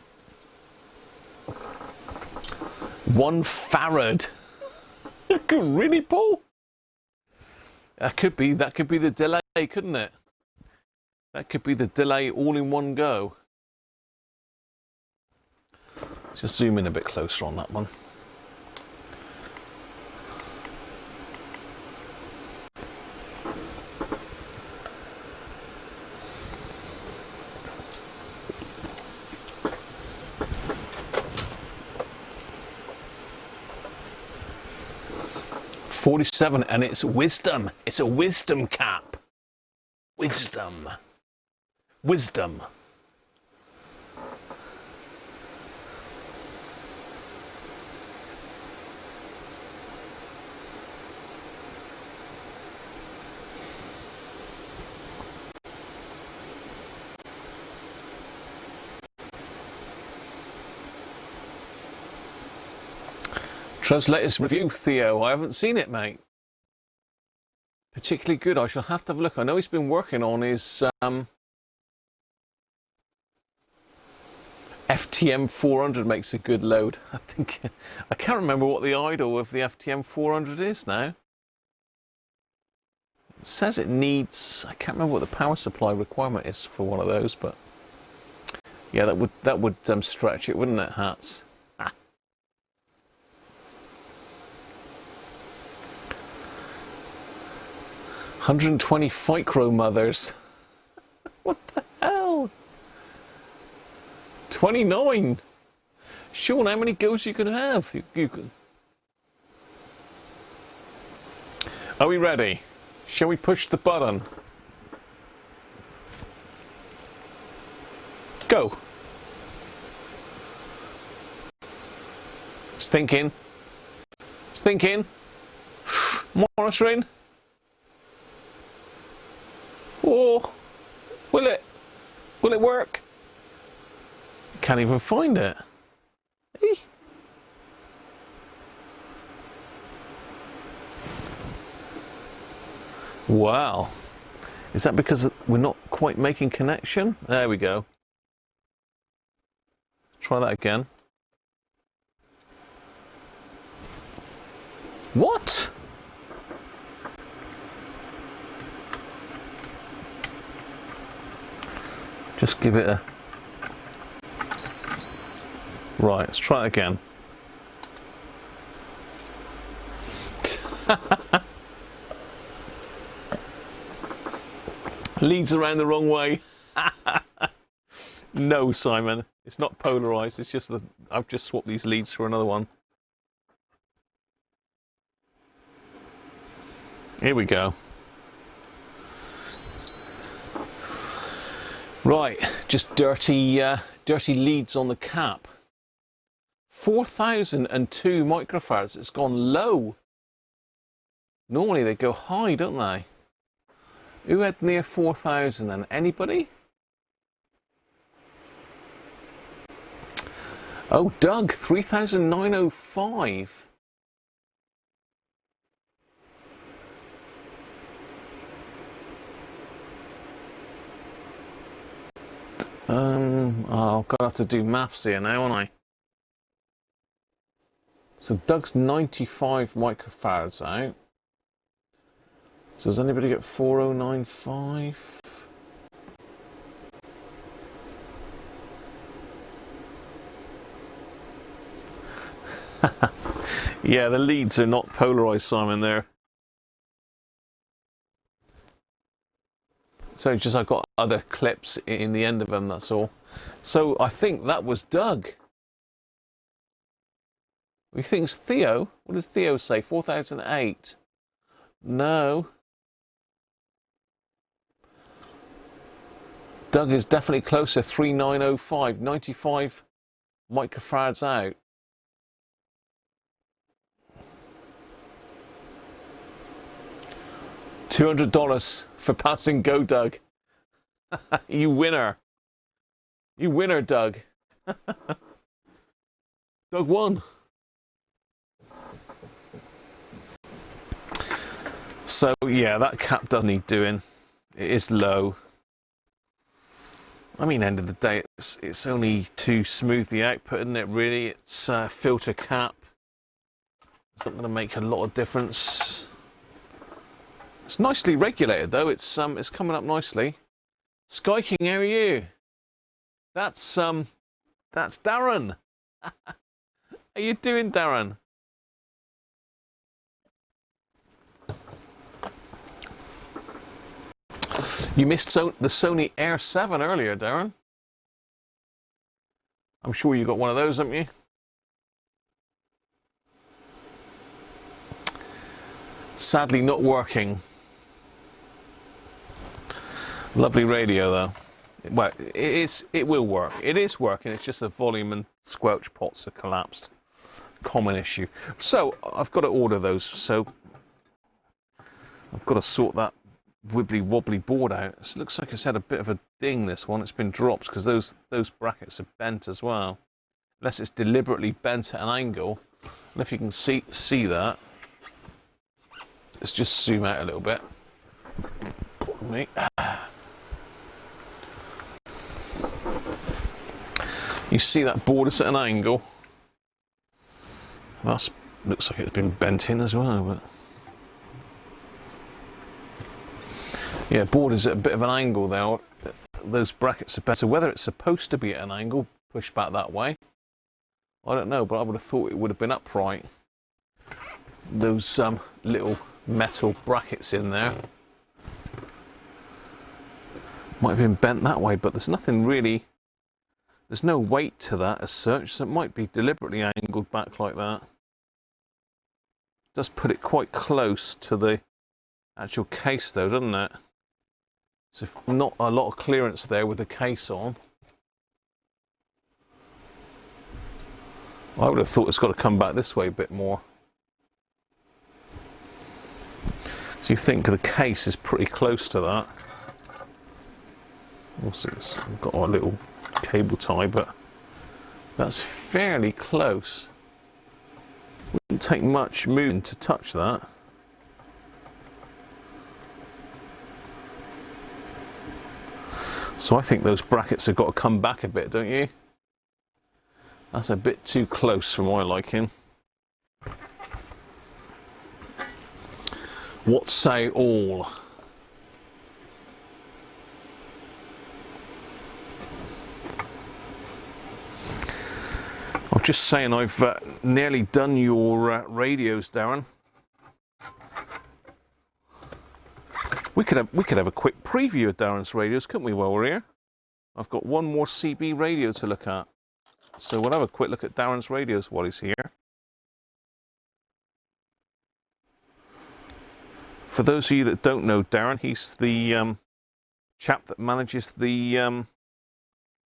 1 farad. Really, Paul? That could be the delay, couldn't it? That could be the delay all in one go. Just zoom in a bit closer on that one. .47, and it's wisdom. It's a wisdom cap. Wisdom. Wisdom. Trev's latest review, Theo. I haven't seen it, mate. Particularly good. I shall have to have a look. I know he's been working on his FTM 400 makes a good load. I think I can't remember what the idle of the FTM 400 is now. It says it needs. I can't remember what the power supply requirement is for one of those, but yeah, that would stretch it, wouldn't it, Hats? 120 Ficro mothers. What the hell? 29. Sean, how many goes you can have? You can... Are we ready? Shall we push the button? Go. It's thinking. It's thinking. Monitoring. Oh, will it? Will it work? Can't even find it. Hey. Wow. Is that because we're not quite making connection? There we go. Try that again. What? Just give it a... Right, let's try it again. Leads around the wrong way. No, Simon, it's not polarized. It's just that I've just swapped these leads for another one. Here we go. Right, just dirty leads on the cap. 4,002 microfarads. It's gone low. Normally they go high, don't they? Who had near 4,000 then? Anybody? Oh, Doug, 3,905. I'm gonna have to do maths here now, aren't I? So Doug's 95 microfarads out. So does anybody get 4,095? Yeah, the leads are not polarized, Simon, there. So just I've got other clips in the end of them, that's all. So I think that was Doug. We think it's Theo. What does Theo say? 4,008. No. Doug is definitely closer. 3,905. 95 microfarads out. $200 for passing go, Doug. You winner. You winner, Doug. Doug won. So yeah, that cap does need doing. It is low. I mean, end of the day, it's only to smooth the output, isn't it? Really, it's filter cap. It's not going to make a lot of difference. It's nicely regulated though. It's coming up nicely. Sky King, how are you? That's Darren. How you doing, Darren? You missed the Sony Air 7 earlier, Darren. I'm sure you got one of those, haven't you? Sadly not working. Lovely radio though. Well, it will work. It is working. It's just the volume and squelch pots are collapsed. Common issue. So I've got to order those. So I've got to sort that wibbly wobbly board out. It looks like it's had a bit of a ding, this one. It's been dropped because those brackets are bent as well. Unless it's deliberately bent at an angle. And if you can see that, let's just zoom out a little bit. Pardon me. You see that board is at an angle. That looks like it's been bent in as well, but yeah, board is at a bit of an angle there. Those brackets are better. Whether it's supposed to be at an angle, push back that way, I don't know, but I would have thought it would have been upright. Those little metal brackets in there might have been bent that way, but there's nothing really. There's no weight to that as such, so it might be deliberately angled back like that. It does put it quite close to the actual case though, doesn't it? So not a lot of clearance there with the case on. I would have thought it's got to come back this way a bit more. So you think the case is pretty close to that. Also, it's got a little cable tie, but that's fairly close. Wouldn't take much moving to touch that. So I think those brackets have got to come back a bit, don't you? That's a bit too close for my liking. What say all? I'm just saying I've nearly done your radios, Darren. We could have a quick preview of Darren's radios, couldn't we, while we're here? I've got one more CB radio to look at. So we'll have a quick look at Darren's radios while he's here. For those of you that don't know Darren, he's the chap that manages the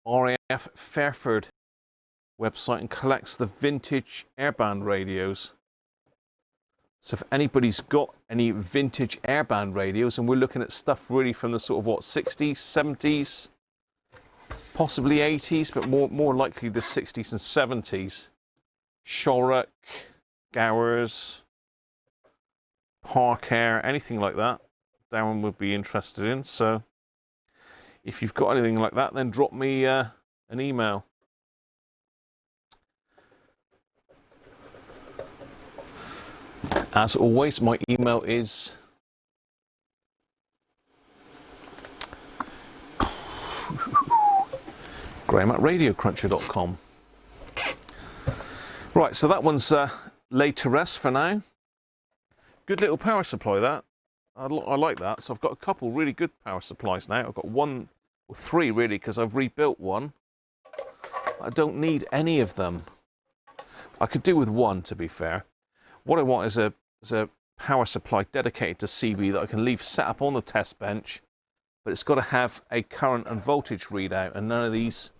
RAF Fairford website and collects the vintage airband radios. So if anybody's got any vintage airband radios, and we're looking at stuff really from the sort of what, 60s, 70s, possibly 80s, but more likely the 60s and 70s. Shorrock, Gowers, Parker, anything like that, Darren would be interested in. So if you've got anything like that, then drop me an email. As always, my email is graham@radiocruncher.com. Right, so that one's laid to rest for now. Good little power supply, that. I like that. So I've got a couple really good power supplies now. I've got one, or three really, because I've rebuilt one. I don't need any of them. I could do with one, to be fair. What I want is a power supply dedicated to CB that I can leave set up on the test bench, but it's got to have a current and voltage readout, and none of these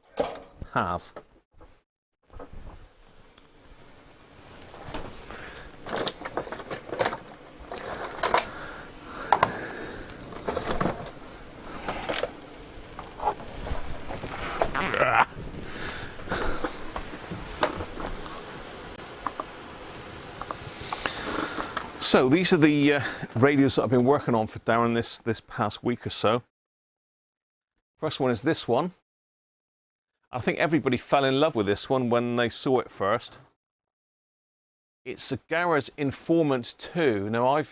have. So these are the radios that I've been working on for Darren this past week or so. First one is this one. I think everybody fell in love with this one when they saw it first. It's a Gowers Informant 2. Now I've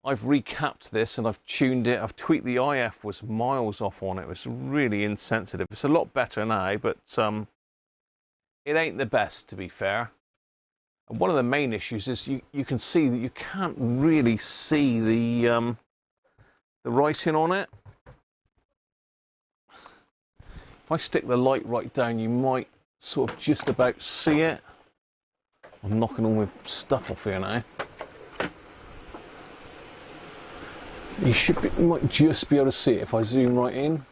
recapped this and I've tuned it. I've tweaked the IF, was miles off on it. It was really insensitive. It's a lot better now, but it ain't the best, to be fair. And one of the main issues is you can see that you can't really see the writing on it. If I stick the light right down, you might sort of just about see it. I'm knocking all my stuff off here now. You might just be able to see it if I zoom right in.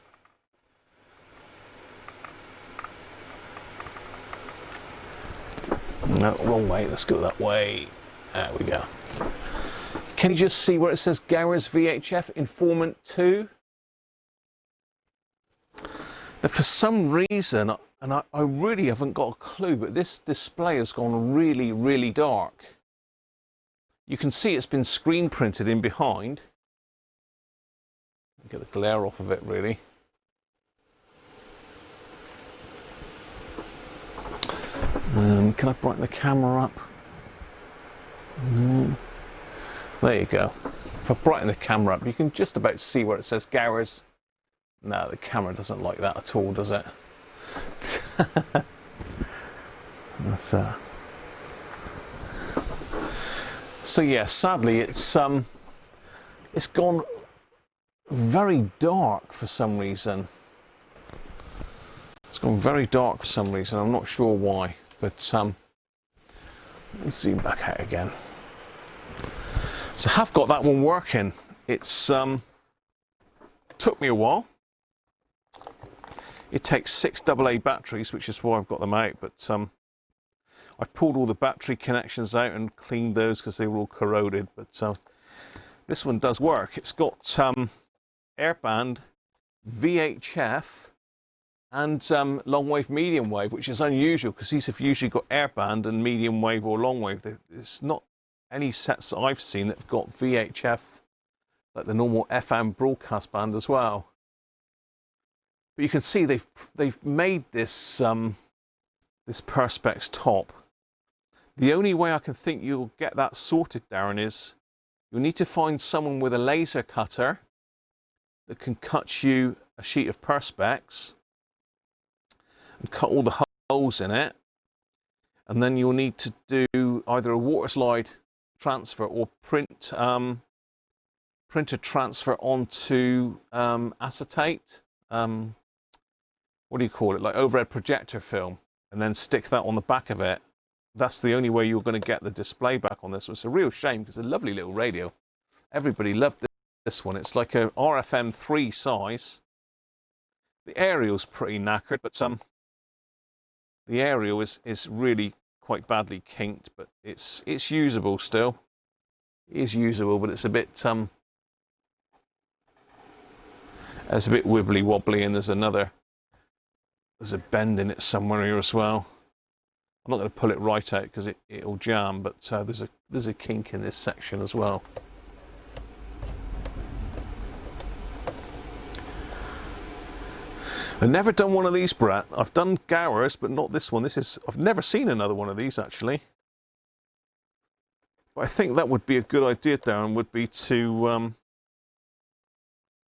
No, wrong way. Let's go that way. There we go. Can you just see where it says Gowers VHF Informant 2? Now, for some reason, and I really haven't got a clue, but this display has gone really, really dark. You can see it's been screen printed in behind. Get the glare off of it, really. Can I brighten the camera up? There you go. If I brighten the camera up, you can just about see where it says Gowers. No, the camera doesn't like that at all, does it? That's, So yeah, sadly, it's gone very dark for some reason. It's gone very dark for some reason. I'm not sure why, but let's zoom back out again. So I have got that one working. It's took me a while. It takes 6 AA batteries, which is why I've got them out, but I've pulled all the battery connections out and cleaned those because they were all corroded. But this one does work. It's got airband, VHF, and long wave, medium wave, which is unusual because these have usually got airband and medium wave or long wave. There's not any sets that I've seen that have got VHF, like the normal FM broadcast band as well. But you can see they've made this this Perspex top. The only way I can think you'll get that sorted, Darren, is you'll need to find someone with a laser cutter that can cut you a sheet of Perspex and cut all the holes in it, and then you'll need to do either a water slide transfer or printer transfer onto acetate. What do you call it? Like overhead projector film, and then stick that on the back of it. That's the only way you're going to get the display back on this. It's a real shame because it's a lovely little radio. Everybody loved this one. It's like a RFM3 size. The aerial's pretty knackered, but the aerial is really quite badly kinked, but it's usable still. It is usable, but it's a bit wibbly wobbly, and there's a bend in it somewhere here as well. I'm not going to pull it right out because it'll jam, but there's a kink in this section as well. I've never done one of these, Brett. I've done Gowers, but not this one. I've never seen another one of these actually. But I think that would be a good idea, Darren, would be to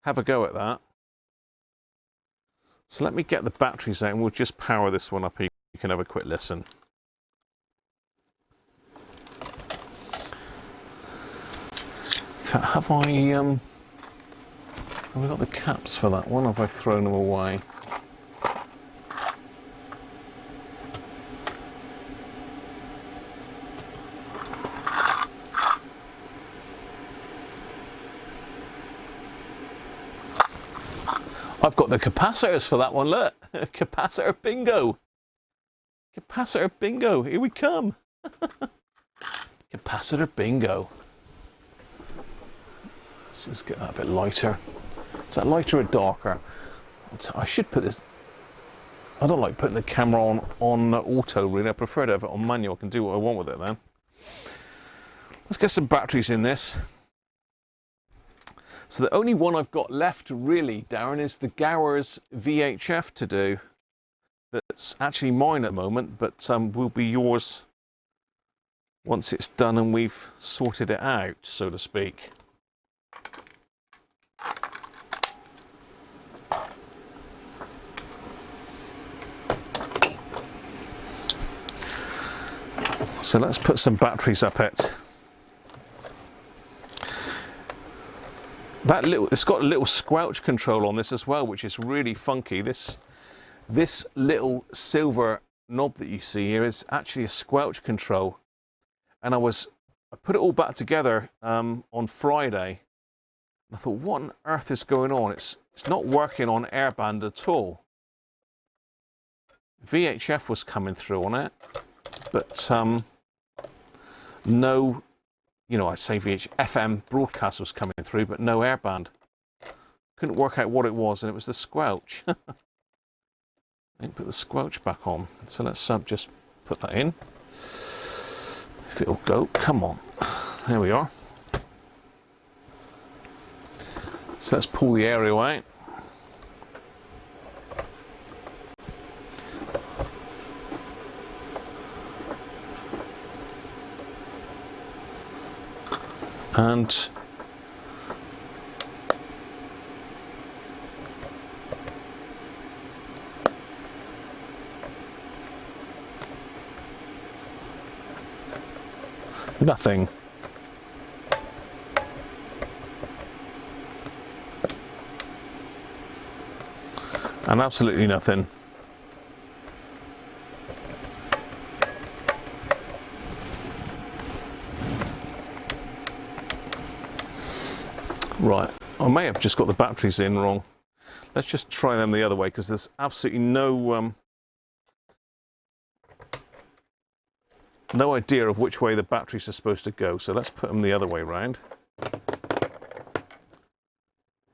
have a go at that. So let me get the batteries out and we'll just power this one up here. You can have a quick listen. Have I got the caps for that one? Have I thrown them away? I've got the capacitors for that one, look. Capacitor bingo. Capacitor bingo, here we come. Capacitor bingo. Let's just get that a bit lighter. Is that lighter or darker? I should put this... I don't like putting the camera on auto, really. I prefer to have it on manual. I can do what I want with it then. Let's get some batteries in this. So the only one I've got left, really, Darren, is the Gowers VHF to do. That's actually mine at the moment, but will be yours once it's done and we've sorted it out, so to speak. So let's put some batteries up it. It's got a little squelch control on this as well, which is really funky. This little silver knob that you see here is actually a squelch control. And I put it all back together on Friday. And I thought, what on earth is going on? It's not working on airband at all. VHF was coming through on it, but no, I say FM broadcast was coming through, but no airband. Couldn't work out what it was, and it was the squelch. I didn't put the squelch back on, so let's just put that in. If it'll go, come on. There we are. So let's pull the aerial out. And nothing. And absolutely nothing. Right, I may have just got the batteries in wrong. Let's just try them the other way, because there's absolutely no idea of which way the batteries are supposed to go. So let's put them the other way round.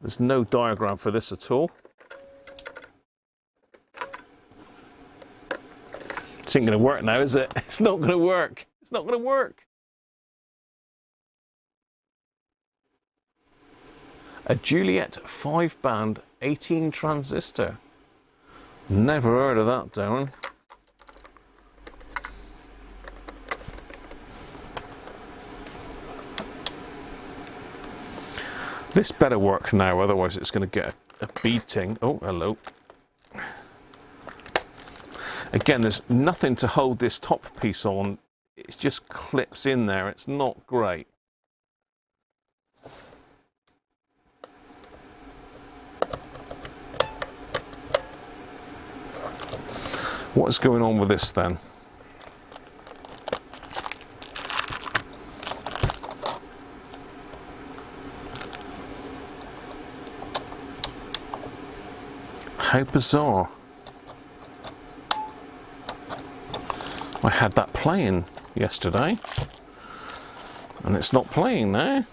There's no diagram for this at all. This ain't going to work now, is it? It's not going to work. It's not going to work. A Juliet 5-band 18 transistor. Never heard of that, Darren. This better work now, otherwise it's going to get a beating. Oh, hello. Again, there's nothing to hold this top piece on. It just clips in there. It's not great. What is going on with this then? How bizarre. I had that playing yesterday, and it's not playing now.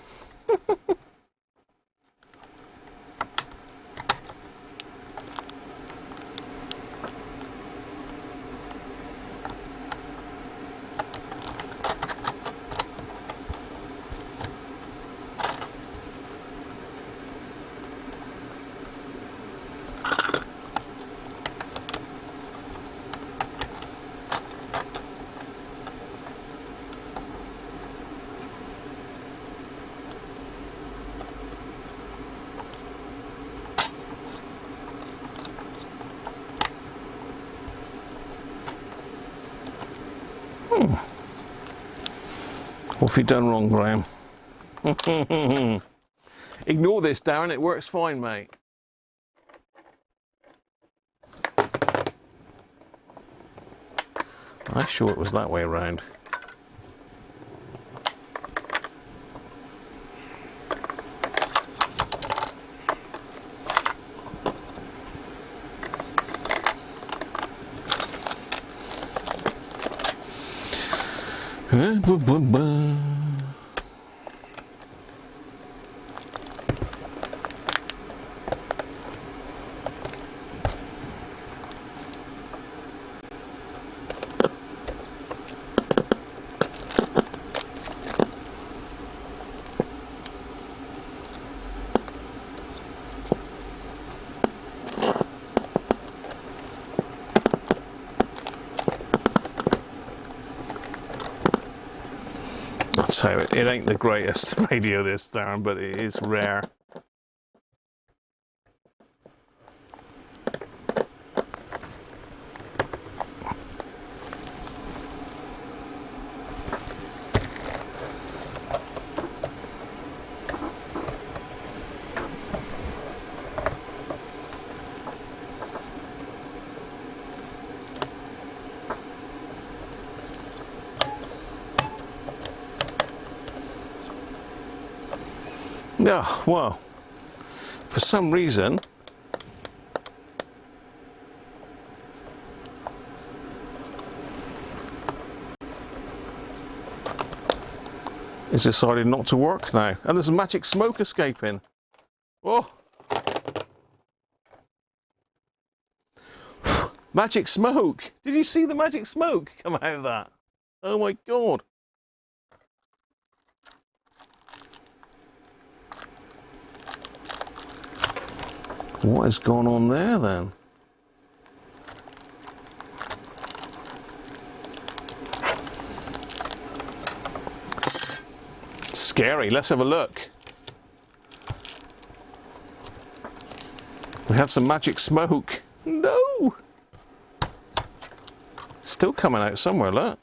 What have you done wrong, Graham? Ignore this, Darren. It works fine, mate. I'm sure it was that way around. So it ain't the greatest radio this, Darren, but it is rare. Yeah, well, for some reason, it's decided not to work now. And there's magic smoke escaping. Oh! Magic smoke! Did you see the magic smoke come out of that? Oh my God! What has gone on there then? Scary. Let's have a look. We had some magic smoke. No! Still coming out somewhere, look.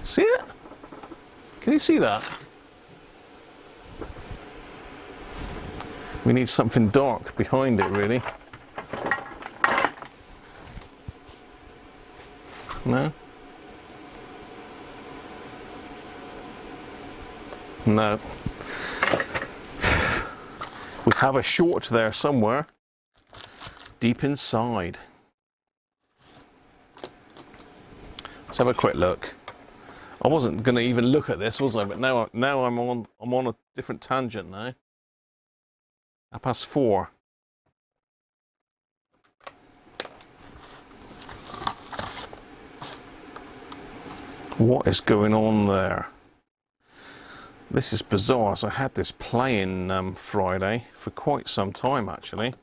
See it? Can you see that? We need something dark behind it, really. No? No. We have a short there somewhere, deep inside. Let's have a quick look. I wasn't going to even look at this, was I? But now I'm on a different tangent now. 4:30. What is going on there? This is bizarre. So I had this playing Friday for quite some time, actually.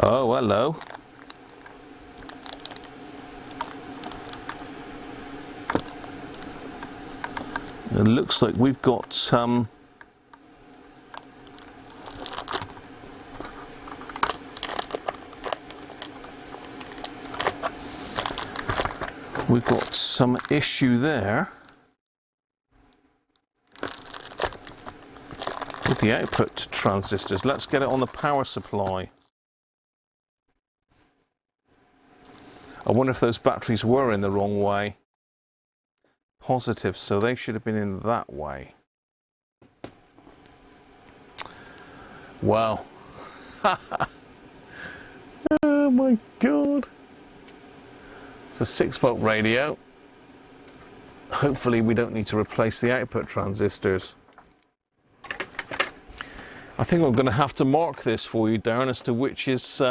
Oh, hello. It looks like we've got some issue there with the output transistors. Let's get it on the power supply. I wonder if those batteries were in the wrong way. Positive, so they should have been in that way. Wow. Oh my God. It's a 6-volt radio. Hopefully we don't need to replace the output transistors. I think I'm going to have to mark this for you, Darren, as to which is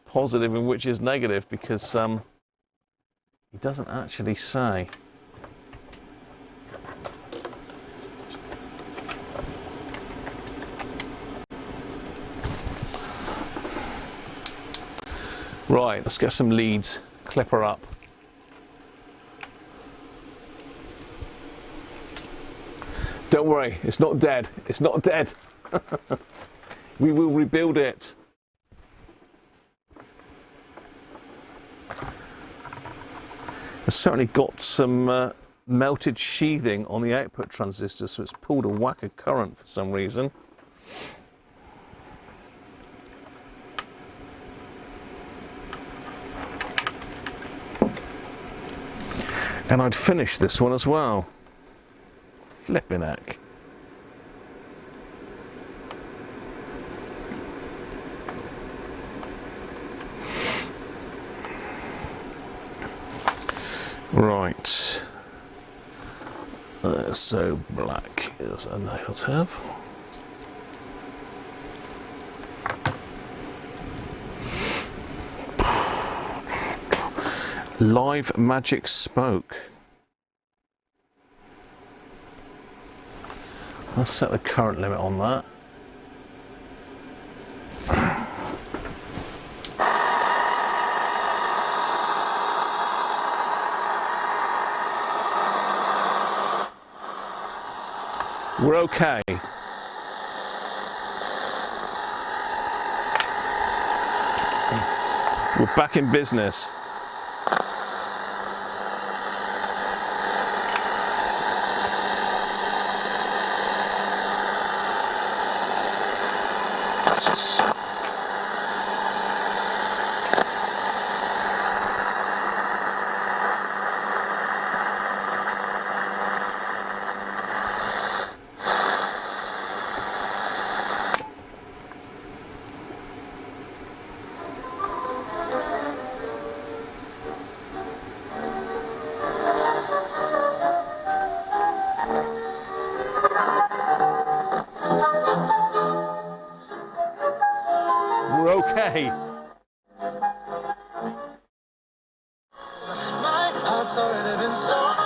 positive and which is negative, because he doesn't actually say. Right, let's get some leads. Clip her up. Don't worry, it's not dead. It's not dead. We will rebuild it. I've certainly got some melted sheathing on the output transistor, so it's pulled a whack of current for some reason. And I'd finish this one as well. Flipping heck. Right. So black is a negative. Live magic smoke. Let's set the current limit on that. We're okay. We're back in business. We're okay. My heart's already been sold.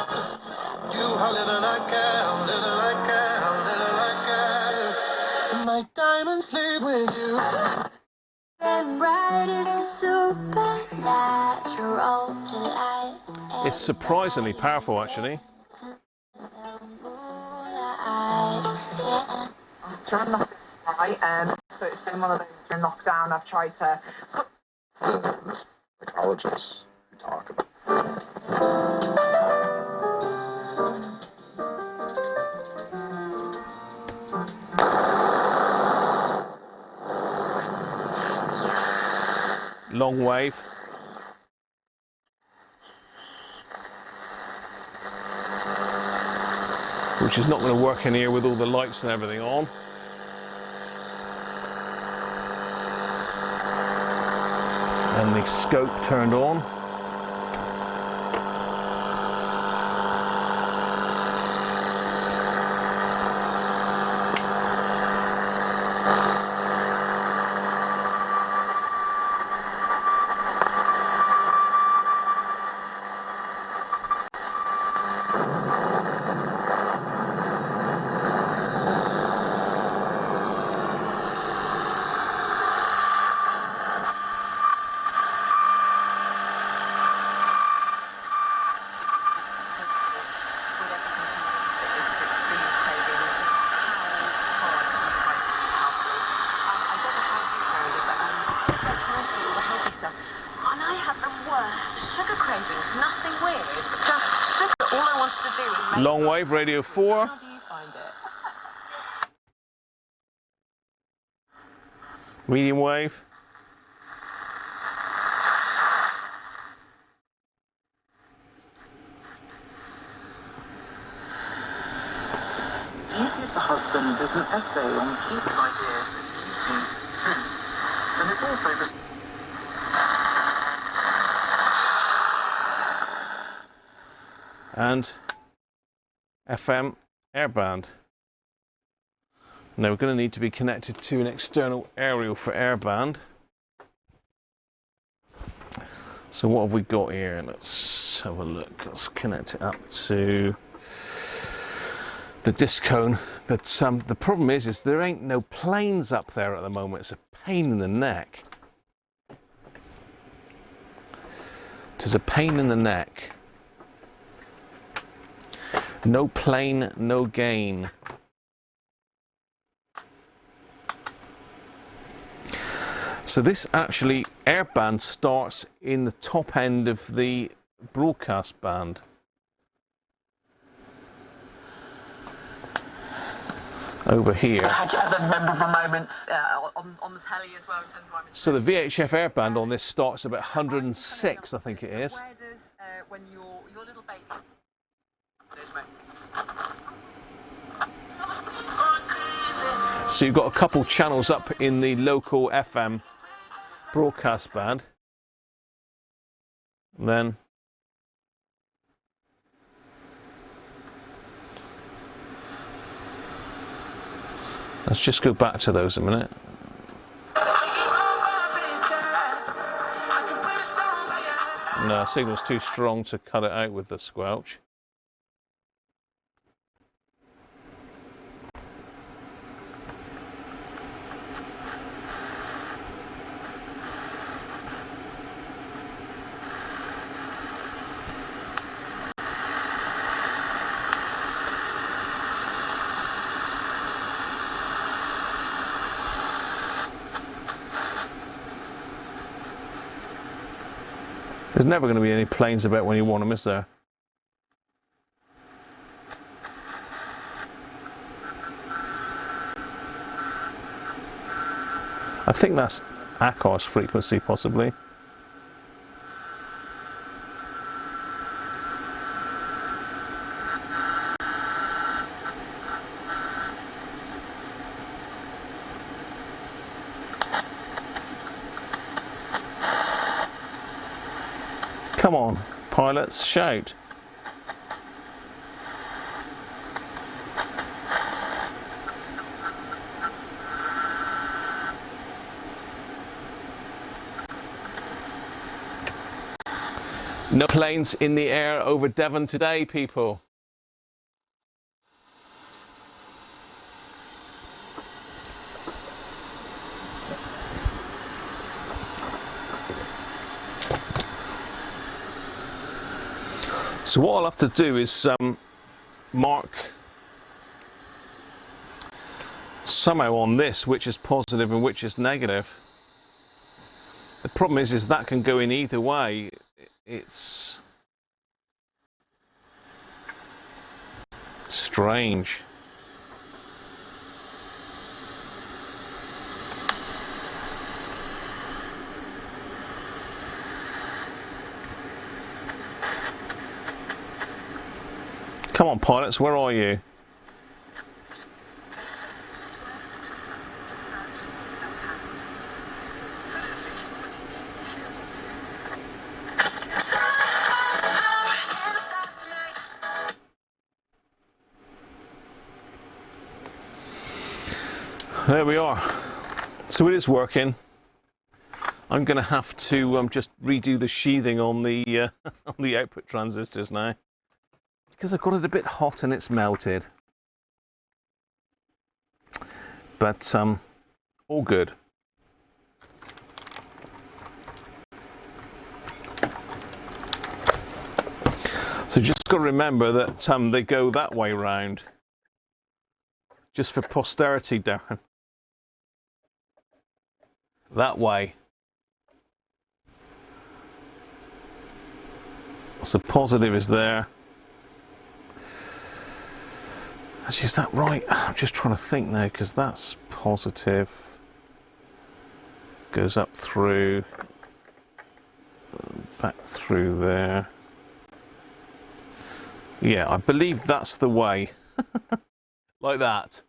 You are living like hell, living like hell, living like hell. My diamonds leave with you. And bright is a supernatural delight. It's surprisingly powerful, actually. It's run knocked right, so it's been one of those during lockdown. I've tried to. The psychologists who talk about. long wave. Which is not going to work in here with all the lights and everything on. And the scope turned on. Long wave, radio 4. How do you find it? Medium wave. You give the husband as an essay on Keith's idea that using truth, and it's also just And FM airband. Now we're going to need to be connected to an external aerial for airband. So what have we got here? Let's have a look. Let's connect it up to the disc cone. But the problem is there ain't no planes up there at the moment. It's a pain in the neck. It's a pain in the neck. No plane, no gain. So this actually airband starts in the top end of the broadcast band. Over here. Had you other memorable moments on the telly as well in terms of my So the VHF airband on this starts about 106, I think it is. Where does when your little baby those moments? So you've got a couple channels up in the local FM broadcast band. And then let's just go back to those a minute. No, signal's too strong to cut it out with the squelch. There's never going to be any planes about when you want them, is there? I think that's ACOS frequency, possibly. Come on, pilots, shout. No planes in the air over Devon today, people. So what I'll have to do is mark somehow on this which is positive and which is negative. The problem is that can go in either way. It's strange. Come on, pilots, where are you? There we are. So it is working. I'm going to have to just redo the sheathing on the on the output transistors now, because I've got it a bit hot and it's melted. But all good. So just got to remember that they go that way round, just for posterity, Darren. That way. So positive is there. Actually, is that right? I'm just trying to think now, because that's positive. Goes up through, back through there. Yeah, I believe that's the way. Like that.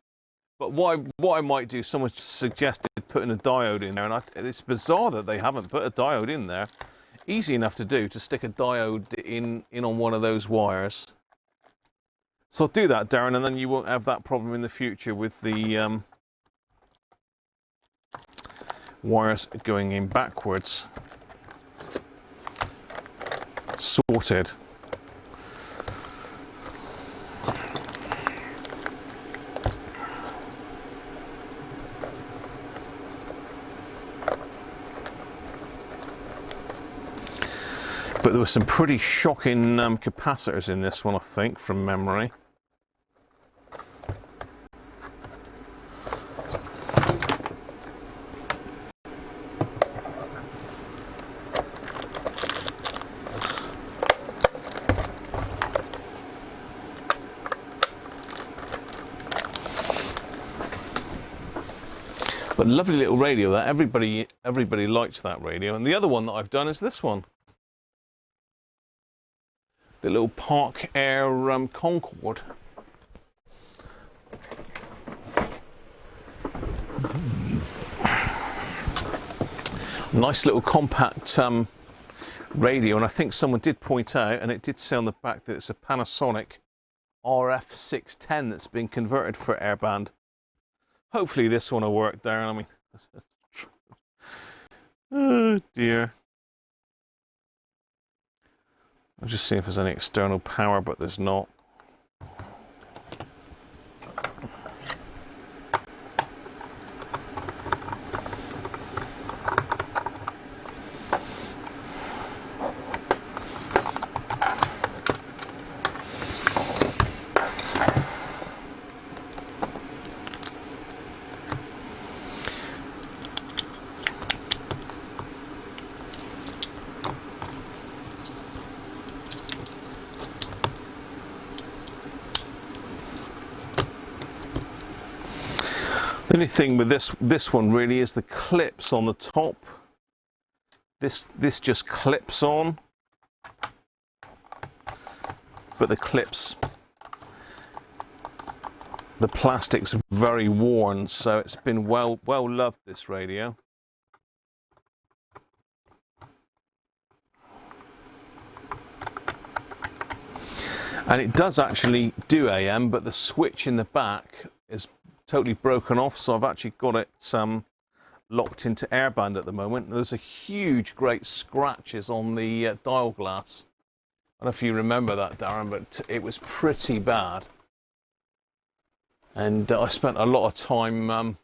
But what I might do, someone suggested putting a diode in there, and it's bizarre that they haven't put a diode in there. Easy enough to do, to stick a diode in on one of those wires. So I'll do that, Darren, and then you won't have that problem in the future with the wires going in backwards. Sorted. But there were some pretty shocking capacitors in this one, I think, from memory. But lovely little radio that everybody liked that radio. And the other one that I've done is this one. The little Park Air Concorde. Nice little compact radio, and I think someone did point out, and it did say on the back, that it's a Panasonic RF610 that's been converted for airband. Hopefully this one will work there. I mean, oh dear. I'll just see if there's any external power, but there's not. The only thing with this one really is the clips on the top. This just clips on, but the clips, the plastic's very worn, so it's been well loved, this radio. And it does actually do AM, but the switch in the back is totally broken off, so I've actually got it locked into airband at the moment. There's a huge, great scratches on the dial glass. I don't know if you remember that, Darren, but it was pretty bad. And I spent a lot of time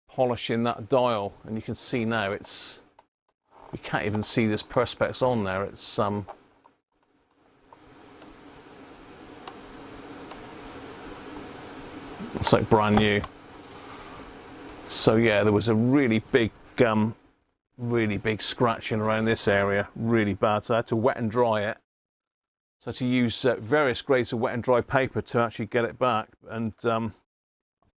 polishing that dial, and you can see now it's, you can't even see this perspex on there. It's it's like brand new. So yeah, there was a really big scratching around this area, really bad. So I had to wet and dry it. So I had to use various grades of wet and dry paper to actually get it back, and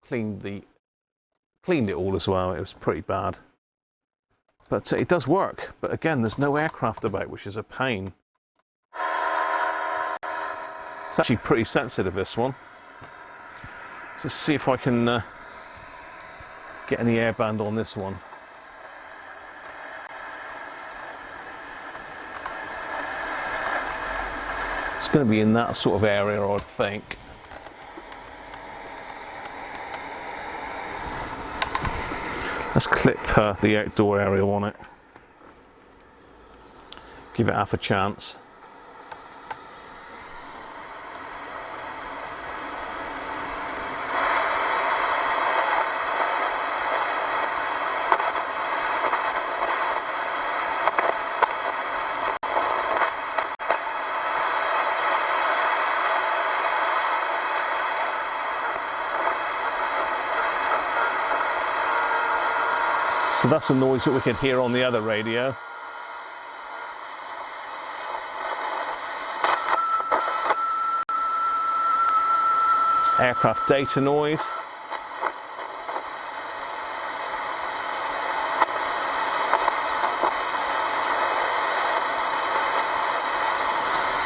cleaned it all as well. It was pretty bad, but it does work. But again, there's no aircraft about, which is a pain. It's actually pretty sensitive, this one. Let's see if I can get any airband on this one. It's going to be in that sort of area, I think. Let's clip the outdoor area on it. Give it half a chance. So that's the noise that we can hear on the other radio. It's aircraft data noise.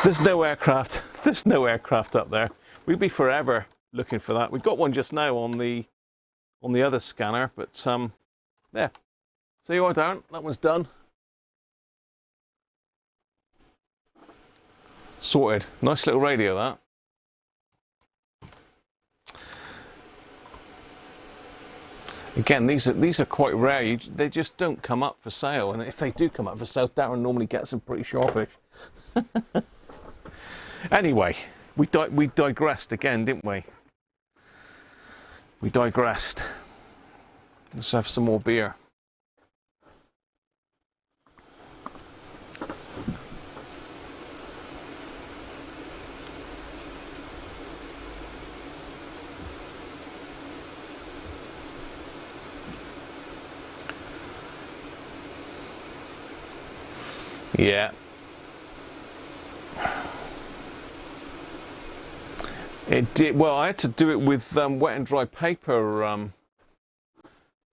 There's no aircraft. There's no aircraft up there. We'd be forever looking for that. We've got one just now on the other scanner, but there. See you all down. That one's done. Sorted. Nice little radio, that. Again, these are quite rare. They just don't come up for sale, and if they do come up for sale, Darren normally gets them pretty sharpish. Anyway, we digressed again, didn't we? We digressed. Let's have some more beer. Yeah. It did. Well, I had to do it with wet and dry paper,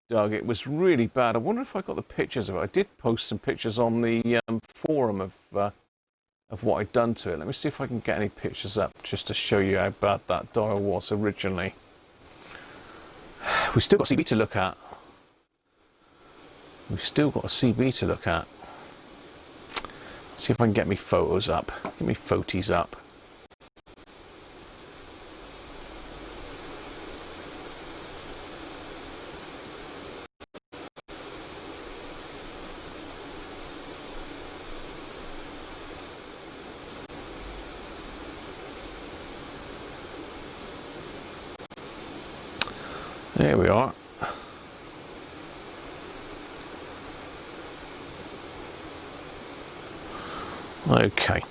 Doug. It was really bad. I wonder if I got the pictures of it. I did post some pictures on the forum of what I'd done to it. Let me see if I can get any pictures up just to show you how bad that dial was originally. We've still got a CB to look at. We've still got a CB to look at. See if I can get me photos up. Get me photies up. There we are. Okay.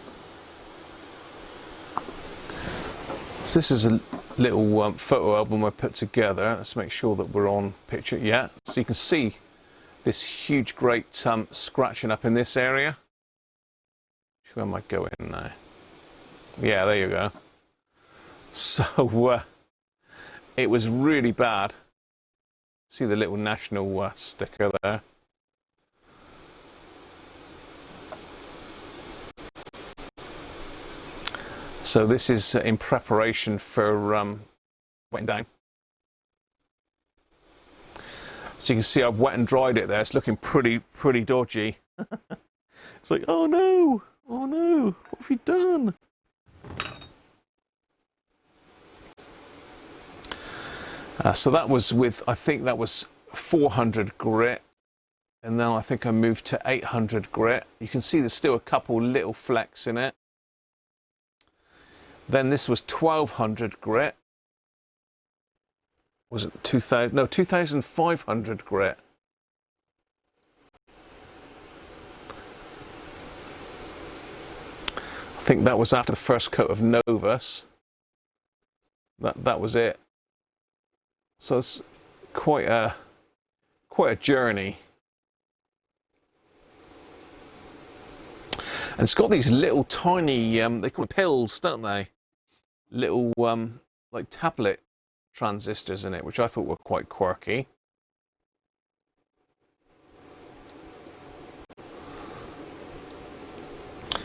So this is a little photo album I put together. Let's make sure that we're on picture. Yeah, so you can see this huge, great scratching up in this area. Where am I going now? Yeah, there you go. So it was really bad. See the little national sticker there. So this is in preparation for wetting down. So you can see I've wet and dried it there. It's looking pretty dodgy. It's like, oh no, what have you done? So that was with, I think that was 400 grit, and then I think I moved to 800 grit. You can see there's still a couple little flecks in it. Then this was 1200 grit. Was it 2000? No, 2500 grit. I think that was after the first coat of Novus. That was it. So it's quite a journey. And it's got these little tiny, they call it pills, don't they? Little like tablet transistors in it, which I thought were quite quirky.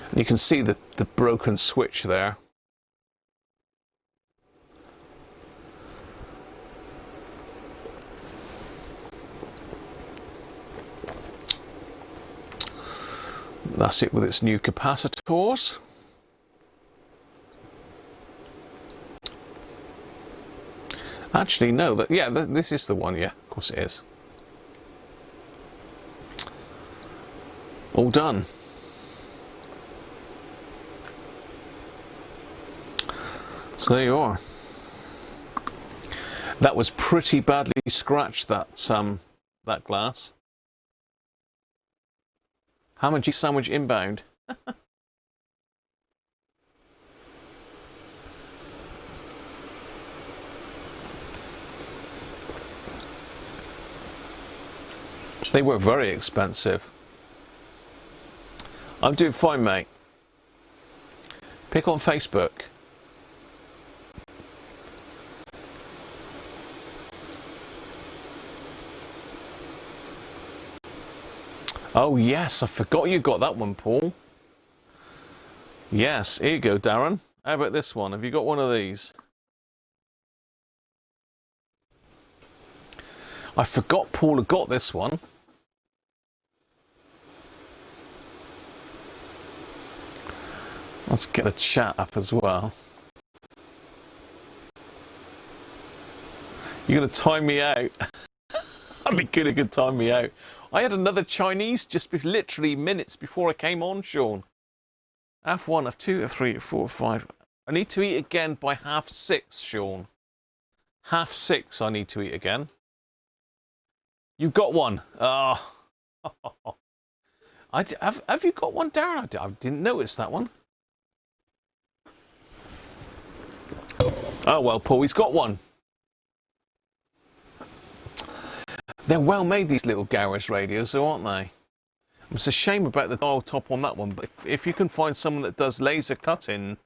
And you can see the broken switch there. That's it with its new capacitors. Actually, no, this is the one, yeah, of course it is. All done. So there you are. That was pretty badly scratched, that glass. Ham and cheese sandwich inbound. They were very expensive. I'm doing fine, mate. Pick on Facebook. Oh yes, I forgot you got that one, Paul. Yes, here you go, Darren. How about this one? Have you got one of these? I forgot Paul had got this one. Let's get the chat up as well. You're going to time me out. I'd be good if you could time me out. I had another Chinese just literally minutes before I came on, Sean. Half 1, half 2, half 3, 4, 5. I need to eat again by 6:30, Sean. 6:30 I need to eat again. You've got one. Oh. Have you got one, Darren? I didn't notice that one. Oh, well, Paul, he's got one. They're well made, these little garage radios, though, aren't they? It's a shame about the dial top on that one, but if you can find someone that does laser cutting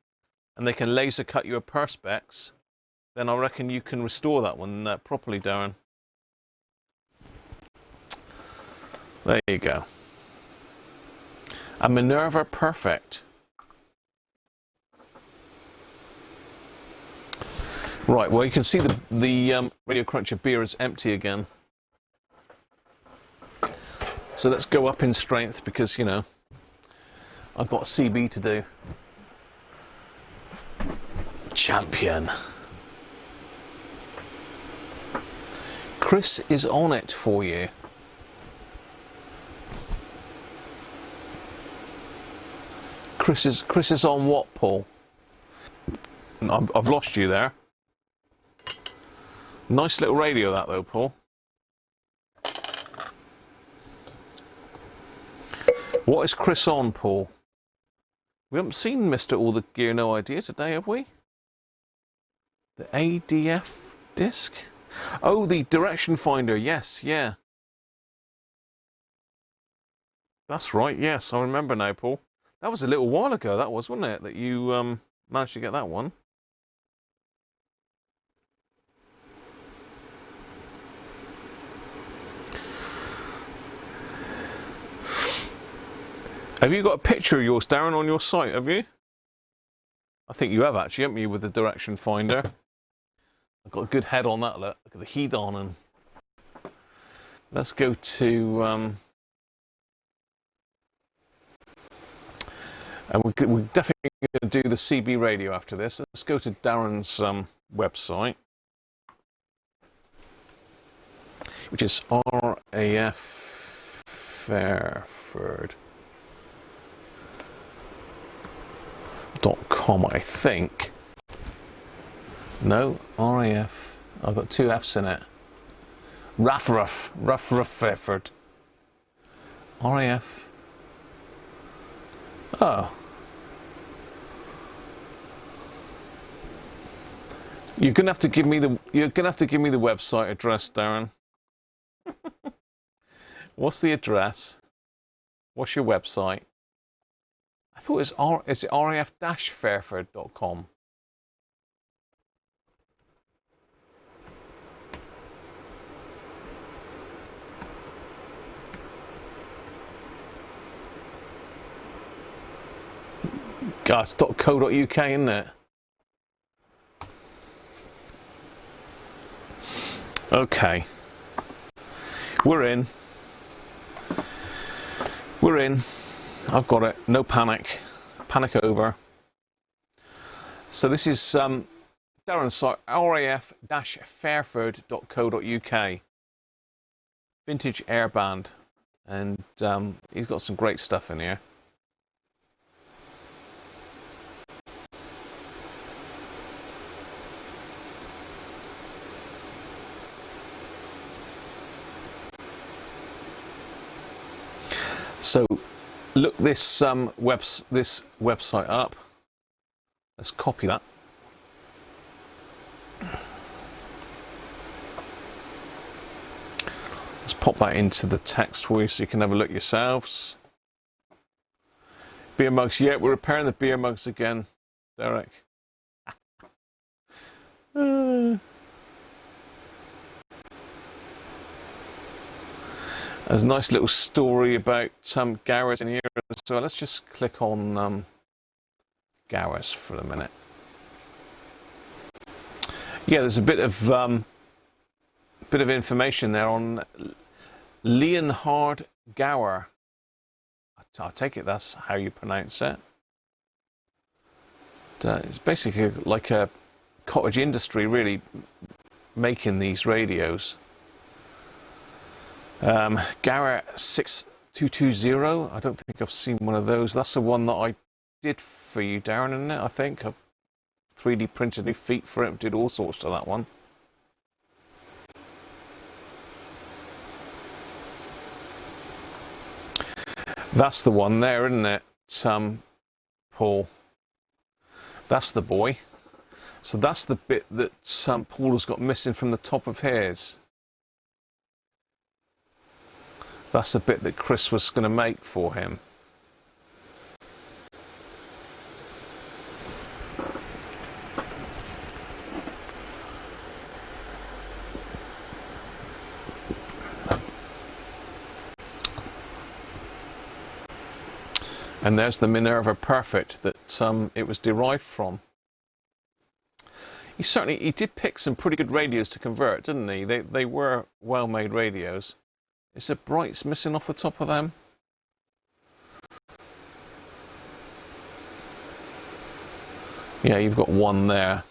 and they can laser cut your perspex, then I reckon you can restore that one properly, Darren. There you go. A Minerva Perfect. Right, well, you can see the Radiocruncher beer is empty again. So let's go up in strength because, you know, I've got CB to do. Champion. Chris is on it for you. Chris is on what, Paul? I've lost you there. Nice little radio that though, Paul. What is Chris on, Paul? We haven't seen Mr. All the Gear No Idea today, have we? The ADF disc? Oh, the direction finder, yes, yeah. That's right, yes, I remember now, Paul. That was a little while ago, that was, wasn't it, that you managed to get that one? Have you got a picture of yours, Darren, on your site, have you? I think you have actually, haven't you, with the direction finder? I've got a good head on that, look at the heat on. And let's go to... and we're definitely going to do the CB radio after this. Let's go to Darren's website, which is RAF Fairford.com, I think. No, RAF. I've got 2 F's in it. RAF Fairford. RAF. Oh. You're gonna have to give me the website address, Darren. What's the address? What's your website? I thought it's raf-fairford.com. God, it's .co.uk, isn't it? Okay. We're in. I've got it. No panic. Panic over. So this is Darren's site, raf-fairford.co.uk. Vintage airband. And he's got some great stuff in here. So look this this website up. Let's copy that. Let's pop that into the text for you so you can have a look yourselves. Beer mugs, yeah, we're repairing the beer mugs again, Derek. There's a nice little story about Gareth in here as well. Let's just click on Gareth for a minute. Yeah, there's a bit of information there on Leonhard Gower. I take it that's how you pronounce it. It's basically like a cottage industry, really, making these radios. Gower 6220. I don't think I've seen one of those. That's the one that I did for you, Darren, isn't it? I think I 3D printed new feet for it. Did all sorts to that one. That's the one there, isn't it, Paul? That's the boy. So that's the bit that Paul has got missing from the top of his. That's the bit that Chris was going to make for him. And there's the Minerva Perfect that it was derived from. He did pick some pretty good radios to convert, didn't he? They were well-made radios. Is there brights missing off the top of them? Yeah, you've got one there.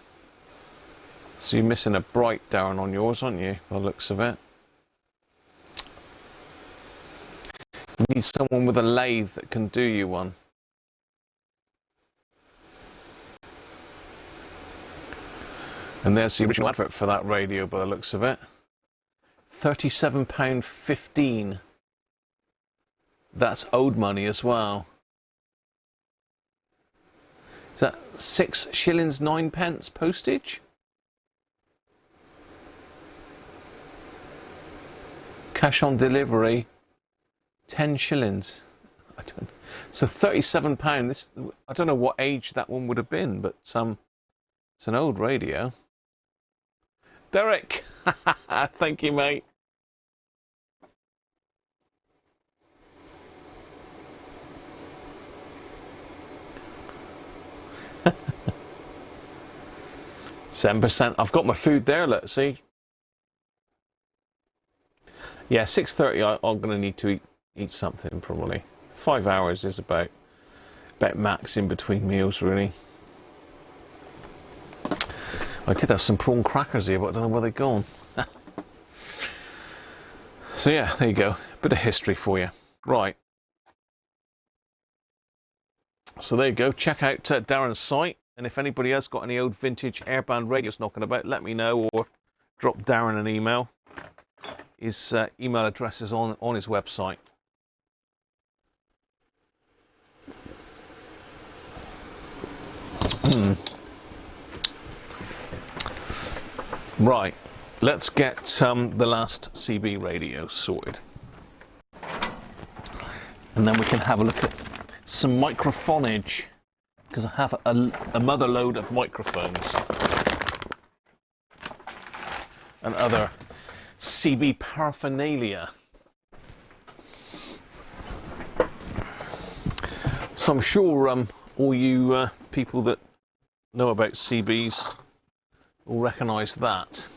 So you're missing a bright, Darren, on yours, aren't you? By the looks of it. You need someone with a lathe that can do you one. And there's the original advert for that radio by the looks of it. £37.15. That's owed money as well. Is that 6 shillings 9 pence postage? Cash on delivery 10 shillings. I don't. So £37. This, I don't know what age that one would have been, but it's an old radio. Derek, thank you, mate. %. I've got my food there. Let's see. Yeah, 6:30. I'm going to need to eat something probably. 5 hours is about max in between meals, really. I did have some prawn crackers here, but I don't know where they've gone. So yeah, there you go. Bit of history for you. Right. So there you go. Check out Darren's site, and if anybody else got any old vintage airband radios knocking about, let me know, or drop Darren an email. His email address is on his website. Right, let's get the last CB radio sorted, and then we can have a look at some microphonage, because I have a mother load of microphones and other CB paraphernalia. So I'm sure all you people that know about CBs will recognise that.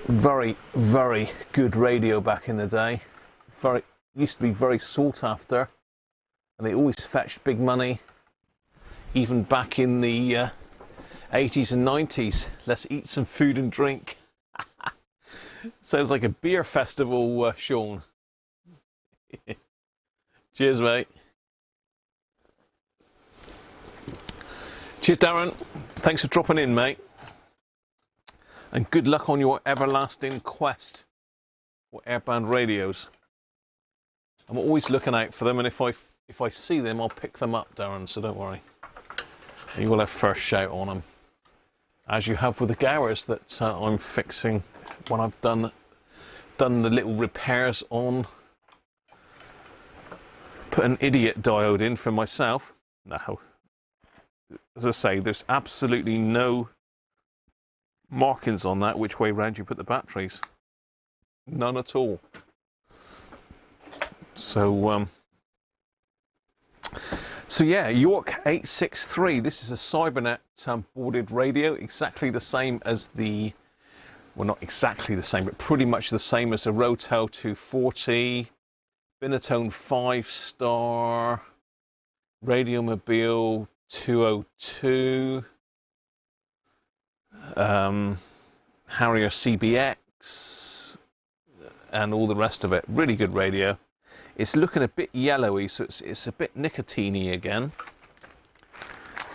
Very, very good radio back in the day. Very, used to be very sought after, and they always fetched big money, even back in the 80s and 90s. Let's eat some food and drink. Sounds like a beer festival, Sean. Cheers, mate. Cheers, Darren. Thanks for dropping in, mate. And good luck on your everlasting quest for airband radios. I'm always looking out for them, and if I see them, I'll pick them up, Darren, so don't worry. You will have first shout on them, as you have with the Gowers that I'm fixing when I've done the little repairs on. Put an idiot diode in for myself. No, as I say, there's absolutely no markings on that which way round you put the batteries. None at all. So yeah, York 863. This is a Cybernet boarded radio, exactly the same as the, well, not exactly the same, but pretty much the same as a Rotel 240, Binatone 5-star, Radiomobile 202, Harrier CBX, and all the rest of it. Really good radio. It's looking a bit yellowy, so it's a bit nicotine-y again.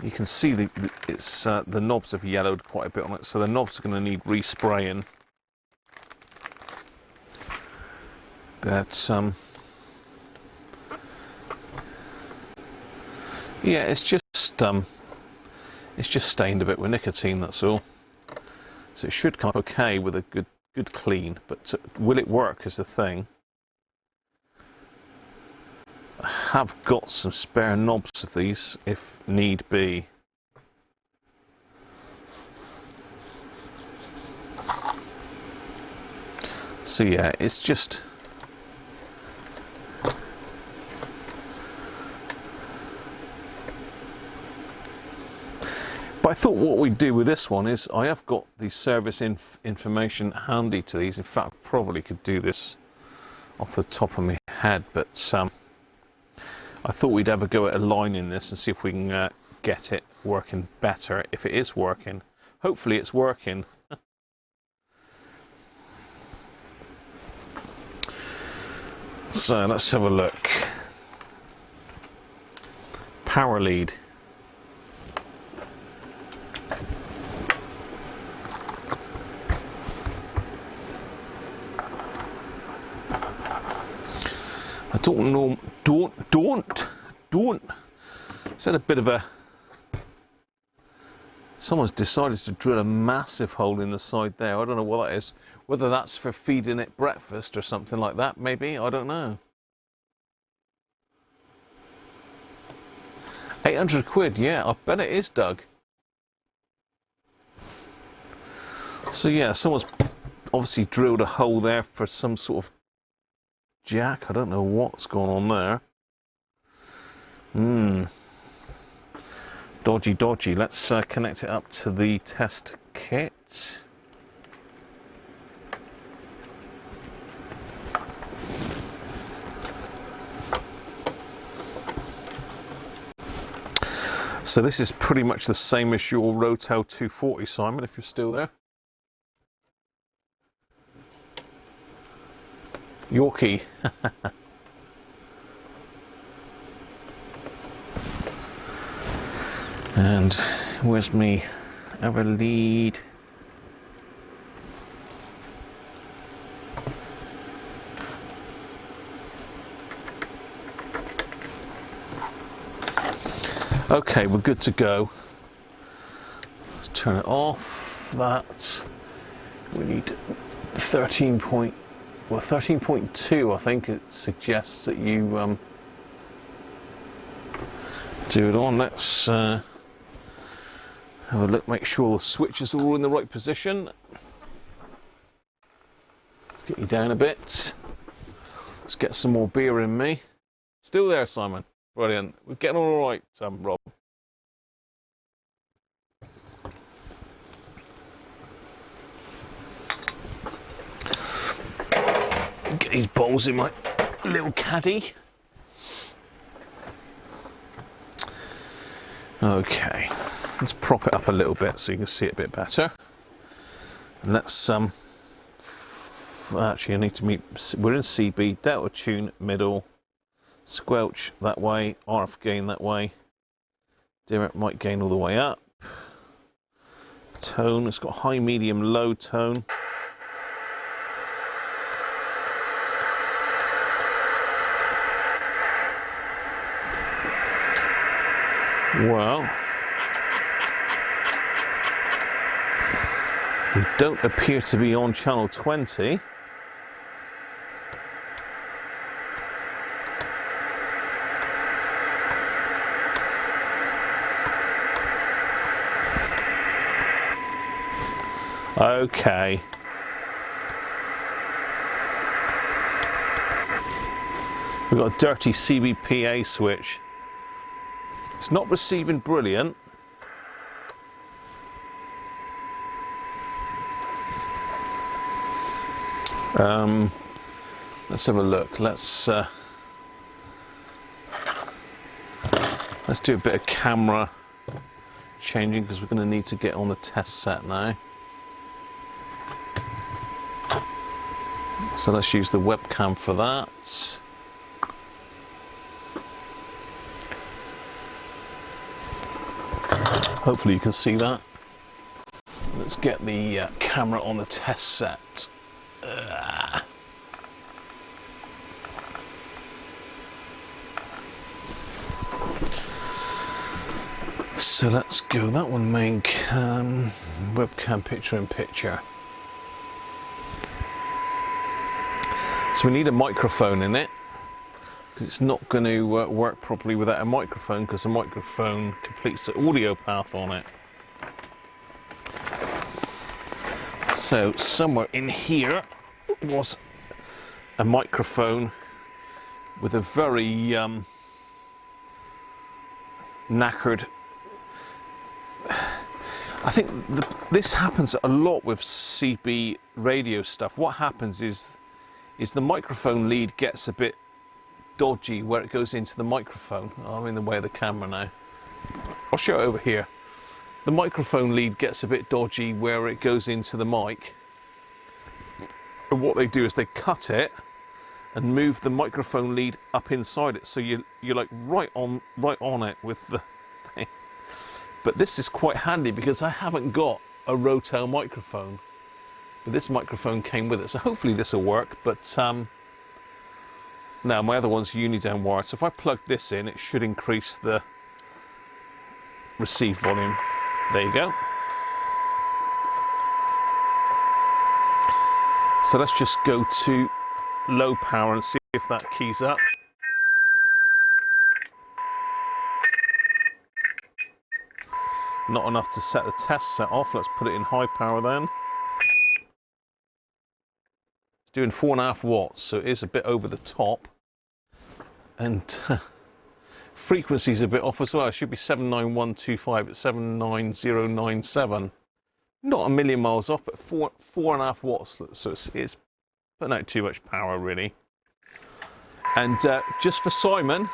You can see the knobs have yellowed quite a bit on it, so the knobs are going to need respraying. But yeah, it's just stained a bit with nicotine. That's all. So it should come up okay with a good clean. But will it work is the thing. I have got some spare knobs of these if need be. So yeah, it's just but I thought what we'd do with this one is I have got the service information handy to these. In fact, I probably could do this off the top of my head, but I thought we'd have a go at aligning this and see if we can get it working better. If it is working, hopefully it's working. So let's have a look. Power lead. I don't know. Don't. Is that a bit of a... Someone's decided to drill a massive hole in the side there. I don't know what that is. Whether that's for feeding it breakfast or something like that, maybe. I don't know. 800 quid, yeah, I bet it is, Doug. So yeah, someone's obviously drilled a hole there for some sort of jack. I don't know what's going on there. Dodgy. Let's connect it up to the test kit. So this is pretty much the same as your Rotel 240, Simon, if you're still there. Yorkie. And where's me other lead? Okay, we're good to go. Let's turn it off. That we need 13.2. I think it suggests that you do it on. Let's have a look. Make sure the switches are all in the right position. Let's get you down a bit. Let's get some more beer in me. Still there, Simon? Brilliant. We're getting on all right, Rob. Get these bowls in my little caddy. Okay, let's prop it up a little bit so you can see it a bit better. And let's actually I need to meet, we're in CB, delta tune middle, squelch that way, RF gain that way, direct mic gain all the way up, tone, it's got high, medium, low tone. Well, we don't appear to be on channel 20. Okay. We've got a dirty CBPA switch. It's not receiving brilliant. Let's have a look. Let's do a bit of camera changing because we're going to need to get on the test set now. So let's use the webcam for that. Hopefully you can see that. Let's get the camera on the test set. So let's go, that one make webcam picture in picture. So we need a microphone in it. It's not going to work properly without a microphone because the microphone completes the audio path on it. So somewhere in here was a microphone with a very knackered. I think this happens a lot with CB radio stuff. What happens is the microphone lead gets a bit dodgy where it goes into the microphone. I'm in the way of the camera now. I'll show it over here. The microphone lead gets a bit dodgy where it goes into the mic. And what they do is they cut it and move the microphone lead up inside it, so you're like right on it with the thing. But this is quite handy because I haven't got a Rotel microphone, but this microphone came with it, so hopefully this will work. But now my other one's uni-down wire, so if I plug this in, it should increase the receive volume. There you go. So let's just go to low power and see if that keys up. Not enough to set the test set off. Let's put it in high power then. It's doing 4.5 watts, so it is a bit over the top. And frequency's a bit off as well. It should be 79125 at 79097. Not a million miles off, but 4.5 watts. So it's putting out too much power, really. And just for Simon,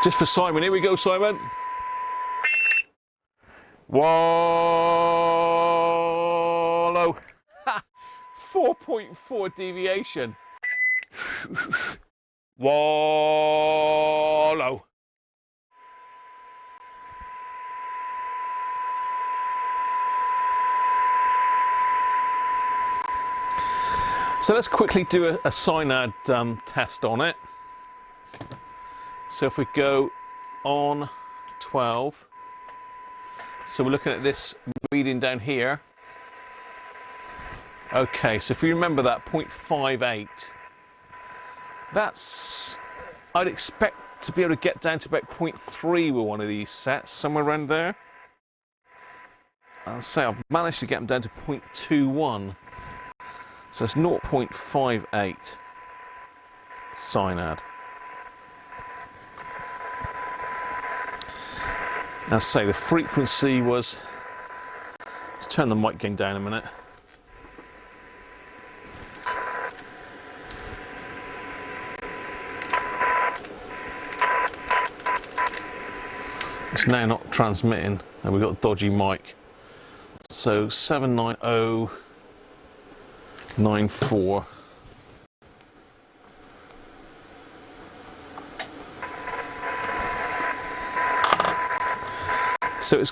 just for Simon, here we go, Simon. Whoa! 4.4 deviation. Whoa! So let's quickly do a Synad test on it. So if we go on 12, so we're looking at this reading down here. Okay, so if you remember that 0.58, that's, I'd expect to be able to get down to about 0.3 with one of these sets, somewhere around there. I'll say I've managed to get them down to 0.21. So it's 0.58 Synad. Now say the frequency was, let's turn the mic gain down a minute. It's now not transmitting, and we've got a dodgy mic. So 79094. So it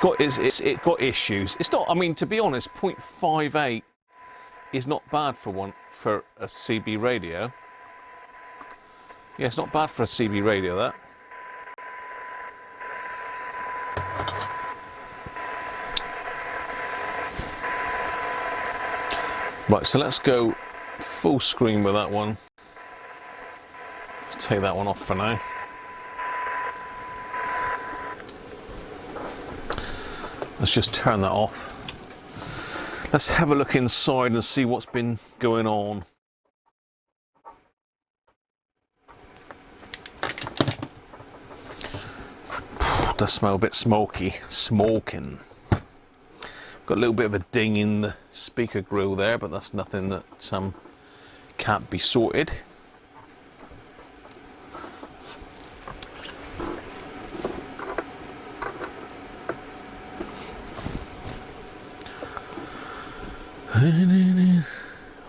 got issues. It's not. I mean, to be honest, 0.58 is not bad for a CB radio. Yeah, it's not bad for a CB radio, that. Right, so let's go full screen with that one. Let's take that one off for now. Let's just turn that off. Let's have a look inside and see what's been going on. Does smell a bit smoky. Smoking. Got a little bit of a ding in the speaker grill there, but that's nothing that can't be sorted.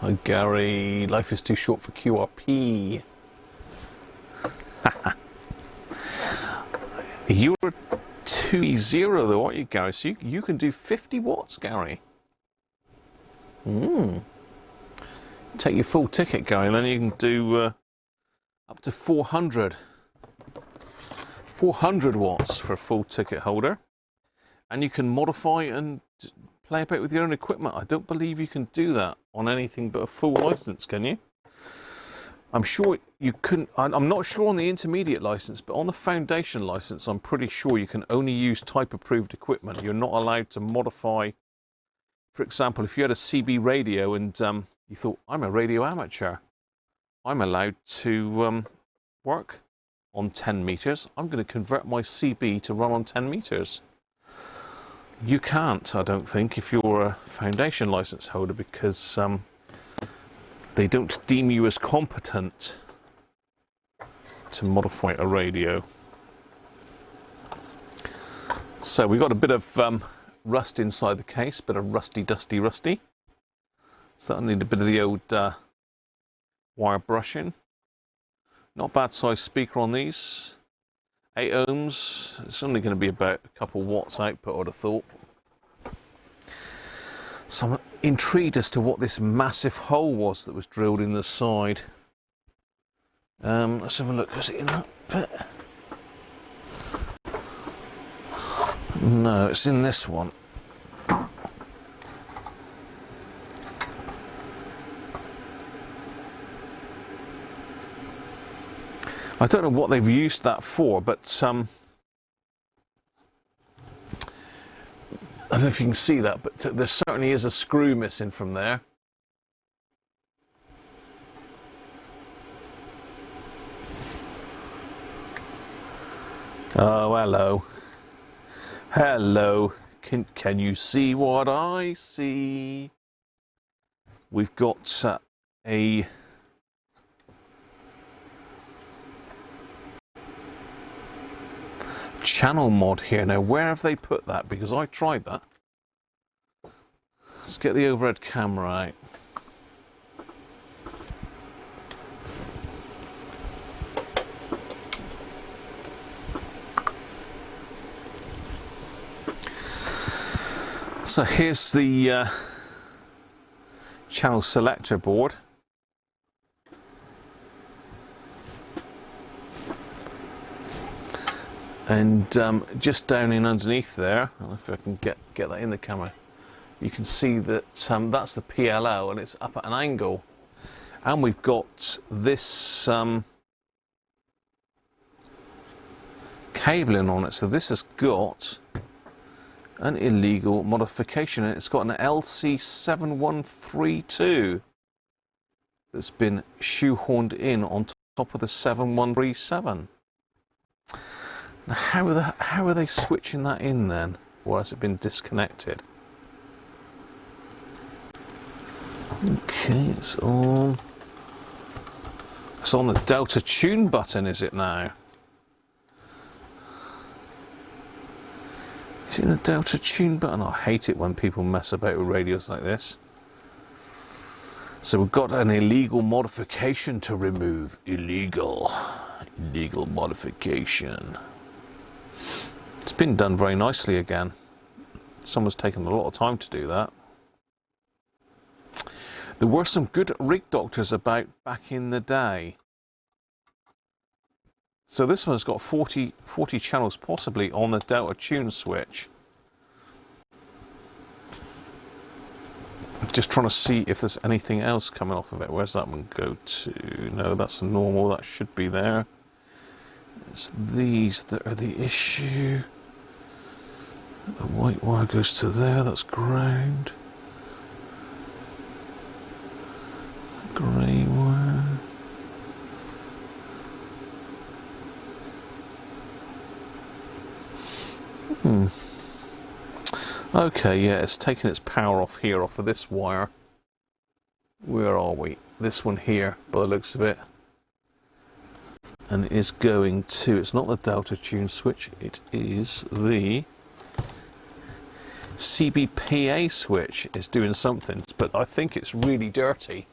Hi Gary, life is too short for QRP. You're 2.0 though, aren't you, Gary? So you can do 50 watts, Gary. Take your full ticket, Gary, and then you can do up to 400 watts for a full ticket holder. And you can modify and play about with your own equipment. I don't believe you can do that on anything but a full license, can you? I'm sure you couldn't. I'm not sure on the intermediate license, but on the foundation license, I'm pretty sure you can only use type approved equipment. You're not allowed to modify. For example, if you had a CB radio and you thought, I'm a radio amateur, I'm allowed to work on 10 meters. I'm going to convert my CB to run on 10 meters. You can't, I don't think, if you're a foundation license holder, because they don't deem you as competent to modify a radio. So we got a bit of rust inside the case, bit of rusty. So that'll need a bit of the old wire brushing. Not bad size speaker on these. 8 ohms. It's only going to be about a couple watts output, I would have thought. So I'm intrigued as to what this massive hole was that was drilled in the side. Let's have a look. Is it in that bit? No, it's in this one. I don't know what they've used that for, but I don't know if you can see that, but there certainly is a screw missing from there. Oh, hello. Hello. Can you see what I see? We've got a channel mod here. Now, where have they put that? Because I tried that. Let's get the overhead camera out. So here's the channel selector board. And just down in underneath there, I don't know if I can get that in the camera, you can see that that's the PLO and it's up at an angle. And we've got this cabling on it, so this has got an illegal modification, and it's got an LC7132 that's been shoehorned in on top of the 7137. Now, how are they switching that in then, or has it been disconnected? Okay, it's on the Delta Tune button, is it now? See the delta tune button? I hate it when people mess about with radios like this. So we've got an illegal modification to remove. Illegal modification. It's been done very nicely again. Someone's taken a lot of time to do that. There were some good rig doctors about back in the day. So this one's got 40 channels possibly on the delta tune switch. I'm just trying to see if there's anything else coming off of it. Where's that one go to? No, that's normal. That should be there. It's these that are the issue. The white wire goes to there. That's ground. Grey wire. Okay, yeah, it's taking its power off here, off of this wire. Where are we? This one here, by the looks of it. And it is going to, it's not the delta tune switch, it is the CBPA switch. It's doing something, but I think it's really dirty.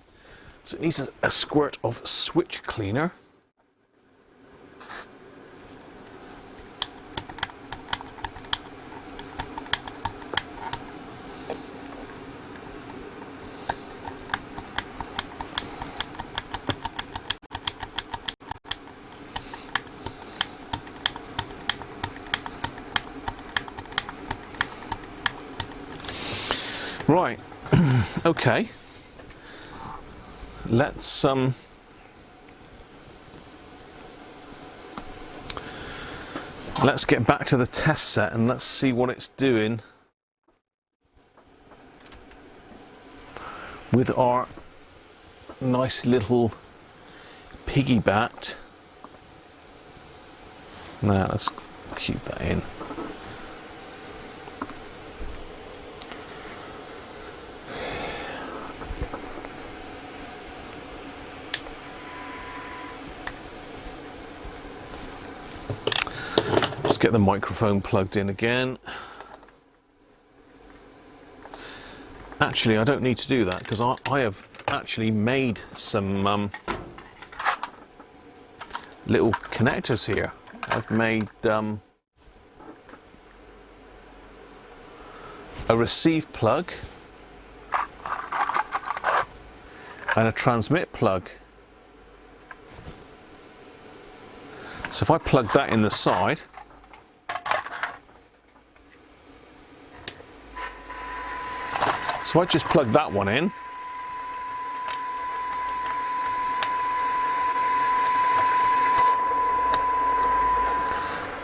So it needs a squirt of switch cleaner. Right, okay, let's get back to the test set and let's see what it's doing with our nice little piggybacked. Now let's keep that in. Let's get the microphone plugged in again. Actually, I don't need to do that because I have actually made some little connectors here. I've made a receive plug and a transmit plug. So if I plug that in the side, so I just plug that one in.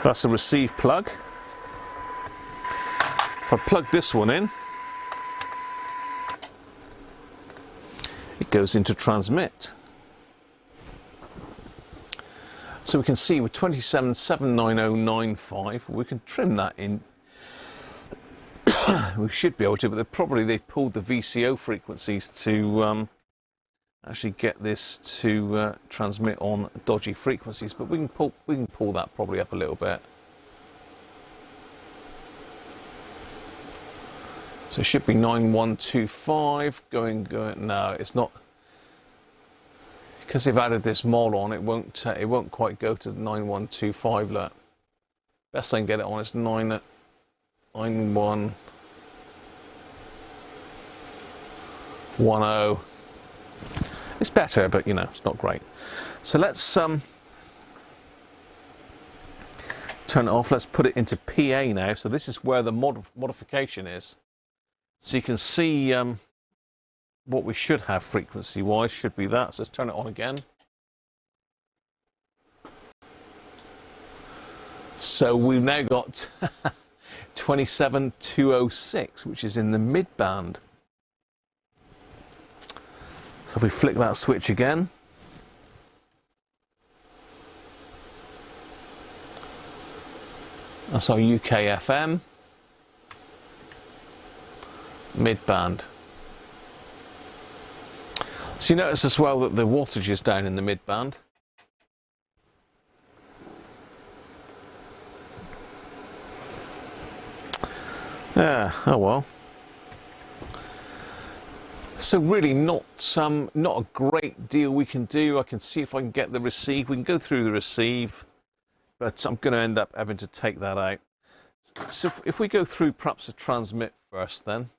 That's a receive plug. If I plug this one in, it goes into transmit. So we can see with 27,79095, we can trim that in. We should be able to, but they've pulled the VCO frequencies to actually get this to transmit on dodgy frequencies. But we can pull that probably up a little bit. So it should be 9125 going. No, it's not, because they've added this mod on. It won't quite go to 9125. Look, best I can get it on is 99110. It's better, but you know, it's not great. So let's turn it off. Let's put it into PA now. So this is where the modification is. So you can see what we should have frequency wise should be that. So let's turn it on again. So we've now got 27206, which is in the mid band. So if we flick that switch again, that's our UK FM mid band. So you notice as well that the wattage is down in the mid band. Yeah, oh well. So really not a great deal we can do. I can see if I can get the receive. We can go through the receive, but I'm going to end up having to take that out. So if we go through perhaps the transmit first then.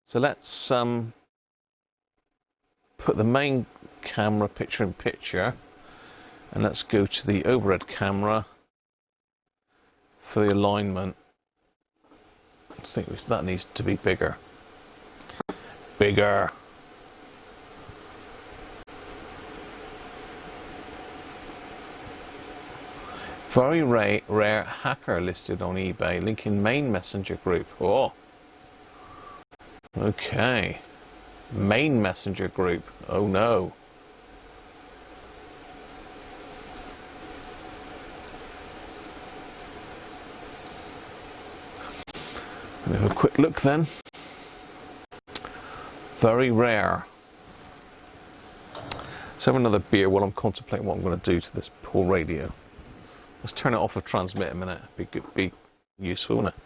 So let's put the main camera picture in picture, and let's go to the overhead camera for the alignment. I think that needs to be bigger. Bigger. Very rare hacker listed on eBay. Link in main messenger group. Oh. Okay. Main messenger group. Oh no. Have a quick look then. Very rare. Let's have another beer while I'm contemplating what I'm going to do to this poor radio. Let's turn it off of transmit a minute. Be useful, wouldn't it?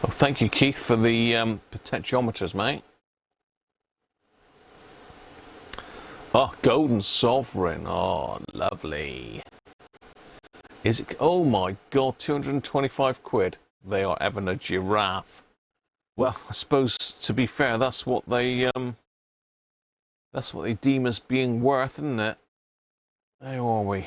Oh, thank you, Keith, for the potentiometers, mate. Oh, Golden Sovereign. Oh, lovely. Is it? Oh my God, 225 quid. They are having a giraffe. Well, I suppose to be fair, that's what they deem as being worth, isn't it? How are we?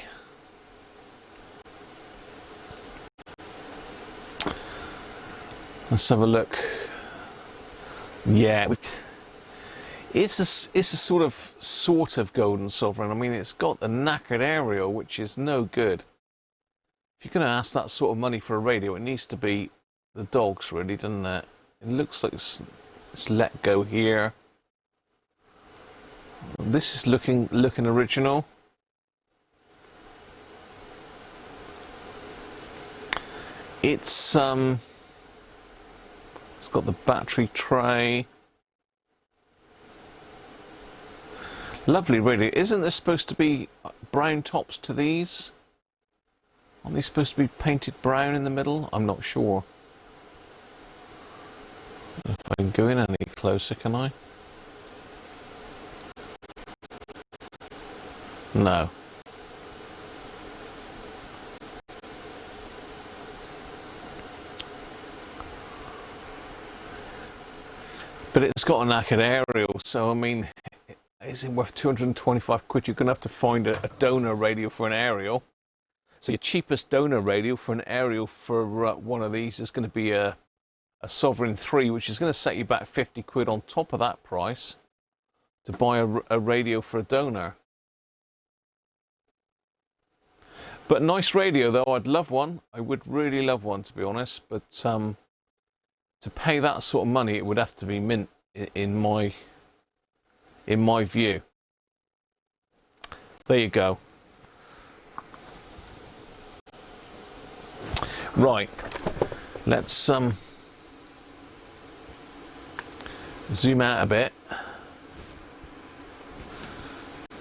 Let's have a look. Yeah, it's a sort of Golden Sovereign. I mean, it's got the knackered aerial, which is no good. If you're going to ask that sort of money for a radio, it needs to be the dogs, really, doesn't it? It looks like it's let go here. This is looking original. It's got the battery tray. Lovely radio. Isn't there supposed to be brown tops to these? Aren't they supposed to be painted brown in the middle? I'm not sure. If I can go in any closer, can I? No. But it's got a knackered aerial, so I mean, is it worth 225 quid? You're going to have to find a donor radio for an aerial. So your cheapest donor radio for an aerial for one of these is going to be a Sovereign 3, which is going to set you back 50 quid on top of that price to buy a radio for a donor. But nice radio though, I'd love one. I would really love one, to be honest, but to pay that sort of money, it would have to be mint in my view. There you go. Right, let's zoom out a bit,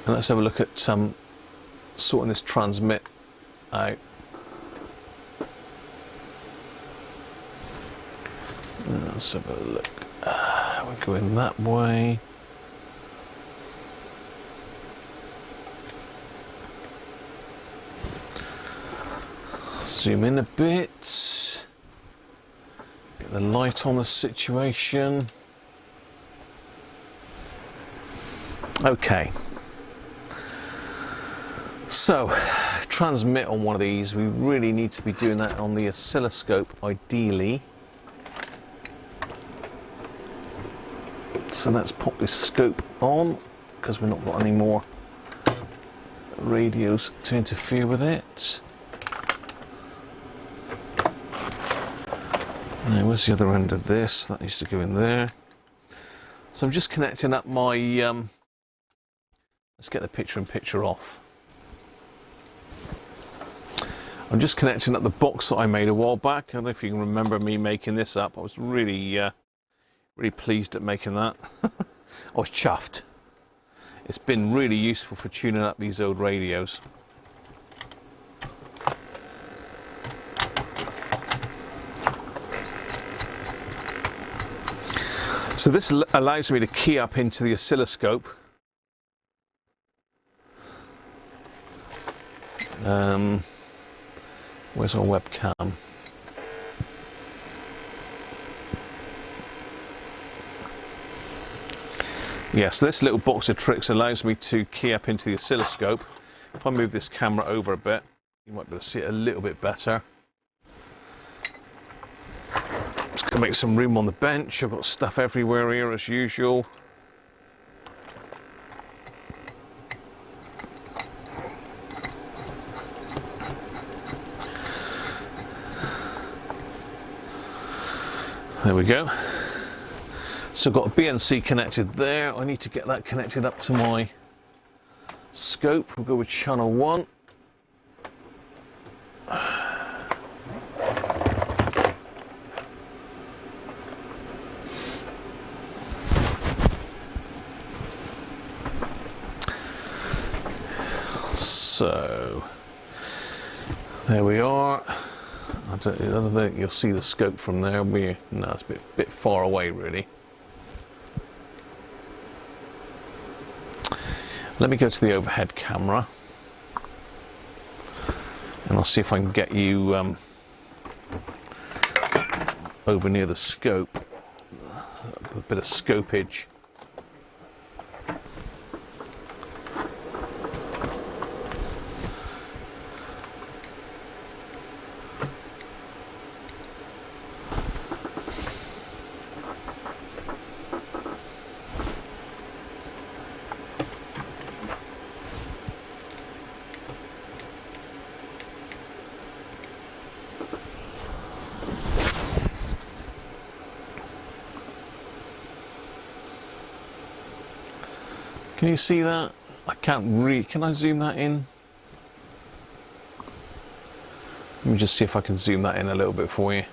and let's have a look at sorting this transmit out. Let's have a look. We're going that way. Zoom in a bit. Get the light on the situation. Okay. So, transmit on one of these. We really need to be doing that on the oscilloscope, ideally. So let's pop this scope on, because we've not got any more radios to interfere with it. Now, where's the other end of this? That needs to go in there. So I'm just connecting up my, let's get the picture-in-picture off. I'm just connecting up the box that I made a while back. I don't know if you can remember me making this up. I was really, really pleased at making that. I was chuffed. It's been really useful for tuning up these old radios. So this allows me to key up into the oscilloscope. Where's our webcam? Yeah, so this little box of tricks allows me to key up into the oscilloscope. If I move this camera over a bit, you might be able to see it a little bit better. Just gonna make some room on the bench. I've got stuff everywhere here as usual. There we go. So I've got a BNC connected there. I need to get that connected up to my scope. We'll go with channel 1. So there we are. I don't think you'll see the scope from there. No, it's a bit far away really. Let me go to the overhead camera and I'll see if I can get you over near the scope, a bit of scopage. Can you see that? I can't really. Can I zoom that in? Let me just see if I can zoom that in a little bit for you.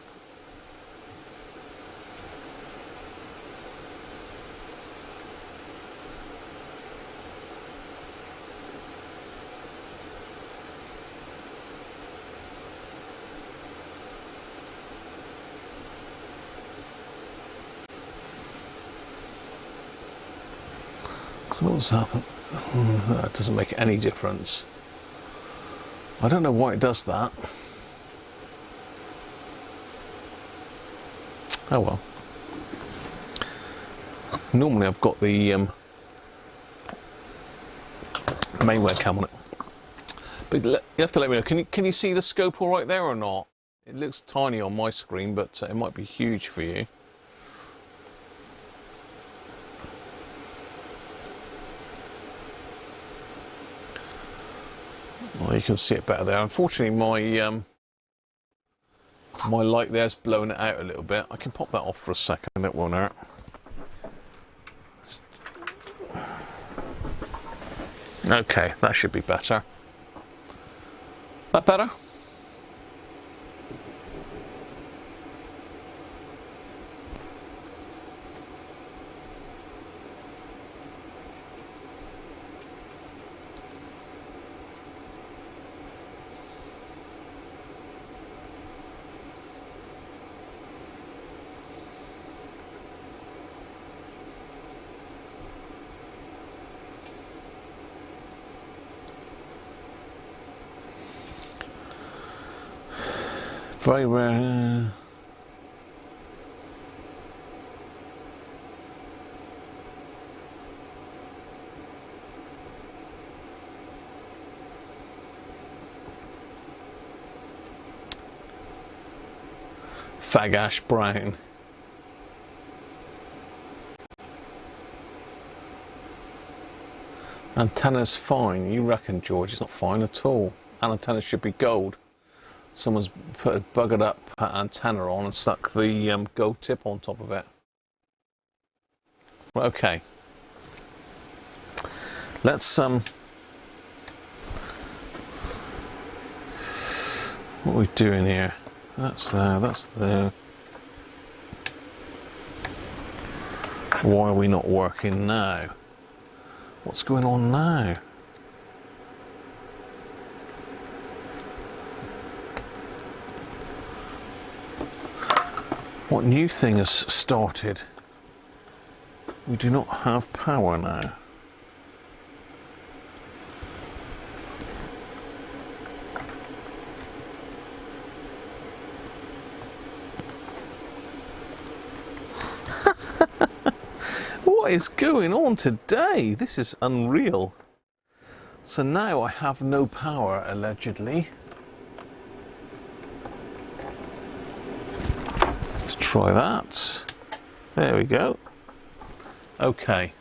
What's happened? That doesn't make any difference. I don't know why it does that. Oh well. Normally I've got the main webcam on it. But you have to let me know. Can you see the scope all right there or not? It looks tiny on my screen, but it might be huge for you. Well, you can see it better there. Unfortunately, my light there's blowing it out a little bit. I can pop that off for a second. It won't hurt. Okay, that should be better. That better? Very rare. Fag ash brown. Antenna's fine. You reckon, George? It's not fine at all. An antenna should be gold. Someone's put a buggered up antenna on and stuck the gold tip on top of it. Okay. Let's what are we doing here? That's there, that's there. Why are we not working now? What's going on now? What new thing has started? We do not have power now. What is going on today? This is unreal. So now I have no power, allegedly. Let's try that. There we go. Okay.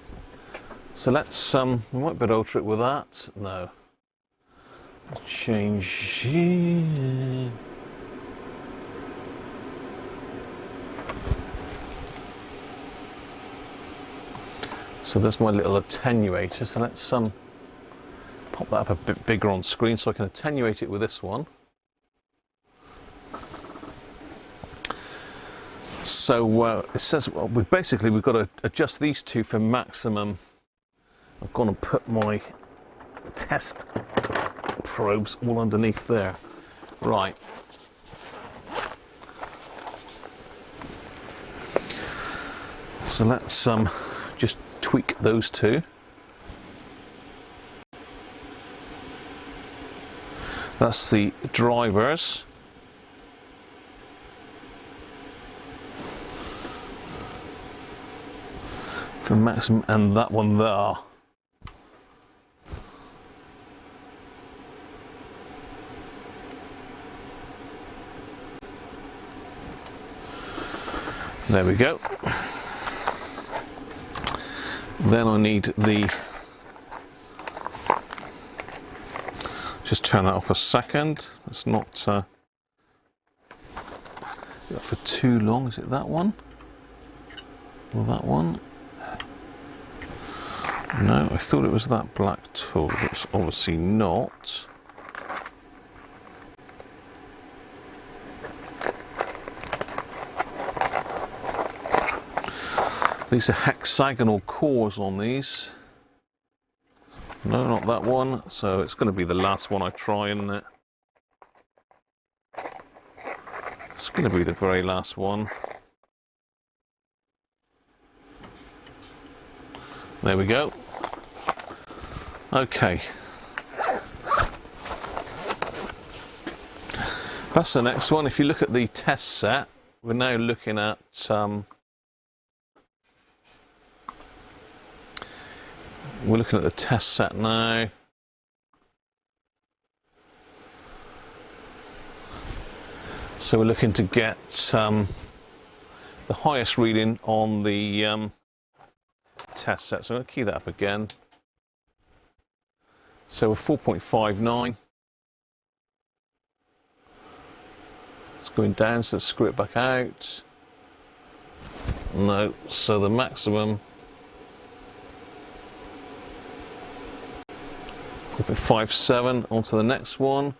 So let's we might be able to alter it with that. No. Let's change. So there's my little attenuator, so let's pop that up a bit bigger on screen so I can attenuate it with this one. So it says we've got to adjust these two for maximum. I've gone and put my test probes all underneath there. Right. So let's just tweak those two. That's the drivers. For maximum, and that one there. There we go. Then I need the, just turn that off a second. It's not for too long. Is it that one? Or that one? No, I thought it was that black tool, but it's obviously not. These are hexagonal cores on these. No, not that one. So it's going to be the last one I try, isn't it? It's going to be the very last one. There we go. Okay. That's the next one. If you look at the test set, we're now looking at we're looking at the test set now. So we're looking to get the highest reading on the test set. So I'm going to key that up again. So we're 4.59. It's going down, so let's screw it back out. No, so the maximum 4.57. On to the next one.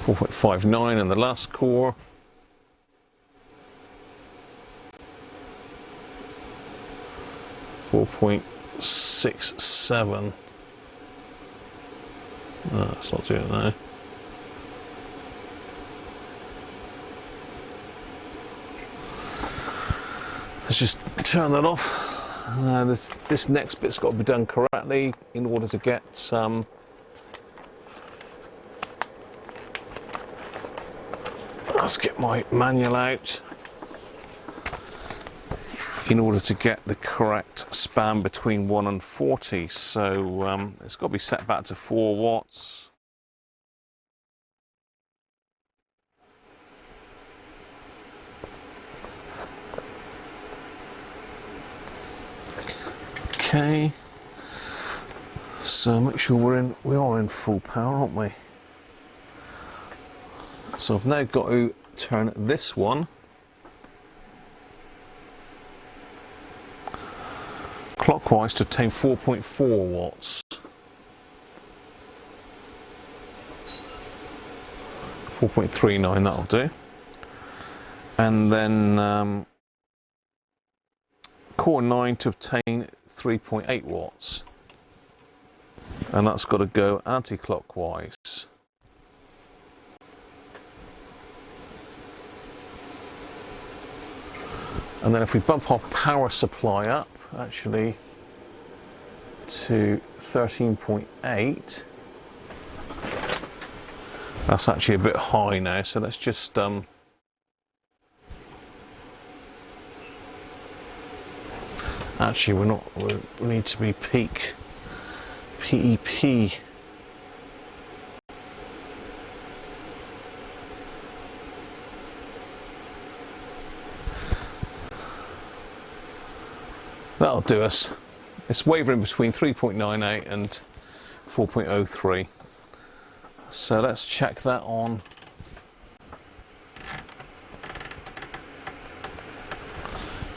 .59 in the last core. .67. No, it's not doing it now. Let's just turn that off. This next bit's got to be done correctly in order to get some. Let's get my manual out in order to get the correct span between 1 and 40. So it's got to be set back to 4 watts. Okay. So make sure we are in full power, aren't we? So I've now got to turn this one clockwise to obtain 4.4 watts. 4.39, that'll do. And then quarter 9 to obtain 3.8 watts. And that's got to go anti-clockwise. And then if we bump our power supply up, actually, to 13.8, that's actually a bit high now, so let's just actually we need to be peak PEP. That'll do us. It's wavering between 3.98 and 4.03. So let's check that on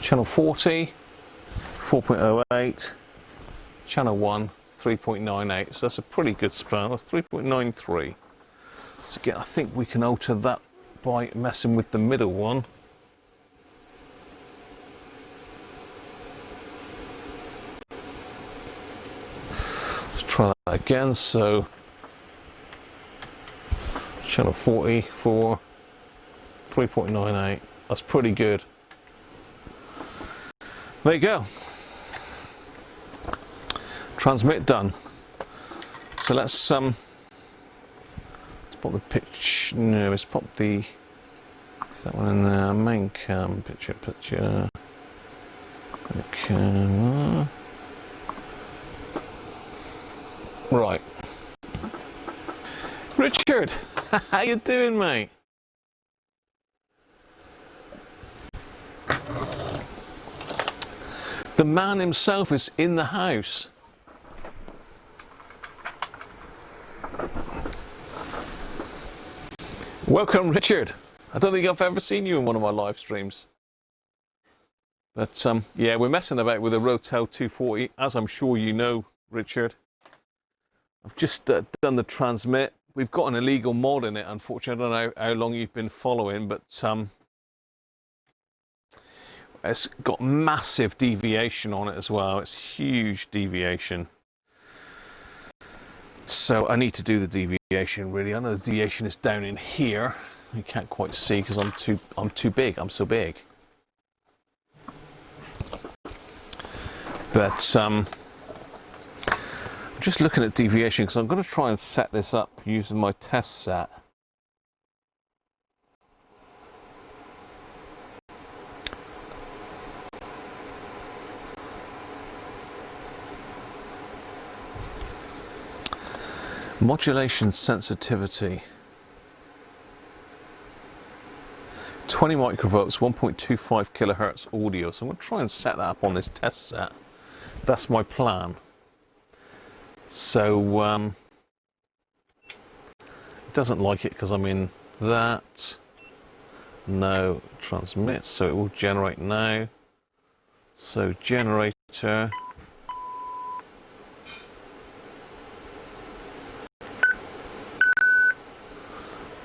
channel 40, 4.08, channel 1, 3.98. So that's a pretty good span. That's 3.93. So again, I think we can alter that by messing with the middle one. Try that again. So channel 44, 3.98. That's pretty good. There you go. Transmit done. So let's pop the pitch. No, let's pop that one in there. Main cam picture. Camera. Right, Richard, how you doing, mate? The man himself is in the house. Welcome, Richard. I don't think I've ever seen you in one of my live streams. But yeah, we're messing about with a Rotel 240, as I'm sure you know, Richard. I've just done the transmit. We've got an illegal mod in it, unfortunately. I don't know how long you've been following, but it's got massive deviation on it as well. It's huge deviation. So I need to do the deviation, really. I know the deviation is down in here. You can't quite see because I'm too big. I'm so big. But just looking at deviation because I'm going to try and set this up using my test set. Modulation sensitivity. 20 microvolts, 1.25 kilohertz audio. So I'm going to try and set that up on this test set. That's my plan. So it doesn't like it because I'm in that. No, transmit, so it will generate now. So generator.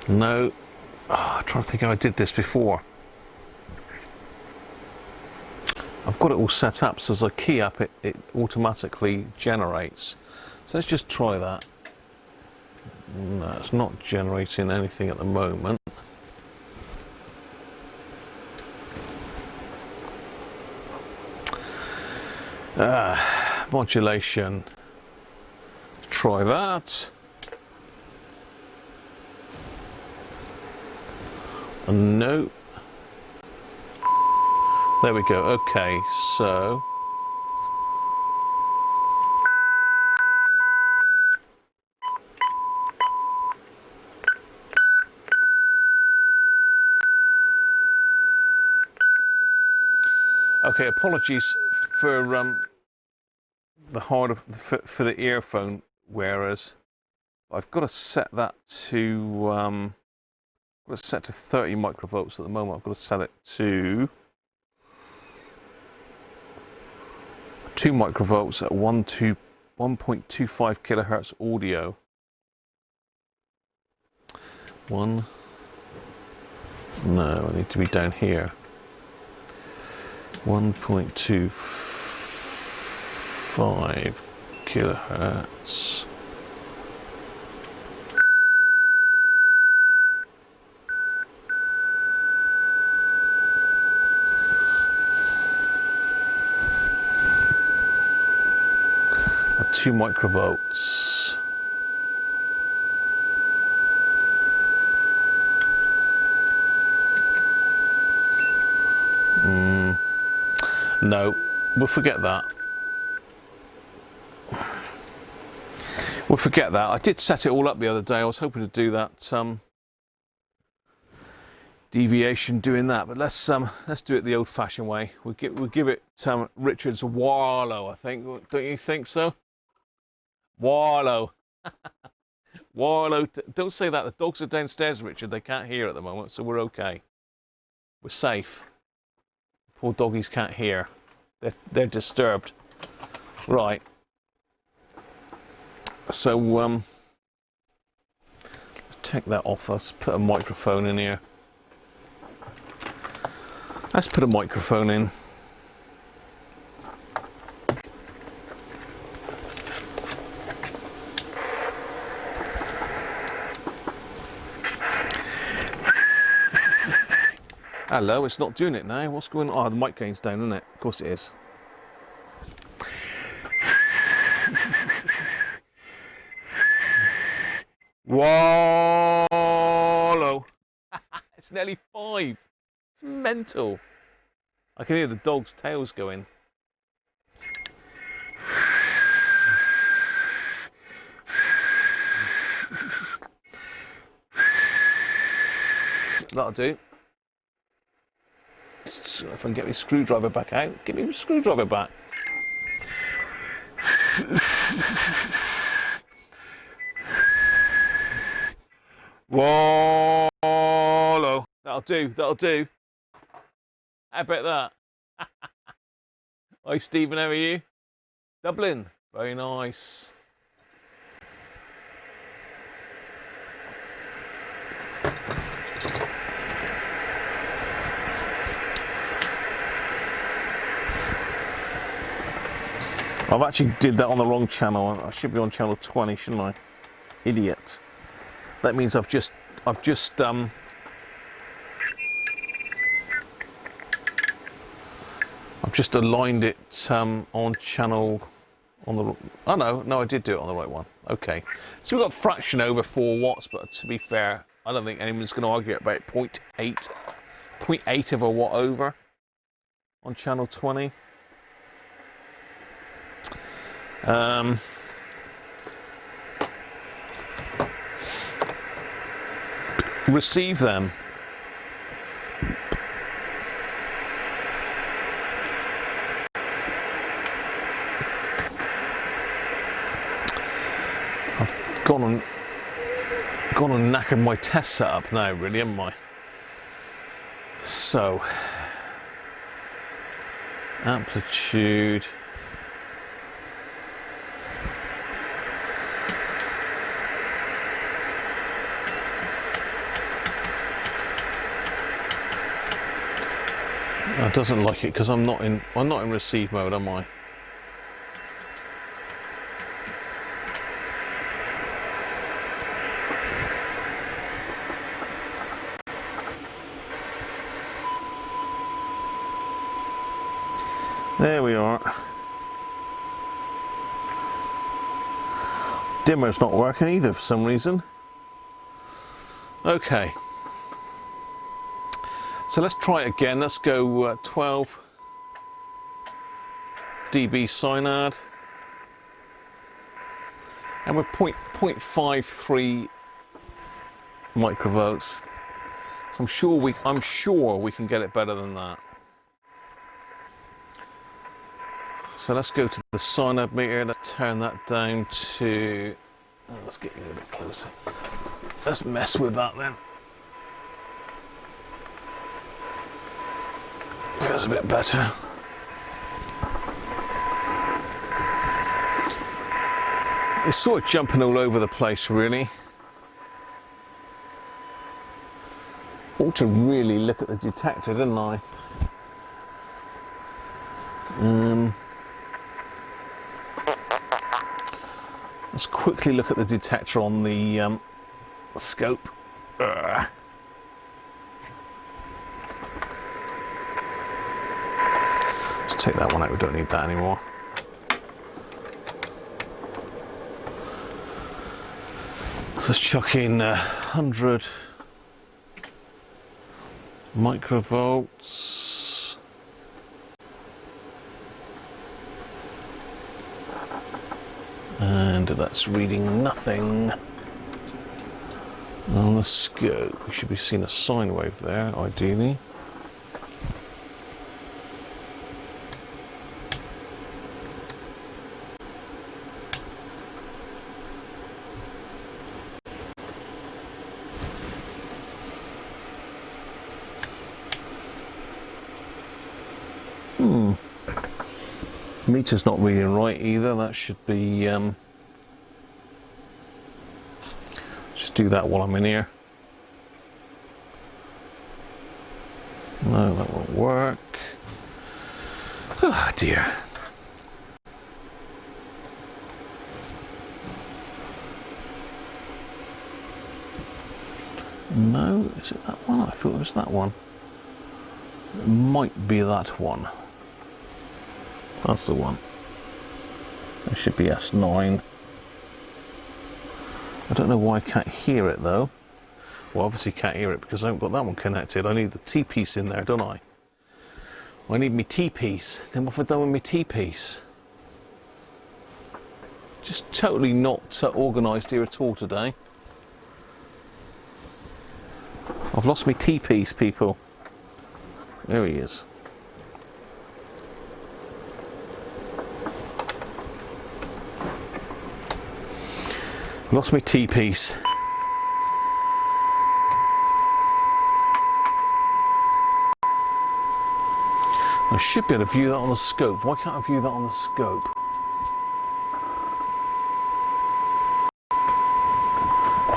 No. Oh, I'm trying to think how I did this before. I've got it all set up, so as I key up, it automatically generates. So let's just try that. No, it's not generating anything at the moment. Modulation. Try that. No. There we go. Okay, so okay, apologies for the hard of for the earphone wearers. I've got to set that to I've got it set to 30 microvolts at the moment. I've got to set it to 2 microvolts at 1.25 kilohertz audio. 1. No, I need to be down here. 1.25 kilohertz. At 2 microvolts. No, we'll forget that. We'll forget that. I did set it all up the other day. I was hoping to do that deviation doing that, but let's do it the old-fashioned way. We'll give it Richard's Warlow, I think. Don't you think so? Warlow. Warlow. Don't say that. The dogs are downstairs, Richard. They can't hear at the moment, so we're okay. We're safe. Poor doggies can't hear. They're disturbed. Right. So let's take that off. Let's put a microphone in here. Let's put a microphone in. Hello, it's not doing it now. What's going on? Oh, the mic gain's down, isn't it? Of course it is. Wallow. It's nearly 5. It's mental. I can hear the dog's tails going. That'll do. So if I can get my screwdriver back out, give me my screwdriver back. Wallow. That'll do, that'll do. How about that? Hi Stephen, how are you? Dublin, very nice. I've actually did that on the wrong channel. I should be on channel 20, shouldn't I? Idiot. That means I've just aligned it on channel on the. Oh no, I did do it on the right one. Okay, so we've got fraction over 4 watts, but to be fair, I don't think anyone's going to argue about 0.8 of a watt over on channel 20. Receive them. I've gone and knackered my test setup now, really, haven't I? So, amplitude. It doesn't like it because I'm not in receive mode, am I? There we are. Dimmer's not working either for some reason. Okay. So let's try it again. Let's go 12 dB synod, and we're 0.53 microvolts. So I'm sure we can get it better than that. So let's go to the synod meter. Let's turn that down to. Let's get you a bit closer. Let's mess with that then. There's a bit better. It's sort of jumping all over the place, really. Ought to really look at the detector, didn't I? Let's quickly look at the detector on the scope. Let's take that one out, we don't need that anymore. Let's chuck in 100 microvolts. And that's reading nothing on the scope. We should be seeing a sine wave there, ideally. Meter's not reading right either. That should be just do that while I'm in here. No, that won't work. Oh dear. No, is it that one? I thought it was that one. It might be that one. That's the one. It should be S9. I don't know why I can't hear it though. Well, obviously can't hear it because I haven't got that one connected. I need the T-piece in there, don't I? Well, I need my T-piece. Then what have I done with my T-piece? Just totally not organised here at all today. I've lost my T-piece, people. There he is. Lost my T-piece. I should be able to view that on the scope. Why can't I view that on the scope?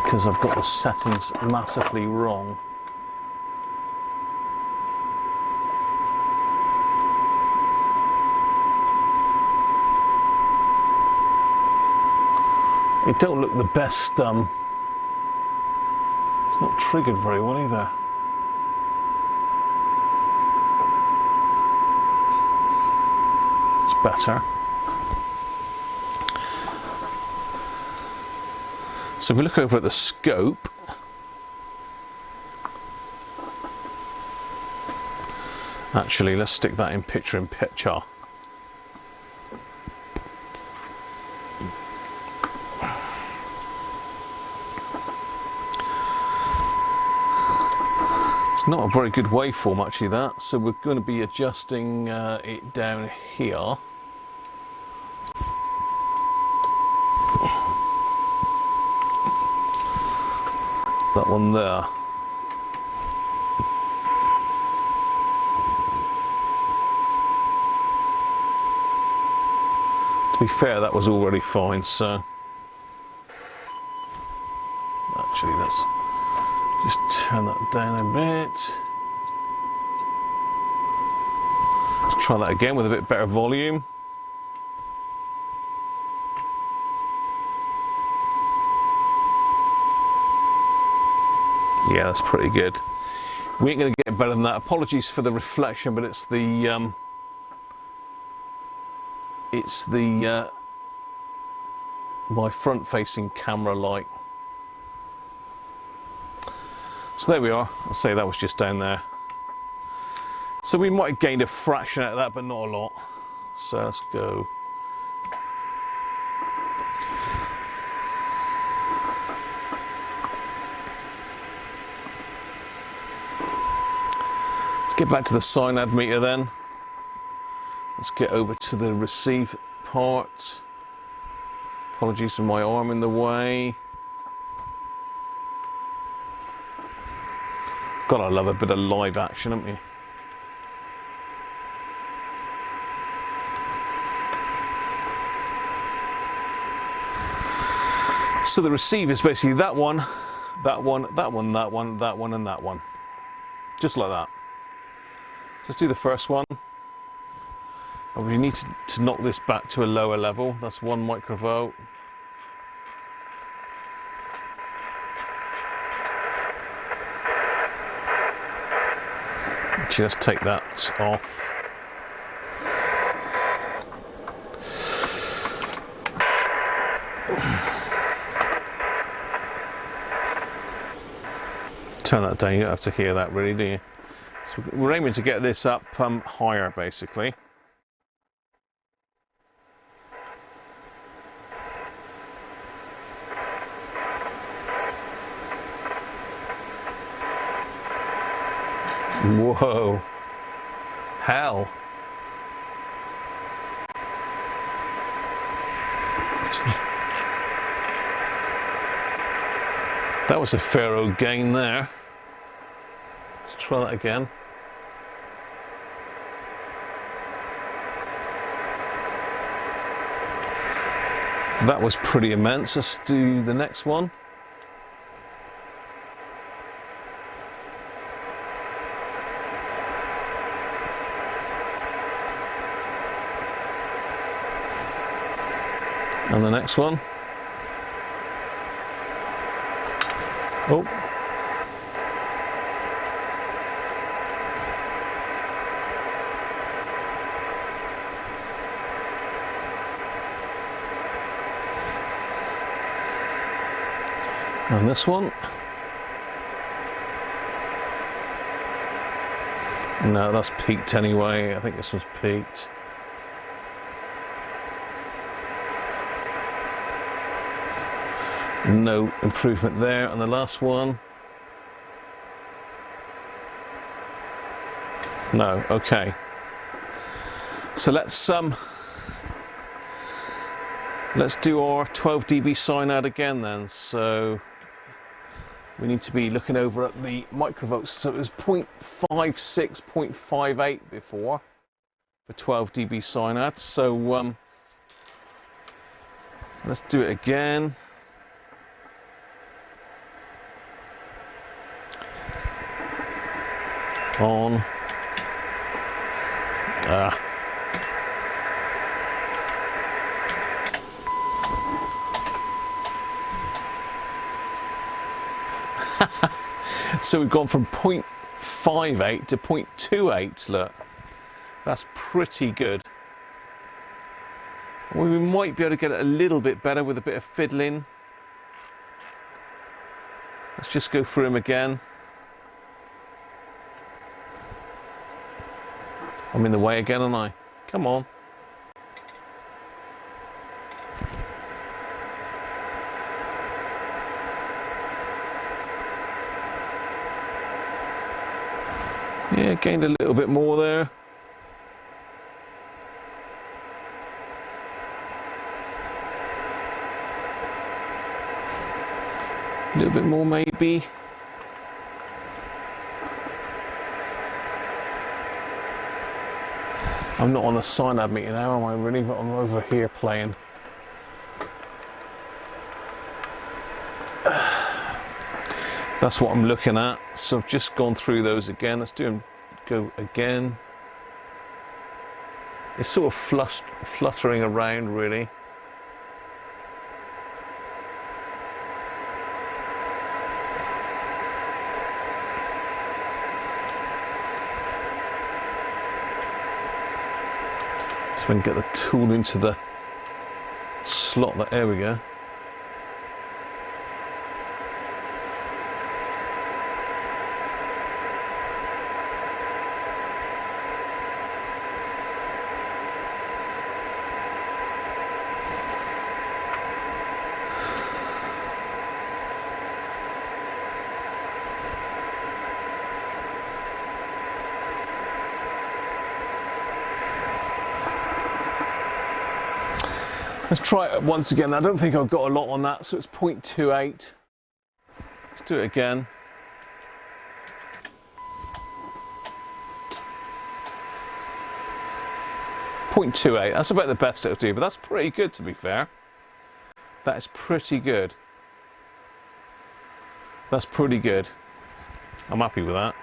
Because I've got the settings massively wrong. It don't look the best, it's not triggered very well either. It's better. So if we look over at the scope, actually let's stick that in picture. It's not a very good waveform actually, that, so we're going to be adjusting it down here. That one there. To be fair, that was already fine, so actually let's just turn that down a bit. Let's try that again with a bit better volume. Yeah, that's pretty good. We ain't going to get better than that. Apologies for the reflection, but it's the my front-facing camera light. So there we are. I'll say that was just down there. So we might have gained a fraction out of that, but not a lot. So let's go. Let's get back to the cyanide meter then. Let's get over to the receive part. Apologies for my arm in the way. Gotta love a bit of live action, haven't you? So the receiver is basically that one, that one, that one, that one, that one, and that one. Just like that. So let's do the first one. And we need to knock this back to a lower level. That's 1 microvolt. Actually, let's take that off. Turn that down, you don't have to hear that really, do you? So we're aiming to get this up higher, basically. Whoa. Hell. That was a fair old gain there. Let's try that again. That was pretty immense. Let's do the next one. And the next one. Oh. And this one. No, that's peaked anyway. I think this one's peaked. No improvement there. And the last one. No, okay. So let's do our 12 dB cyanide again then. So we need to be looking over at the microvolts. So it was 0.56, 0.58 before for 12 dB cyanide. So let's do it again. On. So we've gone from 0.58 to 0.28, look. That's pretty good. We might be able to get it a little bit better with a bit of fiddling. Let's just go through them again. I'm in the way again, aren't I? Come on. Yeah, gained a little bit more there. A little bit more maybe. I'm not on the cyanide meter now, am I really? But I'm over here playing. That's what I'm looking at. So I've just gone through those again. Let's do them. Go again. It's sort of fluttering around, really. So we can get the tool into the slot. There we go. Let's try it once again. I don't think I've got a lot on that, so it's 0.28. Let's do it again. .28. That's about the best it'll do, but that's pretty good, to be fair. That is pretty good. That's pretty good. I'm happy with that.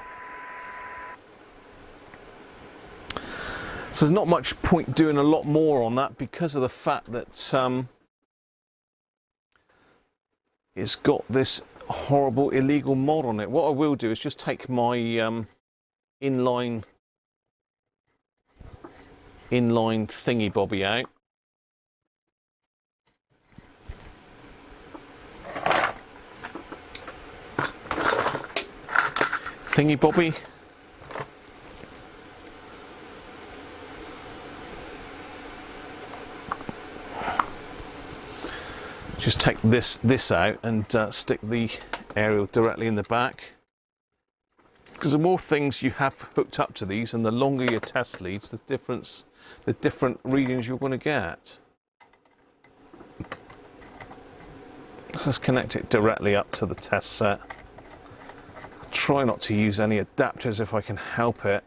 So there's not much point doing a lot more on that because of the fact that it's got this horrible illegal mod on it. What I will do is just take my inline thingy bobby out. Thingy bobby. Just take this out and stick the aerial directly in the back. Because the more things you have hooked up to these, and the longer your test leads, the different readings you're going to get. Let's just connect it directly up to the test set. Try not to use any adapters if I can help it.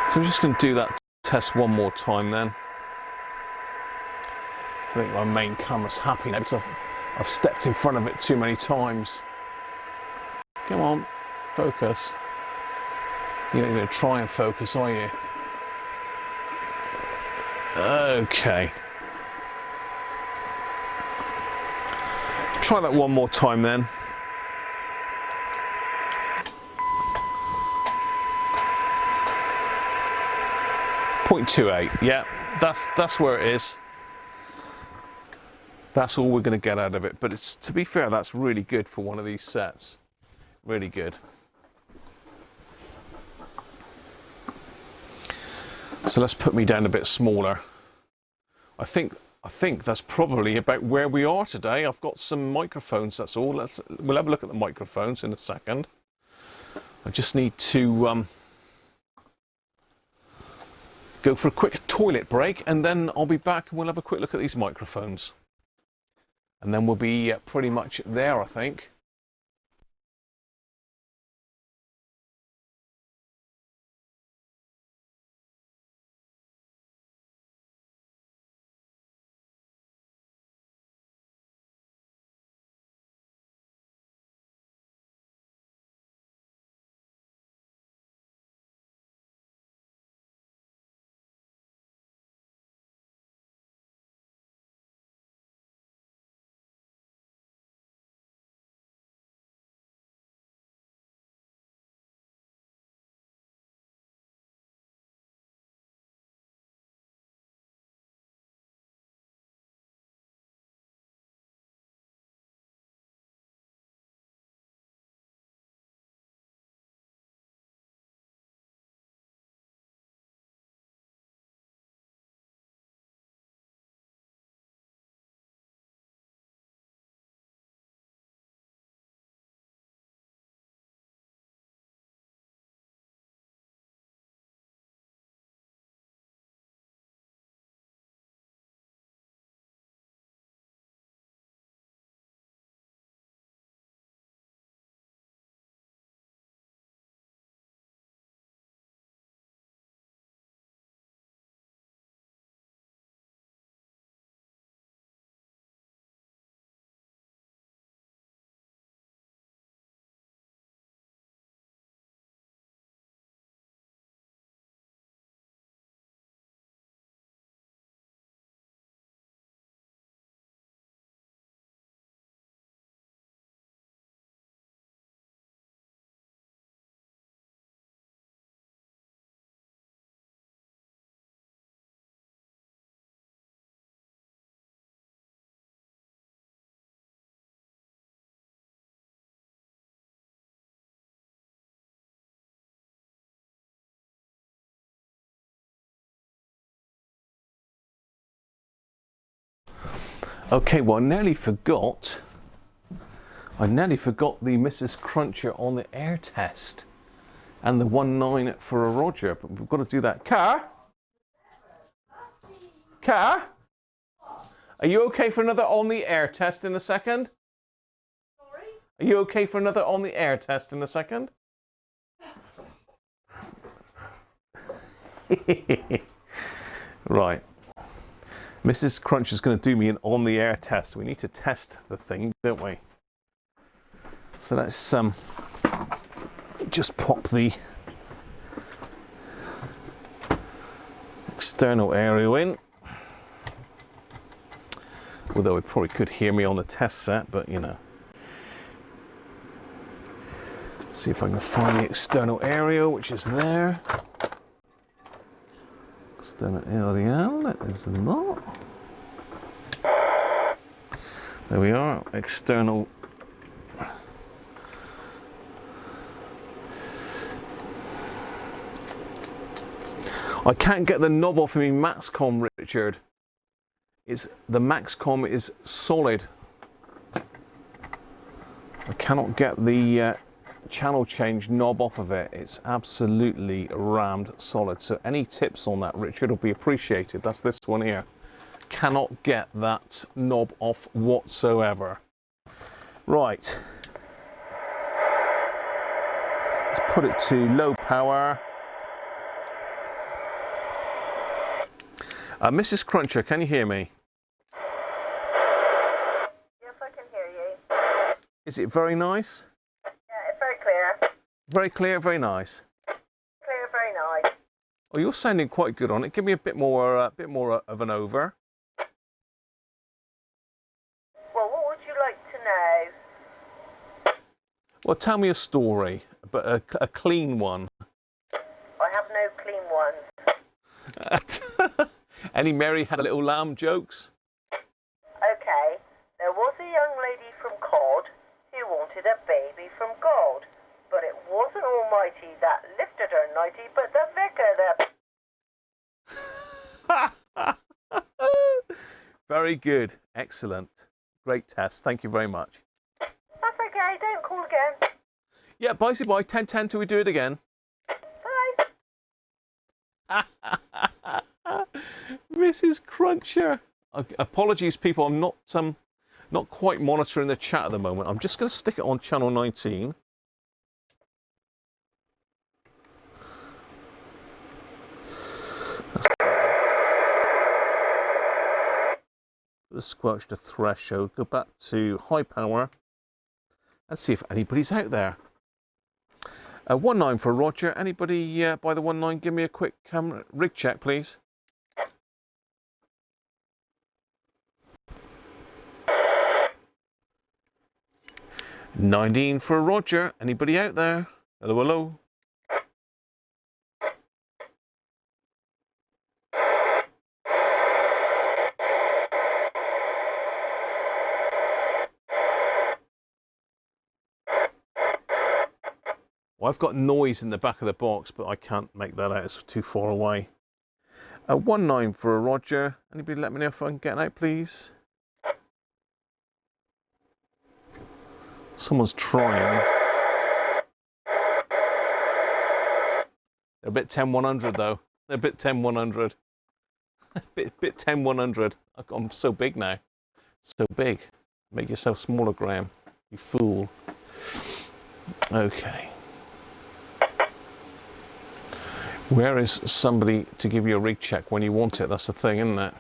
So I'm just going to do that test one more time then. I think my main camera's happy now because I've stepped in front of it too many times. Come on, focus. You're not going to try and focus, are you? Okay. Try that one more time then. .28, yeah, that's where it is. That's all we're going to get out of it. But it's, to be fair, that's really good for one of these sets. Really good. So let's put me down a bit smaller. I think that's probably about where we are today. I've got some microphones, that's all. We'll have a look at the microphones in a second. I just need to go for a quick toilet break, and then I'll be back and we'll have a quick look at these microphones. And then we'll be pretty much there, I think. Okay, well, I nearly forgot the Mrs. Cruncher on the air test and the 1.9 for a Roger, but we've got to do that. Car? Are you okay for another on the air test in a second? Sorry? Are you okay for another on the air test in a second? Right. Mrs. Crunch is going to do me an on-the-air test. We need to test the thing, don't we? So let's just pop the external aerial in. Although it probably could hear me on the test set, but you know. Let's see if I can find the external aerial, which is there. External aerial, that is not. There we are, external. I can't get the knob off of me Maxcom, Richard. The Maxcom is solid. I cannot get the channel change knob off of it. It's absolutely rammed solid. So any tips on that, Richard, will be appreciated. That's this one here. Cannot get that knob off whatsoever. Right. Let's put it to low power. Mrs. Cruncher, can you hear me? Yes, I can hear you. Is it very nice? Yeah, it's very clear. Very clear, very nice. Clear, very nice. Oh, you're sounding quite good on it. Give me a bit more of an over. Well, what would you like to know? Well, tell me a story, but a clean one. I have no clean ones. Any Mary Had a Little Lamb jokes? Okay, there was a young lady from Cod who wanted a baby from God, but it wasn't Almighty that lifted her nighty, but the vicar that... Very good. Excellent. Great test. Thank you very much. That's okay, don't call again. Yeah, bye, 10-10 till we do it again. Bye. Mrs. Cruncher. Apologies, people. I'm not quite monitoring the chat at the moment. I'm just going to stick it on channel 19. The squelch to threshold. Go back to high power and see if anybody's out there. 19 for Roger. Anybody by the 19? Give me a quick rig check, please. $19 for Roger. Anybody out there? Hello, hello. Well, I've got noise in the back of the box, but I can't make that out. It's too far away. 19 for Roger. Anybody let me know if I can get out, please? Someone's trying. They're a bit 10-100 though. They're a bit 10-100. bit 10-100. I'm so big now. So big. Make yourself smaller, Graham. You fool. Okay. Where is somebody to give you a rig check when you want it? That's the thing, isn't it?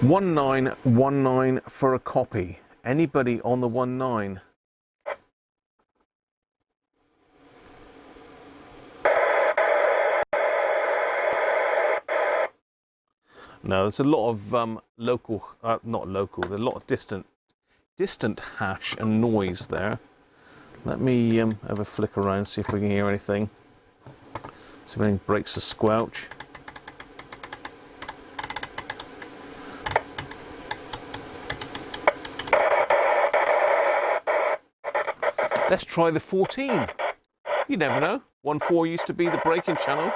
$19.19 for a copy. Anybody on the 19? No, there's a lot of local, not local. There's a lot of distant hash and noise there. Let me have a flick around, see if we can hear anything. See if anything breaks the squelch. Let's try the 14. You never know. 1.4 used to be the breaking channel.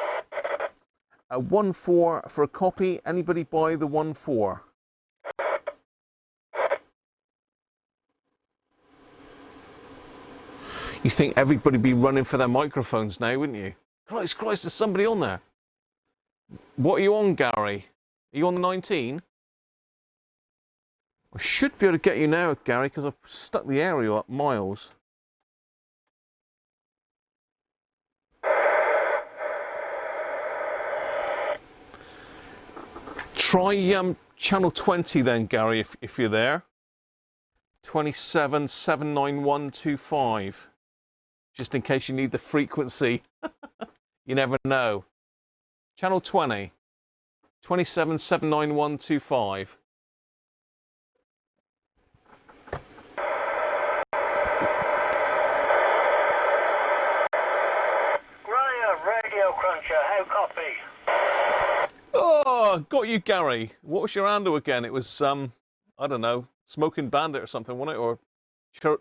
1.4 for a copy. Anybody buy the 1.4? You think everybody be running for their microphones now, wouldn't you? Christ, there's somebody on there. What are you on, Gary? Are you on the 19? I should be able to get you now, Gary, because I've stuck the aerial up miles. Try channel 20 then, Gary, if you're there. 2779125. Just in case you need the frequency. You never know. Channel 20. 2779125. Radiocruncher, how copy? Oh, got you, Gary. What was your handle again? It was, I don't know, Smoking Bandit or something, wasn't it? Or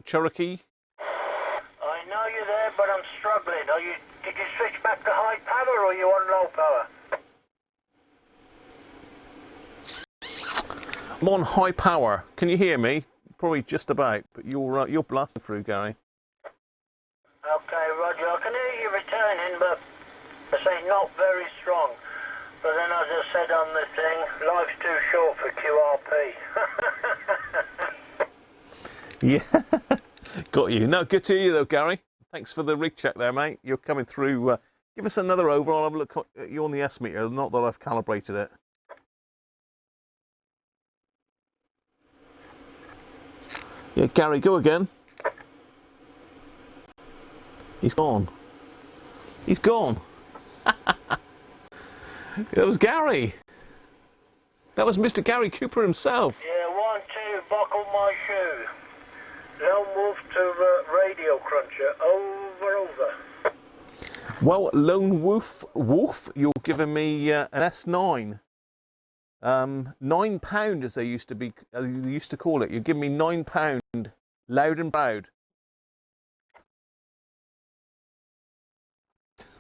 Cherokee? I know you're there, but I'm struggling. Did you switch back to high power or are you on low power? I'm on high power. Can you hear me? Probably just about, but you're blasting through, Gary. Okay, Roger. I can hear you returning, but I say not very strong. But then, as I said on the thing, life's too short for QRP. Yeah, got you. No, good to hear you though, Gary. Thanks for the rig check there, mate. You're coming through. Give us another over. I'll have a look at you on the S meter. Not that I've calibrated it. Yeah, Gary, go again. He's gone. He's gone. That was Gary. That was Mr. Gary Cooper himself. Yeah, 1, 2, buckle my shoe. Lone Wolf to Radiocruncher. Over. Well, Lone Wolf, you're giving me an S9. £9, as they used to call it. You're giving me £9, loud and proud.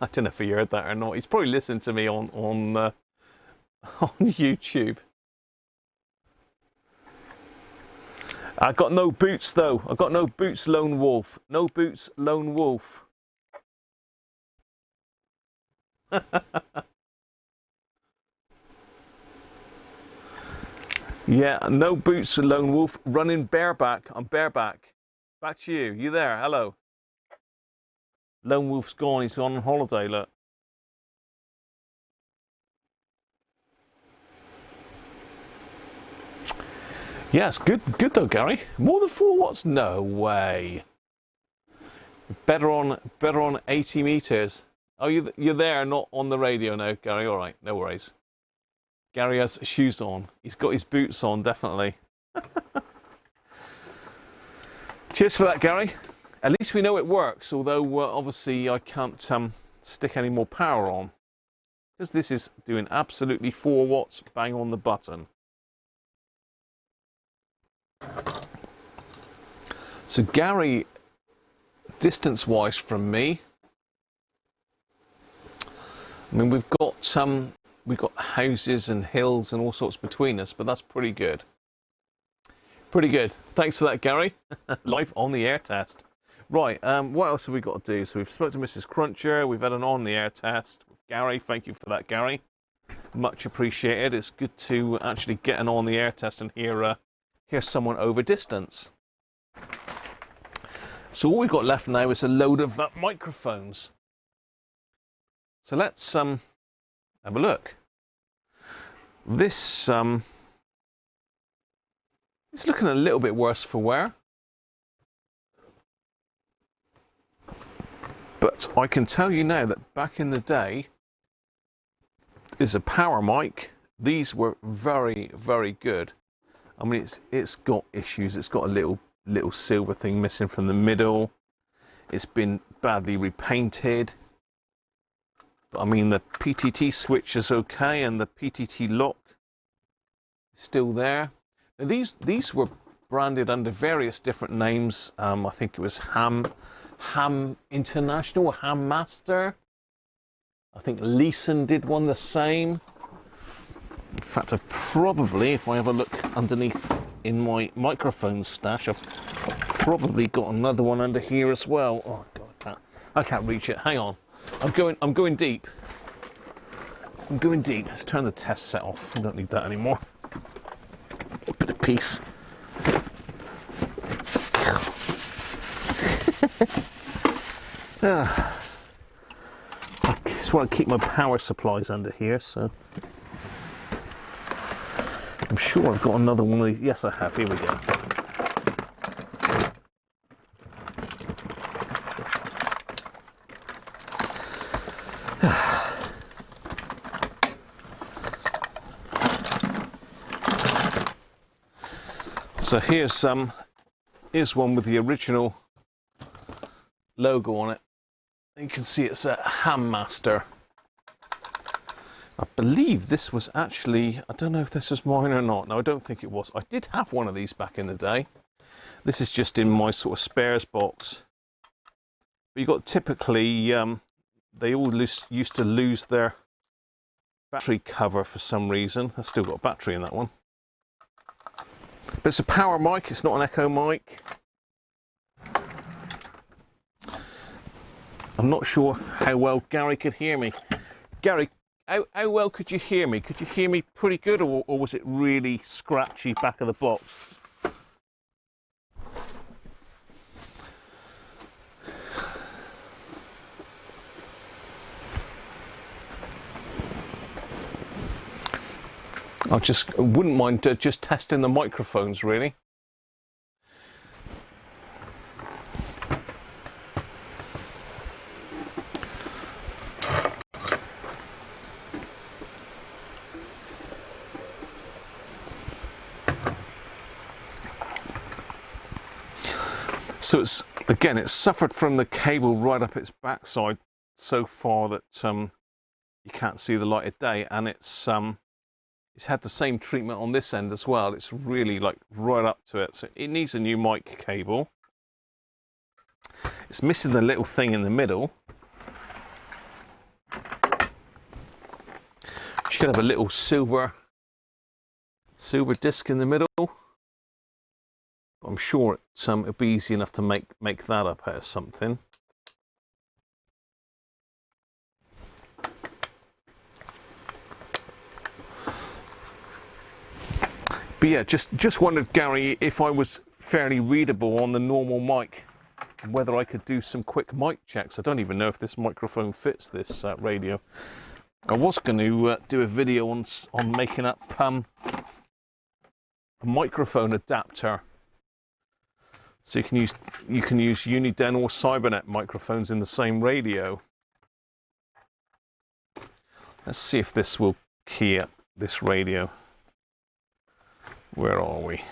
I don't know if he heard that or not. He's probably listened to me on YouTube. I got no boots though. I got no boots, Lone Wolf. No boots, Lone Wolf. Yeah, no boots, Lone Wolf. Running bareback. I'm bareback. Back to you. You there? Hello. Lone Wolf's gone. He's on holiday. Look. Yes, good though, Gary. More than 4 watts? No way. Better on 80 meters. Oh, you're there, not on the radio now, Gary. All right, no worries. Gary has shoes on. He's got his boots on, definitely. Cheers for that, Gary. At least we know it works, although obviously I can't stick any more power on, because this is doing absolutely 4 watts, bang on the button. So Gary, distance-wise from me, I mean we've got houses and hills and all sorts between us, but that's pretty good. Pretty good. Thanks for that, Gary. Live on the air test. Right, what else have we got to do? So we've spoken to Mrs. Cruncher, we've had an on-the-air test with Gary. Thank you for that, Gary. Much appreciated. It's good to actually get an on-the-air test and hear someone over distance. So all we've got left now is a load of microphones. So let's have a look. This it's looking a little bit worse for wear. But I can tell you now that back in the day, is a power mic. These were very, very good. I mean, it's got issues. It's got a little silver thing missing from the middle. It's been badly repainted. But I mean, the PTT switch is okay, and the PTT lock is still there. Now, these were branded under various different names. I think it was Ham International, Ham Master. I think Leeson did one the same. In fact, I've probably, if I have a look underneath in my microphone stash, I've probably got another one under here as well. Oh God, I can't reach it. Hang on, I'm going deep. I'm going deep. Let's turn the test set off. We don't need that anymore. A bit of peace. I just want to keep my power supplies under here, so I'm sure I've got another one of these. Yes, I have. Here we go. So here's one with the original logo on it. You can see it's a Hammaster. I believe this was actually, I don't know if this was mine or not. No, I don't think it was. I did have one of these back in the day. This is just in my sort of spares box. But you got typically, they all used to lose their battery cover for some reason. I've still got a battery in that one. But it's a power mic, it's not an echo mic. I'm not sure how well Gary could hear me. Gary, how well could you hear me? Could you hear me pretty good, or was it really scratchy back of the box? I just wouldn't mind just testing the microphones, really. So it's, again, it's suffered from the cable right up its backside so far that you can't see the light of day, and it's had the same treatment on this end as well. It's really like right up to it, so it needs a new mic cable. It's missing the little thing in the middle. Should have a little silver disc in the middle. I'm sure it'll be easy enough to make that up out of something. But yeah, just wondered, Gary, if I was fairly readable on the normal mic, whether I could do some quick mic checks. I don't even know if this microphone fits this radio. I was going to do a video on making up a microphone adapter. So you can use Uniden or Cybernet microphones in the same radio. Let's see if this will key up this radio. Where are we?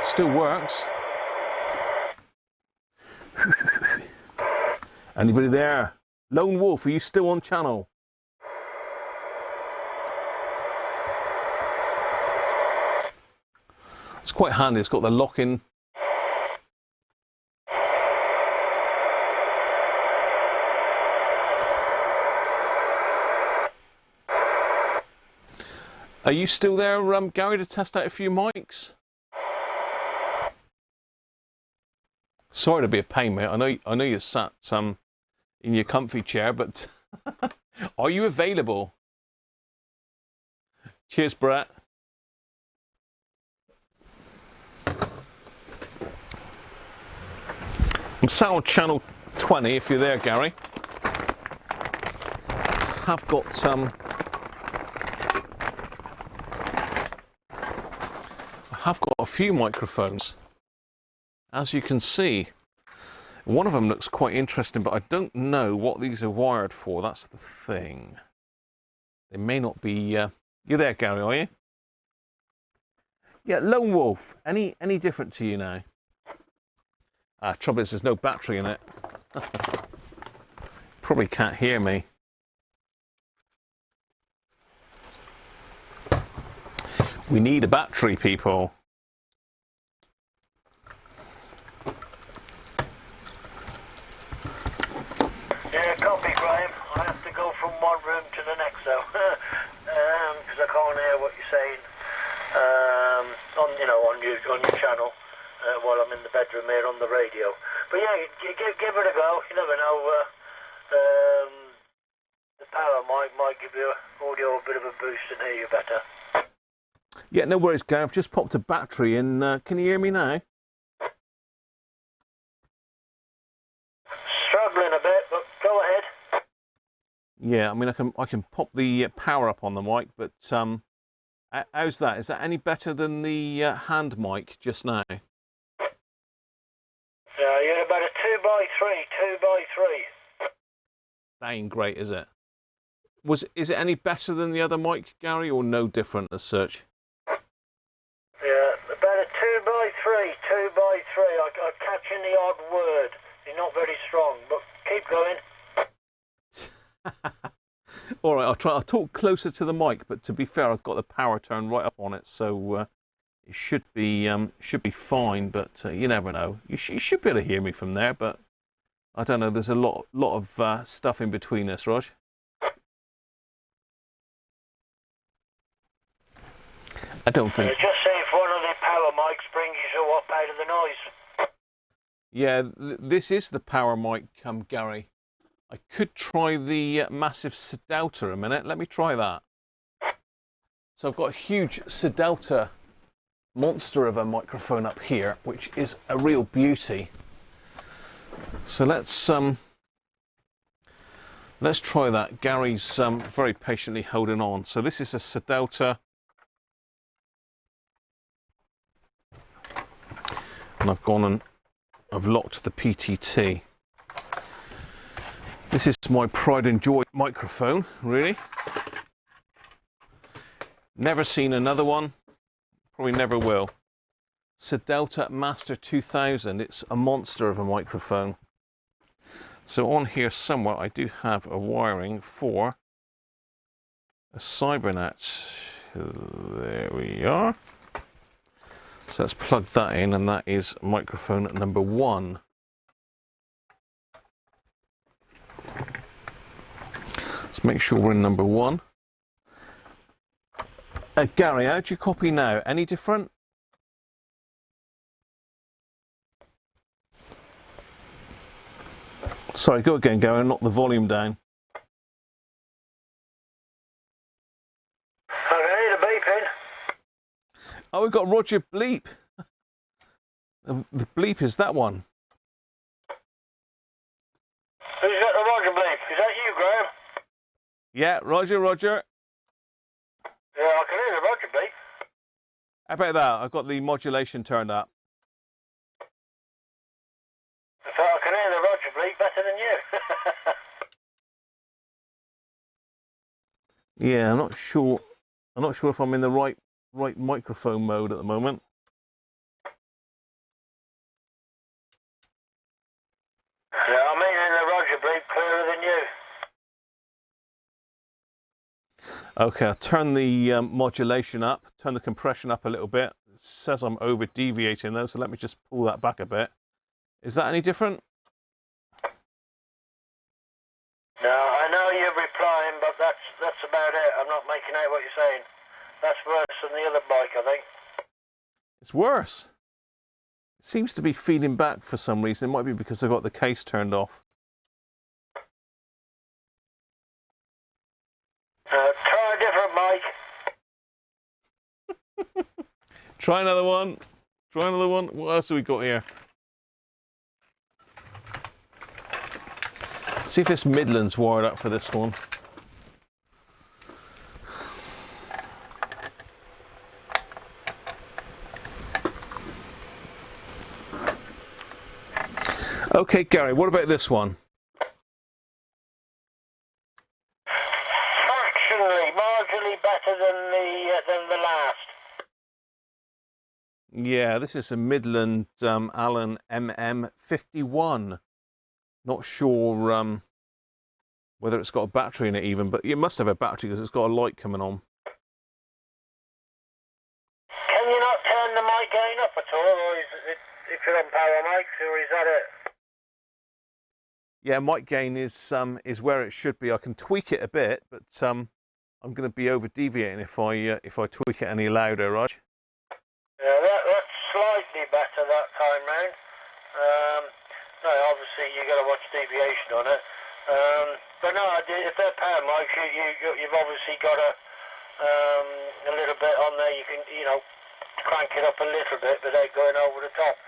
Still works. Anybody there? Lone Wolf, are you still on channel? It's quite handy, it's got the lock-in. Are you still there, Gary, to test out a few mics? Sorry to be a pain, mate. I know you're sat in your comfy chair, but are you available? Cheers, Brett. I'm sat on channel 20, if you're there, Gary. I've got a few microphones. As you can see, one of them looks quite interesting, but I don't know what these are wired for. That's the thing. They may not be... You're there, Gary, are you? Yeah, Lone Wolf. Any different to you now? Trouble is, there's no battery in it. Probably can't hear me. We need a battery, people. Yeah, copy, Graham. I have to go from one room to the next, though, because I can't hear what you're saying on your channel while I'm in the bedroom here on the radio. But yeah, give it a go. You never know. The power might give your audio a bit of a boost and hear you better. Yeah, no worries, Gary. I've just popped a battery in. Can you hear me now? Yeah, I mean, I can pop the power up on the mic, but how's that? Is that any better than the hand mic just now? Yeah, you're about a 2x3, 2x3. That ain't great, is it? Is it any better than the other mic, Gary, or no different as such? Yeah, about a 2x3, 2x3. I'm catching the odd word. You're not very strong, but keep going. All right, I'll talk closer to the mic, but to be fair, I've got the power turned right up on it, so it should be fine. But you never know. You should be able to hear me from there, but I don't know. There's a lot of stuff in between us, Rog. I don't think. Just see if one of the power mics brings you up out of the noise. Yeah, this is the power mic, Gary. I could try the massive Sedalta a minute. Let me try that. So I've got a huge Sedalta monster of a microphone up here, which is a real beauty. So let's try that. Gary's very patiently holding on. So this is a Sedalta, and I've gone and I've locked the PTT. This is my pride and joy microphone, really. Never seen another one, probably never will. Sedalta Master 2000, it's a monster of a microphone. So on here somewhere I do have a wiring for a Cybernet. There we are. So let's plug that in, and that is microphone number 1. Let's make sure we're in number 1. Gary, how do you copy now? Any different? Sorry, go again, Gary, knock the volume down. I can hear the beeping. Oh, we've got Roger Bleep. The bleep is that one. Who's got the Roger bleep? Is that you, Graham? Yeah, Roger. Yeah, I can hear the Roger bleep. How about that? I've got the modulation turned up. In fact, I can hear the Roger bleep better than you. Yeah, I'm not sure if I'm in the right microphone mode at the moment. Yeah, I'm hearing the Roger bleep clearer than you. Okay, I'll turn the modulation up, turn the compression up a little bit. It says I'm over deviating though, so let me just pull that back a bit. Is that any different? No, I know you're replying, but that's about it. I'm not making out what you're saying. That's worse than the other mic, I think. It's worse. It seems to be feeding back for some reason. It might be because I got the case turned off. Try a different mic. Try another one. What else have we got here? See if this Midland's wired up for this one. Okay, Gary, what about this one? Fractionally, marginally better than the last. Yeah, this is a Midland Allen MM51. Not sure whether it's got a battery in it even, but it must have a battery because it's got a light coming on. Can you not turn the mic gain up at all, or is it, if you're on power mics, or is that it? Yeah, mic gain is where it should be. I can tweak it a bit, but I'm going to be over deviating if I tweak it any louder, Raj. Yeah, that's slightly better that time round. No, obviously you got to watch deviation on it. But no, if they're power mics, you've obviously got a little bit on there. You can crank it up a little bit without going over the top.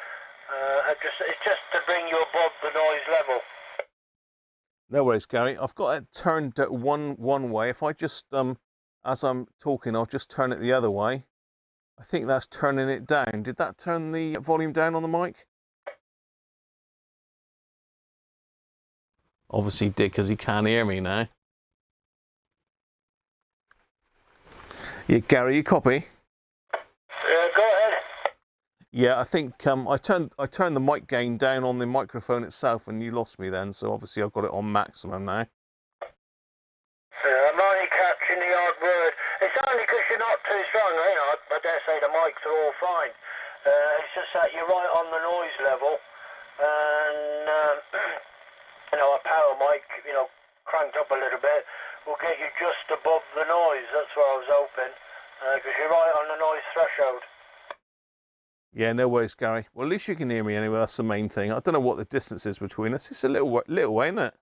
It's just to bring you above the noise level. No worries, Gary. I've got it turned one way. If I just as I'm talking, I'll just turn it the other way. I think that's turning it down. Did that turn the volume down on the mic? Obviously did, because he can't hear me now. Yeah, Gary, you copy? Yeah, go ahead. Yeah, I think I turned the mic gain down on the microphone itself, and you lost me then. So obviously I've got it on maximum now. I'm only catching the odd word. It's only because you're not too strong, you know. I dare say the mics are all fine. It's just that you're right on the noise level, and you know, a power mic, you know, cranked up a little bit, will get you just above the noise. That's what I was hoping, because you're right on the noise threshold. Yeah, no worries, Gary. Well, at least you can hear me anyway. That's the main thing. I don't know what the distance is between us. It's a little way, isn't it?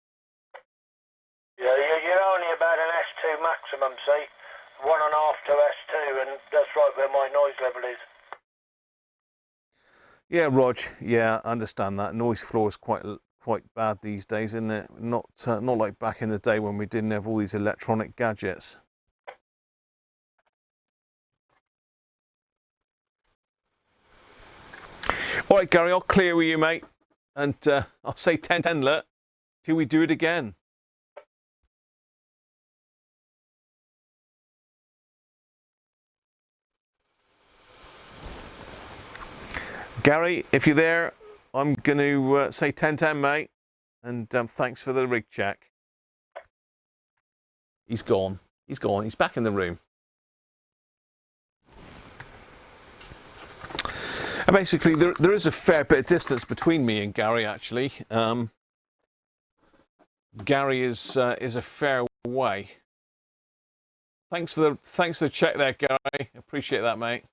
Yeah, you're only about an S2 maximum, see? 1.5 to S2, and that's right where my noise level is. Yeah, Rog. Yeah, I understand that. Noise floor is quite bad these days, isn't it? Not like back in the day when we didn't have all these electronic gadgets. All right, Gary, I'll clear with you, mate. And I'll say 10-10, look, till we do it again. Gary, if you're there, I'm going to say 10-10, mate. And thanks for the rig check. He's gone. He's gone. He's back in the room. And basically, there is a fair bit of distance between me and Gary, actually. Gary is a fair way. Thanks for the check there, Gary. Appreciate that, mate.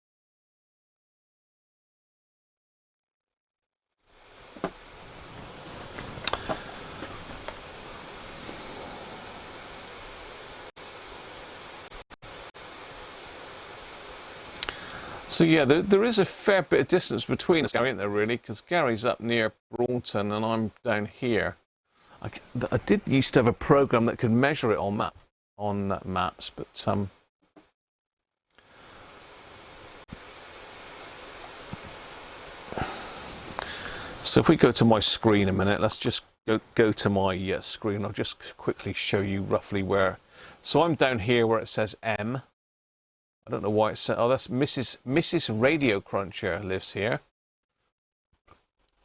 So yeah, there is a fair bit of distance between us, Gary, isn't there, really? Because Gary's up near Braunton and I'm down here. I did used to have a program that could measure it on maps, but so if we go to my screen a minute, let's just go to my screen. I'll just quickly show you roughly where. So I'm down here where it says M. I don't know why it said. Oh, that's Mrs. Radiocruncher lives here.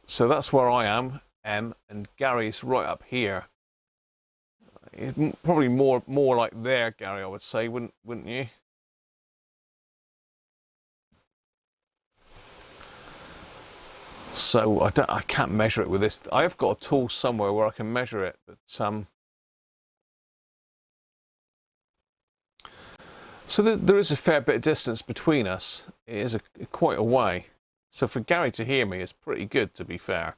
So that's where I am, M, and Gary's right up here. Probably more like there, Gary. I would say, wouldn't you? So I can't measure it with this. I have got a tool somewhere where I can measure it, but so there is a fair bit of distance between us. It is quite a way. So for Gary to hear me is pretty good, to be fair.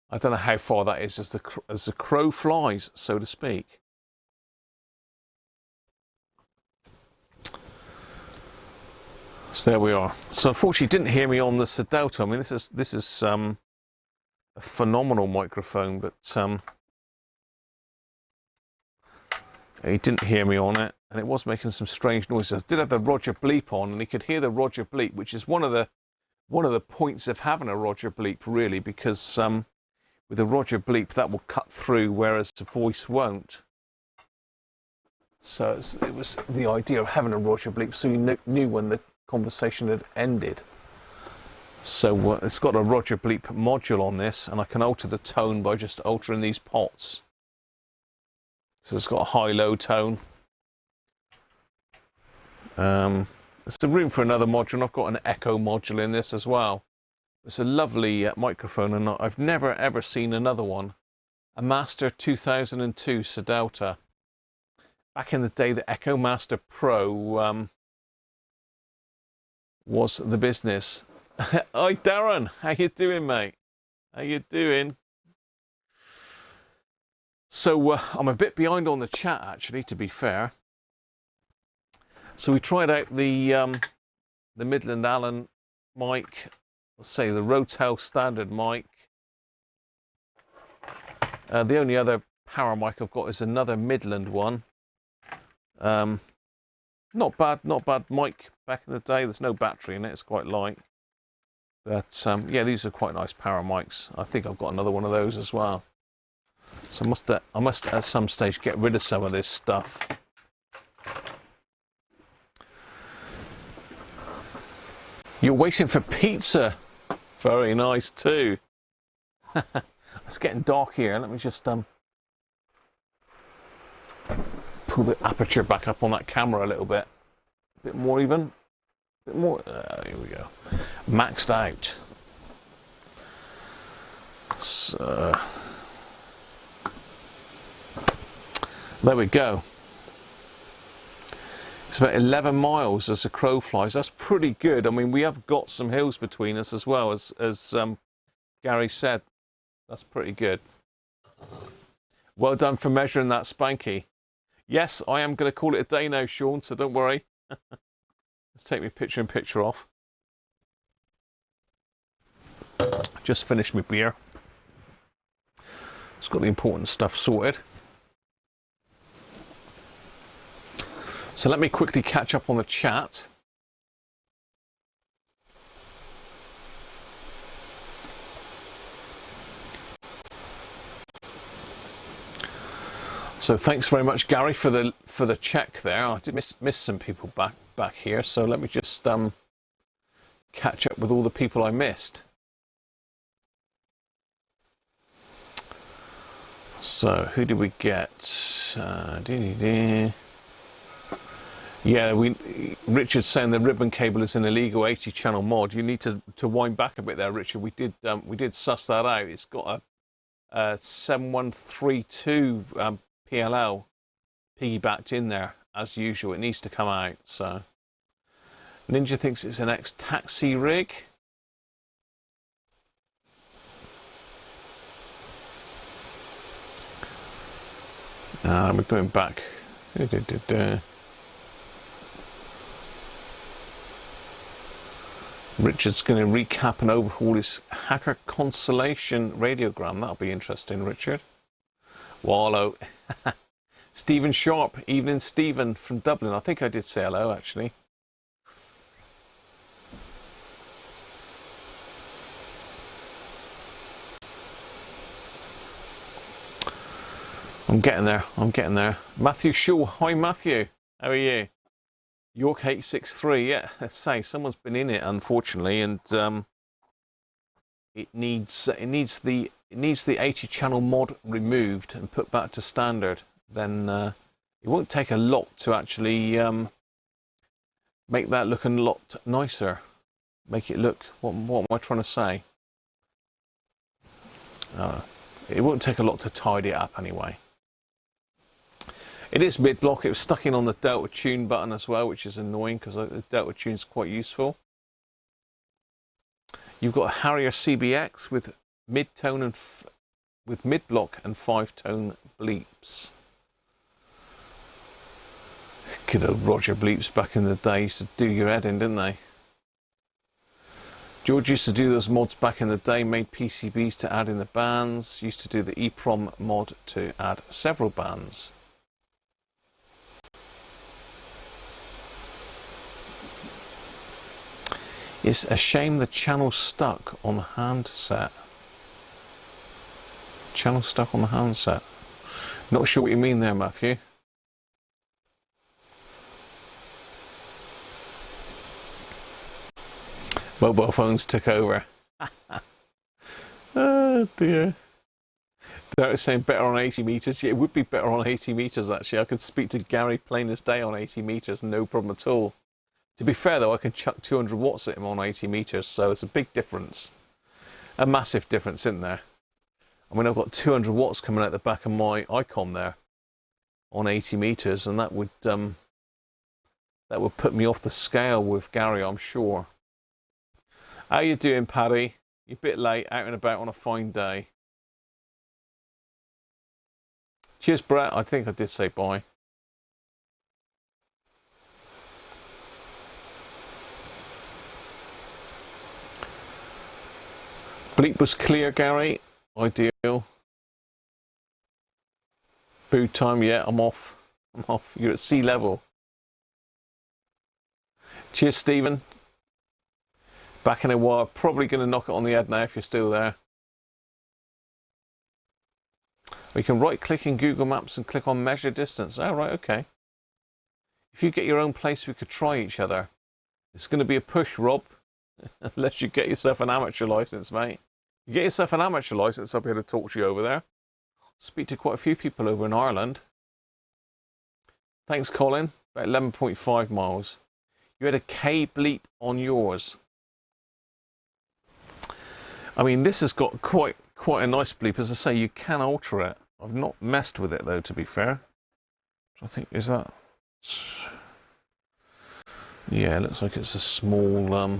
I don't know how far that is as the crow flies, so to speak. So there we are. So unfortunately, he didn't hear me on the Sedalto. I mean, this is a phenomenal microphone, but he didn't hear me on it, and it was making some strange noises. I did have the Roger bleep on, and he could hear the Roger bleep, which is one of the points of having a Roger bleep, really, because with a Roger bleep that will cut through, whereas the voice won't. So it was the idea of having a Roger bleep, so you knew when the conversation had ended. So it's got a Roger bleep module on this, and I can alter the tone by just altering these pots. So it's got a high-low tone. There's some room for another module, and I've got an echo module in this as well. It's a lovely microphone, and I've never ever seen another one. A Master 2002 Sedalta. Back in the day, the Echo Master Pro was the business. Hi, Darren. How you doing, mate? How you doing? So I'm a bit behind on the chat, actually, to be fair. So we tried out the Midland Allen mic, let's say the Rotel standard mic, The only other power mic I've got is another Midland one. Not bad mic back in the day. There's no battery in it. It's quite light. But yeah, these are quite nice power mics. I think I've got another one of those as well. So I must at some stage get rid of some of this stuff. You're waiting for pizza. Very nice too. It's getting dark here. Let me just pull the aperture back up on that camera a little bit. A bit more even. A bit more. Here we go. Maxed out. So there we go. It's about 11 miles as the crow flies. That's pretty good. I mean, we have got some hills between us as well, as Gary said. That's pretty good. Well done for measuring that, Spanky. Yes, I am going to call it a day now, Sean, so don't worry. Let's take my picture-in-picture off. Just finished my beer. It's got the important stuff sorted. So let me quickly catch up on the chat. So thanks very much, Gary, for the check there. I did miss some people back here, so let me just catch up with all the people I missed. So who did we get? Yeah, Richard's saying the ribbon cable is an illegal 80-channel mod. You need to wind back a bit there, Richard. We did suss that out. It's got a 7132 PLL piggybacked in there as usual. It needs to come out. So Ninja thinks it's an ex-taxi rig. We're going back. Richard's going to recap and overhaul his Hacker Constellation radiogram. That'll be interesting, Richard. Wallow. Stephen Sharp. Evening, Stephen from Dublin. I think I did say hello, actually. I'm getting there. Matthew Shaw. Hi, Matthew. How are you? York 863, yeah, let's say someone's been in it, unfortunately, and it needs the 80-channel mod removed and put back to standard. Then it won't take a lot to actually make that look a lot nicer. Make it look. What am I trying to say? It won't take a lot to tidy it up anyway. It is mid-block. It was stuck in on the Delta Tune button as well, which is annoying because the Delta Tune's quite useful. You've got a Harrier CBX with mid-tone and with mid-block and 5-tone bleeps. Good old Roger bleeps back in the day used to do your head in, didn't they? George used to do those mods back in the day, made PCBs to add in the bands, used to do the EEPROM mod to add several bands. It's a shame the channel's stuck on the handset. Channel stuck on the handset. Not sure what you mean there, Matthew. Mobile phones took over. Oh dear. They're saying better on 80 meters. Yeah, it would be better on 80 meters actually. I could speak to Gary plain as day on 80 meters, no problem at all. To be fair though, I can chuck 200 watts at him on 80 meters, so it's a big difference. A massive difference, isn't there? I mean, I've got 200 watts coming out the back of my icon there on 80 meters, and that would put me off the scale with Gary, I'm sure. How you doing, Paddy? You're a bit late, out and about on a fine day. Cheers, Brett. I think I did say bye. Bleep was clear, Gary. Ideal. Food time, yeah, I'm off. I'm off. You're at sea level. Cheers, Stephen. Back in a while. Probably going to knock it on the head now if you're still there. We can right click in Google Maps and click on measure distance. Oh, right, okay. If you get your own place, we could try each other. It's going to be a push, Rob. Unless you get yourself an amateur license, mate. You get yourself an amateur license, I'll be able to talk to you over there. Speak to quite a few people over in Ireland. Thanks, Colin. About 11.5 miles. You had a K bleep on yours. I mean, this has got quite a nice bleep. As I say, you can alter it. I've not messed with it, though, to be fair. I think, is that... Yeah, it looks like it's a small...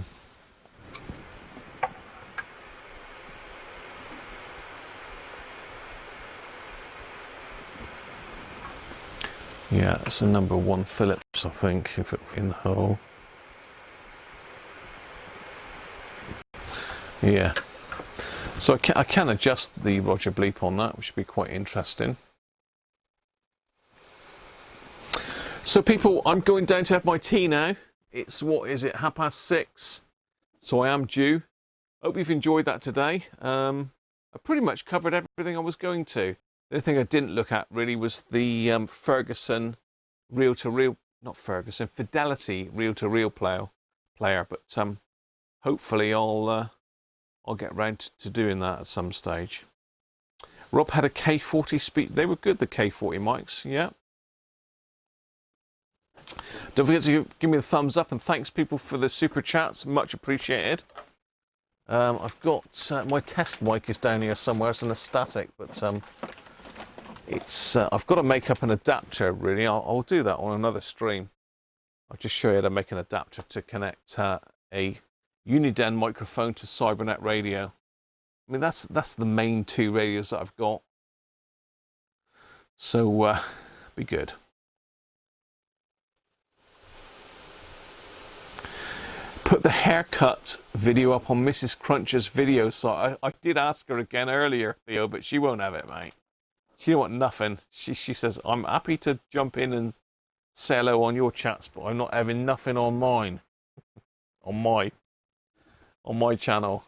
Yeah, it's a number 1 Phillips, I think, if it's in the hole. Yeah. So I can adjust the Roger bleep on that, which would be quite interesting. So people, I'm going down to have my tea now. It's, what is it, 6:30? So I am due. Hope you've enjoyed that today. I pretty much covered everything I was going to. The only thing I didn't look at really was the Ferguson reel-to-reel, not Ferguson, Fidelity reel-to-reel player. But hopefully I'll get round to doing that at some stage. Rob had a K40 speed. They were good, the K40 mics, yeah. Don't forget to give me the thumbs up, and thanks people for the super chats, much appreciated. I've got my test mic is down here somewhere. It's an static, but it's I've got to make up an adapter. Really, I'll do that on another stream. I'll just show you how to make an adapter to connect a Uniden microphone to Cybernet radio. I mean, that's the main 2 radios that I've got. So be good. Put the haircut video up on Mrs. Cruncher's video site. I did ask her again earlier, Theo, but she won't have it, mate. She don't want nothing. She says, I'm happy to jump in and say hello on your chats, but I'm not having nothing on mine. on my channel.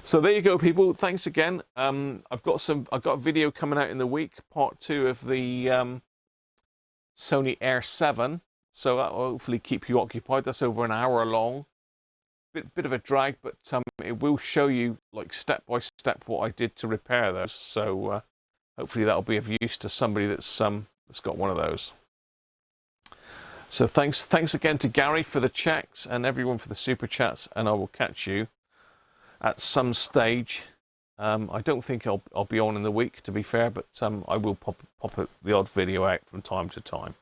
So there you go, people. Thanks again. I've got a video coming out in the week, part 2 of the Sony Air 7. So that will hopefully keep you occupied. That's over an hour long. Bit of a drag, but it will show you like step by step what I did to repair those. So hopefully that'll be of use to somebody that's got one of those. So thanks again to Gary for the checks and everyone for the super chats, and I will catch you at some stage. I don't think I'll be on in the week, to be fair, but I will pop the odd video out from time to time.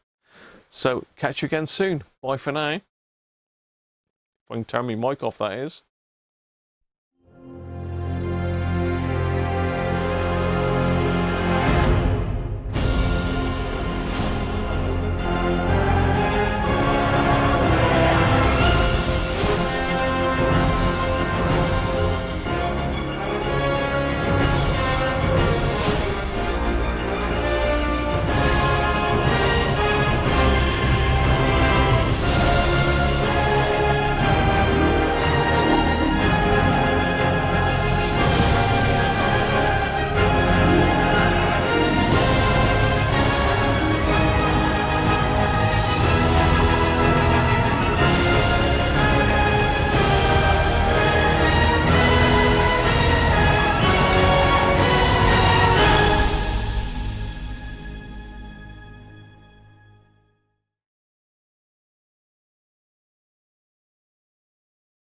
So catch you again soon. Bye for now. If I can turn my mic off, that is.